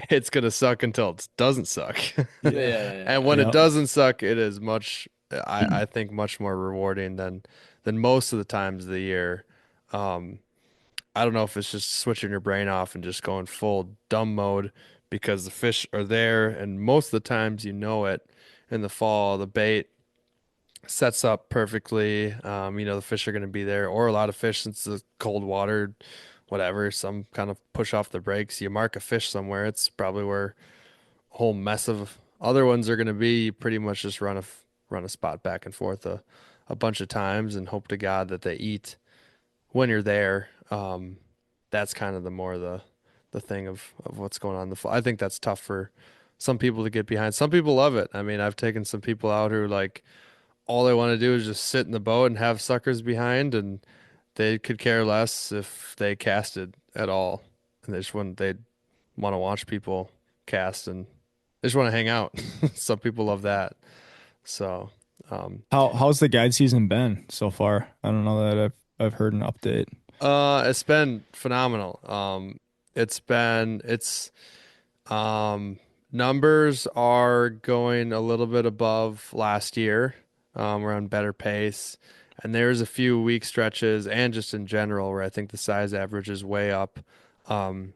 It's gonna suck until it doesn't suck. Yeah. And Yeah. when it Yep. doesn't suck, it is I think much more rewarding than most of the times of the year. Um, I don't know if it's just switching your brain off and just going full dumb mode because the fish are there, and most of the times you know it in the fall, the bait sets up perfectly. The fish are going to be there, or a lot of fish since the cold water, whatever, some kind of push off the brakes. You mark a fish somewhere, it's probably where a whole mess of other ones are going to be. You pretty much just run a spot back and forth a bunch of times and hope to God that they eat when you're there. That's kind of the thing of what's going on in the fall. I think that's tough for some people to get behind. Some people love it. I mean, I've taken some people out who like all they want to do is just sit in the boat and have suckers behind, and they could care less if they casted at all, and they'd want to watch people cast and they just want to hang out. Some people love that. So, um, How's the guide season been so far? I don't know that I've heard an update. it's been phenomenal. It's um numbers are going a little bit above last year. We're on better pace. And there's a few week stretches and just in general where I think the size average is way up. Um,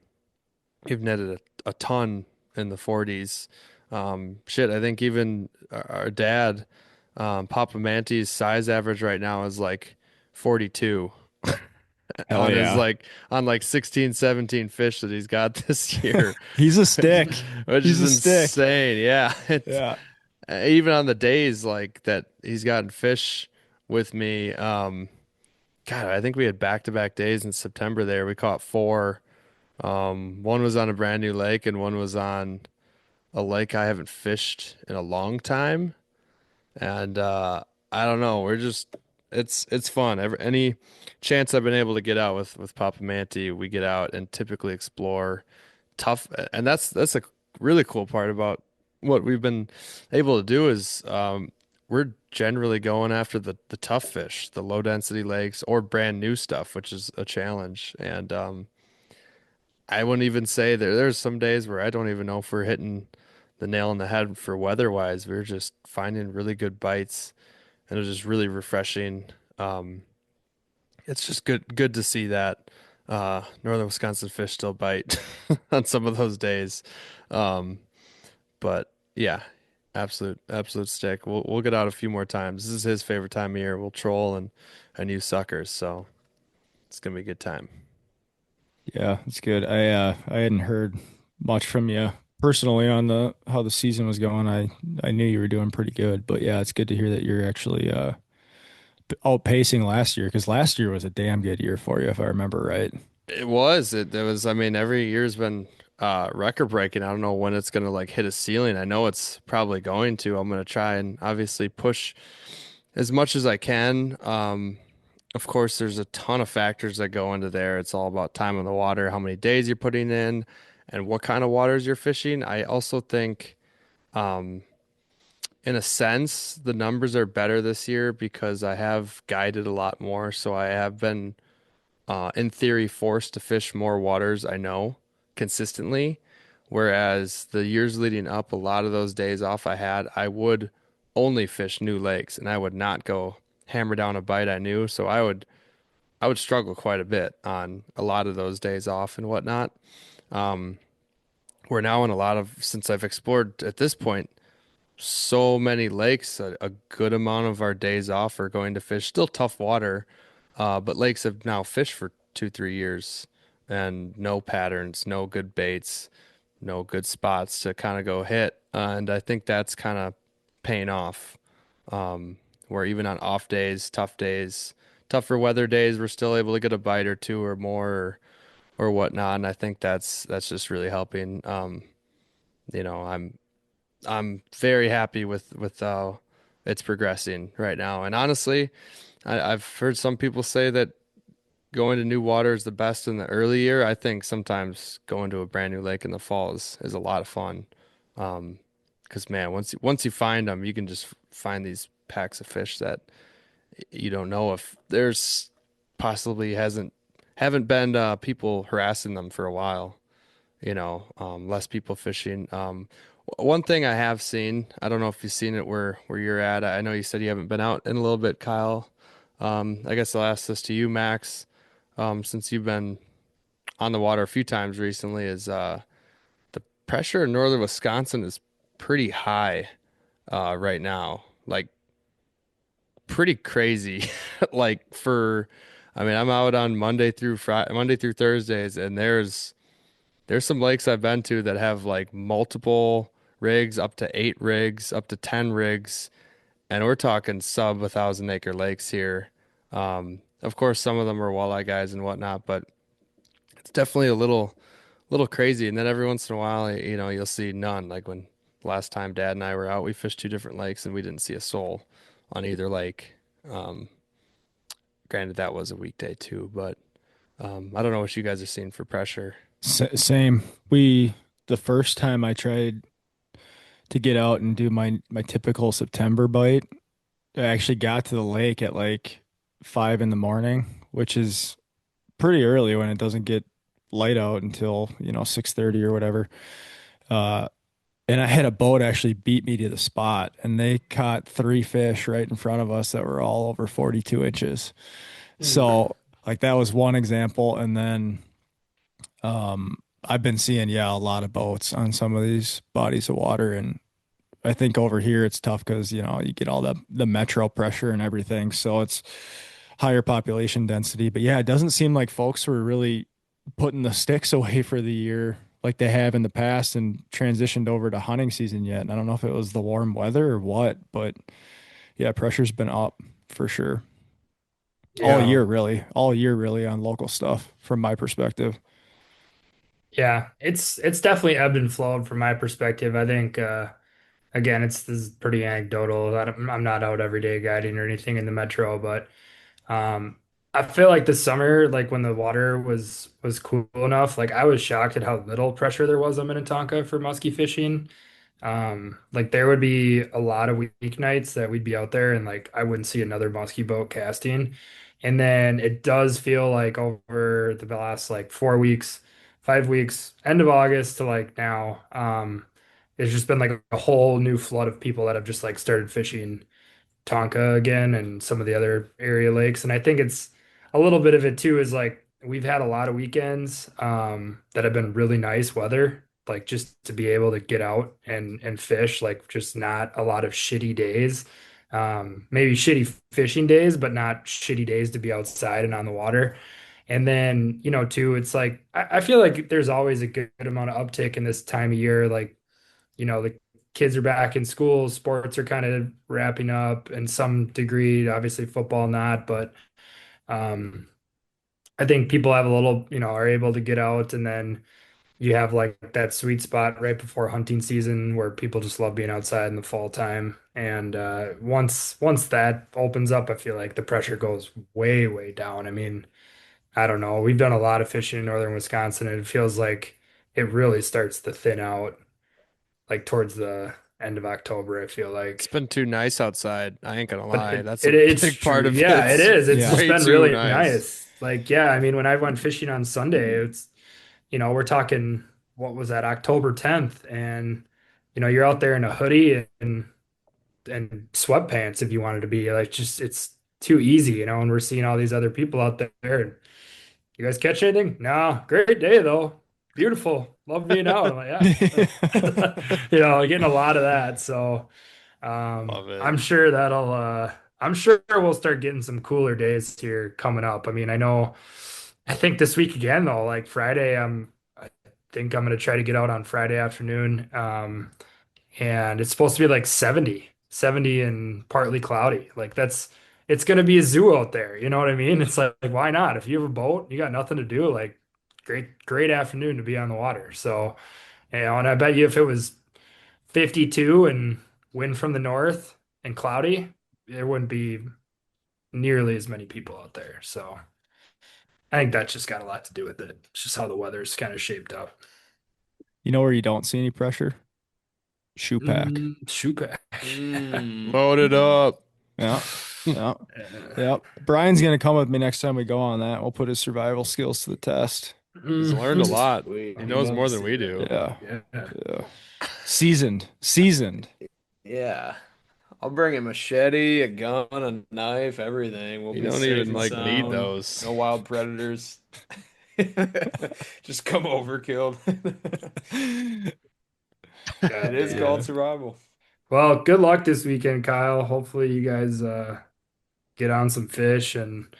we've netted a ton in the 40s. Shit, I think even our dad, Papa Manti's size average right now is like 42 Hell on his yeah. like on like 16, 17 fish that he's got this year, He's a which, stick. which He's is a stick. insane. Yeah, it's Yeah. even on the days like that he's gotten fish with me. God, I think we had back-to-back days in September there. We caught four. One was on a brand new lake and one was on a lake I haven't fished in a long time. And I don't know, we're just it's fun. Any chance I've been able to get out with Papa Manti, we get out and typically explore tough, and that's a really cool part about what we've been able to do is we're generally going after the tough fish, the low density lakes or brand new stuff, which is a challenge. And I wouldn't even say there's some days where I don't even know if we're hitting the nail on the head for weather wise. We're just finding really good bites and it's just really refreshing. Um, it's just good to see that northern Wisconsin fish still bite on some of those days. Um, but yeah, absolute stick. We'll get out a few more times. This is his favorite time of year. We'll troll and use suckers, so it's gonna be a good time. Yeah, it's good. I hadn't heard much from you personally on the how the season was going. I knew you were doing pretty good, but yeah, it's good to hear that you're actually outpacing last year because last year was a damn good year for you if I remember right. It was. It was. I mean, every year's been record breaking. I don't know when it's gonna like hit a ceiling. I know it's probably going to. I'm gonna try and obviously push as much as I can. Of course, there's a ton of factors that go into there. It's all about time on the water, how many days you're putting in, and what kind of waters you're fishing. I also think, in a sense, the numbers are better this year because I have guided a lot more. So I have been, in theory, forced to fish more waters I know consistently. Whereas the years leading up, a lot of those days off I had, I would only fish new lakes and I would not go hammer down a bite I knew. So I would struggle quite a bit on a lot of those days off and whatnot. We're now in a lot of, since I've explored at this point so many lakes, a good amount of our days off are going to fish. Still tough water, but lakes have now fished for 2, 3 years and no patterns, no good baits, no good spots to kind of go hit. And I think that's kind of paying off. Where even on off days, tougher weather days, we're still able to get a bite or two or more or whatnot. And I think that's just really helping. I'm very happy with how it's progressing right now. And honestly, I've heard some people say that going to new water is the best in the early year. I think sometimes going to a brand new lake in the fall is a lot of fun. Because man, once you find them, you can just find these packs of fish that you don't know if there's possibly haven't been people harassing them for a while. Less people fishing. One thing I have seen, I don't know if you've seen it where you're at. I know you said you haven't been out in a little bit, Kyle. I guess I'll ask this to you, Max, since you've been on the water a few times recently, is the pressure in northern Wisconsin is pretty high right now. Like pretty crazy. Like I mean, I'm out on Monday through Thursdays, and there's some lakes I've been to that have like multiple rigs, up to 8 rigs, up to 10 rigs, and we're talking sub 1,000 acre lakes here. Of course, some of them are walleye guys and whatnot, but it's definitely a little crazy. And then every once in a while, you'll see none. Like when last time Dad and I were out, we fished two different lakes and we didn't see a soul on either lake. Um, Granted, that was a weekday too, but I don't know what you guys are seeing for pressure. Same. The first time I tried to get out and do my typical September bite, I actually got to the lake at like 5 in the morning, which is pretty early when it doesn't get light out until 6:30 or whatever. Uh, And I had a boat actually beat me to the spot, and they caught 3 fish right in front of us that were all over 42 inches. Oof. So, like, that was one example. And then I've been seeing, yeah, a lot of boats on some of these bodies of water. And I think over here it's tough because, you get all the metro pressure and everything. So it's higher population density. But yeah, it doesn't seem like folks were really putting the sticks away for the year like they have in the past and transitioned over to hunting season yet. And I don't know if it was the warm weather or what, but yeah, pressure's been up for sure. Yeah. All year really on local stuff from my perspective. Yeah. It's definitely ebbed and flowed from my perspective. I think again, this is pretty anecdotal. I'm not out every day guiding or anything in the metro, but Um, I feel like this summer, like when the water was cool enough, like I was shocked at how little pressure there was on Minnetonka for musky fishing. Like there would be a lot of weeknights that we'd be out there and like I wouldn't see another musky boat casting. And then it does feel like over the last like 4 weeks, 5 weeks, end of August to like now, it's just been like a whole new flood of people that have just like started fishing Tonka again and some of the other area lakes. And I think it's a little bit of it too is like we've had a lot of weekends that have been really nice weather, like just to be able to get out and fish, like just not a lot of shitty days. Maybe shitty fishing days, but not shitty days to be outside and on the water. And then, too, it's like I feel like there's always a good amount of uptick in this time of year, like the kids are back in school, sports are kind of wrapping up in some degree, obviously football not, but um I think people have a little, are able to get out and then you have like that sweet spot right before hunting season where people just love being outside in the fall time. And once that opens up, I feel like the pressure goes way, way down. I mean, I don't know. We've done a lot of fishing in northern Wisconsin and it feels like it really starts to thin out like towards the end of October, I feel It's like. been too nice outside. I ain't gonna But lie. That's a it's big part true. of it. Yeah, it It's is. It's Yeah. just way been too really nice. nice. Like, yeah, I mean, when I went fishing on Sunday, we're talking, what was that, October 10th, and you're out there in a hoodie and sweatpants if you wanted to be. Like, just it's too easy, and we're seeing all these other people out there. You guys catch anything? No, great day though. Beautiful. Love being out. I'm like, yeah. Getting a lot of that. So Love it. I'm sure we'll start getting some cooler days here coming up. I mean, I think this week again though, like Friday, I think I'm gonna try to get out on Friday afternoon. And it's supposed to be like 70 and partly cloudy. Like it's gonna be a zoo out there. You know what I mean? It's like why not? If you have a boat, you got nothing to do, like great afternoon to be on the water. So, and I bet you if it was 52 and wind from the north and cloudy, there wouldn't be nearly as many people out there. So I think that's just got a lot to do with it. It's just how the weather's kind of shaped up. You know where you don't see any pressure? Shoe pack. Shoe pack. Load it up. Yeah. Yeah. Yeah. Brian's gonna come with me next time we go on that. We'll put his survival skills to the test. He's learned a lot. Sweet. He I'd knows love more to than see we that. do. Yeah. Yeah. Yeah. Seasoned. Yeah. I'll bring a machete, a gun, a knife, everything. We'll You be don't safe even and like need sound. those. No wild predators. Just come overkilled. It God is damn. called survival. Well, good luck this weekend, Kyle. Hopefully you guys get on some fish and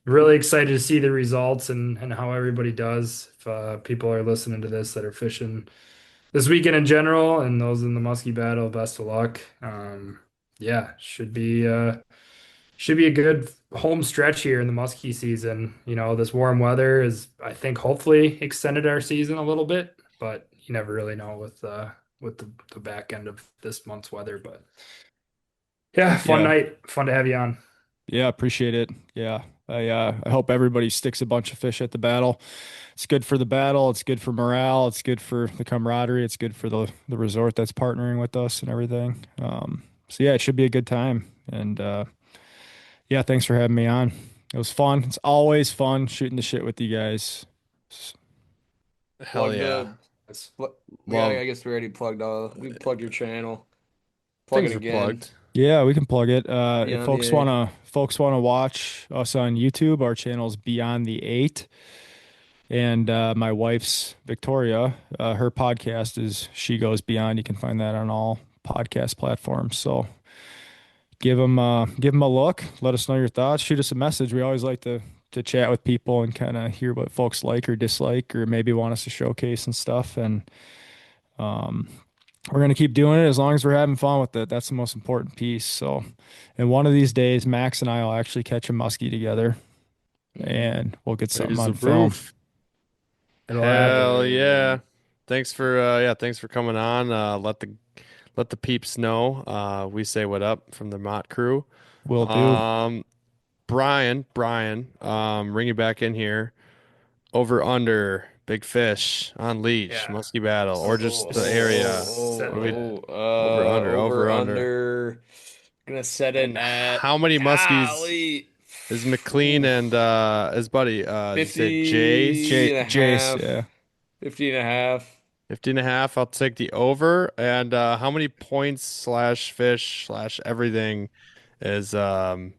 really excited to see the results and how everybody does. If people are listening to this that are fishing this weekend in general and those in the Musky Battle, best of luck. Yeah, should be a good home stretch here in the muskie season. This warm weather is, I think, hopefully extended our season a little bit, but you never really know with the back end of this month's weather. But yeah, fun Yeah. night, fun to have you on. Yeah, appreciate it. Yeah. I hope everybody sticks a bunch of fish at the battle. It's good for the battle, it's good for morale, it's good for the camaraderie, it's good for the resort that's partnering with us and everything. So yeah, it should be a good time. And yeah, thanks for having me on. It was fun. It's always fun shooting the shit with you guys. Hell Plugged yeah. up. Yeah, Love I guess we already plugged we plugged your channel. Plug things it are again. plugged. Yeah, we can plug it. If Beyond folks the Eight. wanna watch us on YouTube, our channel's Beyond the Eight. And my wife's Victoria, her podcast is She Goes Beyond. You can find that on all podcast platforms. So give them a look. Let us know your thoughts. Shoot us a message. We always like to chat with people and kind of hear what folks like or dislike or maybe want us to showcase and stuff. And we're gonna keep doing it as long as we're having fun with it. That's the most important piece. So, and one of these days, Max and I will actually catch a muskie together, and we'll get something There's on the film. proof. It'll happen. Hell yeah. Thanks for coming on. Let the peeps know. We say what up from the Mott crew. Will do. Brian, bring you back in here. Over under big fish on Leech, Yeah. Musky Battle, or just the area. Over under. Gonna set it And at how many muskies golly, is McLean and his buddy you said 50 Jace? and a Jace, half. yeah. 50 and a half. 50 and a half. I'll take the over. And how many points slash fish slash everything is Alex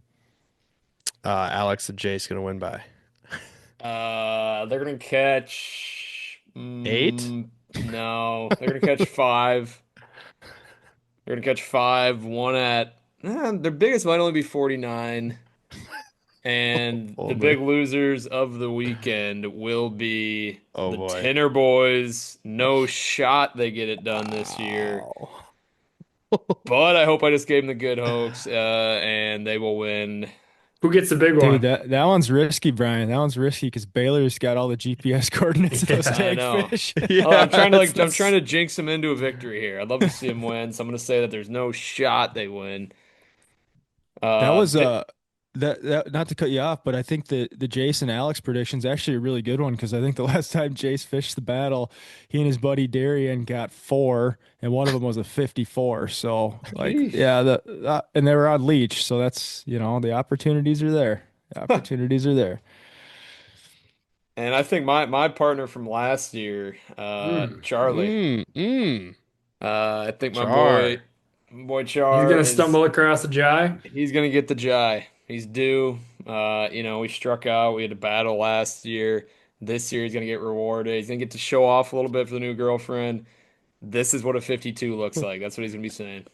and Jace gonna win by? They're gonna catch 8? No, they're gonna catch 5. They're gonna catch 5. One at their biggest might only be 49. And the Only. big losers of the weekend will be Oh the boy. Tinner boys. No shot they get it done this year. But I hope I just gave them the good hoax, and they will win. Who gets the big one? Dude, that one's risky, Brian. That one's risky because Baylor's got all the GPS coordinates of those Yeah, I know. tag fish. Yeah, Oh, I'm trying to that's- I'm trying to jinx them into a victory here. I'd love to see them win, so I'm gonna say that there's no shot they win. That was Bi- that not to cut you off, but I think the Jace and Alex prediction is actually a really good one because I think the last time Jace fished the battle, he and his buddy Darian got 4, and one of them was a 54. So like, Yeesh. yeah, and they were on Leech, so that's the opportunities are there. The opportunities are there. and I think my partner from last year, Charlie. I think my Char. boy Char He's gonna is stumble across the jai. he's gonna get the jai. He's due. We struck out. We had a battle last year. This year he's gonna get rewarded. He's gonna get to show off a little bit for the new girlfriend. This is what a 52 looks like. That's what he's gonna be saying.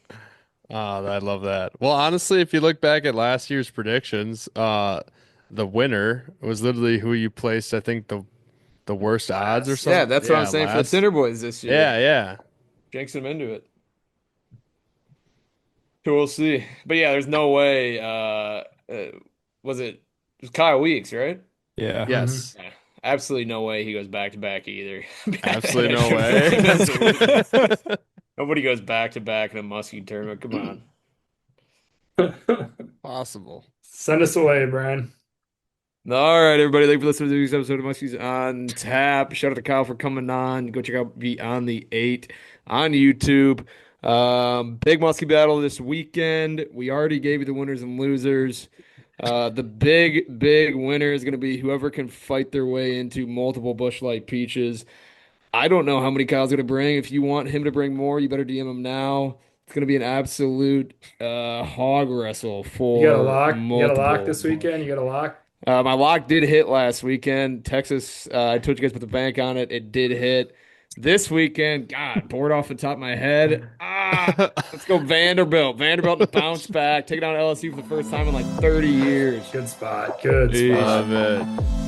Oh, I love that. Well, honestly, if you look back at last year's predictions, the winner was literally who you placed, I think, the worst odds or something. Yeah, that's what I'm saying for the last- Tinder boys this year. Yeah. Jinx him into it. So we'll see. But yeah, there's no way. It was Kyle Weeks, right? Yeah. Yes. Yeah. Absolutely no way he goes back to back either. Absolutely no way. Nobody goes back to back in a muskie tournament. Come on. Possible. Send us away, Brian. All right, everybody. Thank you for listening to this episode of Muskies on Tap. Shout out to Kyle for coming on. Go check out Beyond the 8 on YouTube. Big Musky Battle this weekend. We already gave you the winners and losers. The big winner is going to be whoever can fight their way into multiple Busch Light Peaches. I don't know how many Kyle's going to bring. If you want him to bring more, you better DM him now. It's going to be an absolute hog wrestle for You got a lock? You got a lock multiple. this weekend? You got a lock? My lock did hit last weekend. Texas, I told you guys put the bank on it. It did hit. This weekend, God, bored off the top of my head. Let's go Vanderbilt. Vanderbilt to bounce back. Take it down to LSU for the first time in like 30 years. Good spot. Good spot. Love it.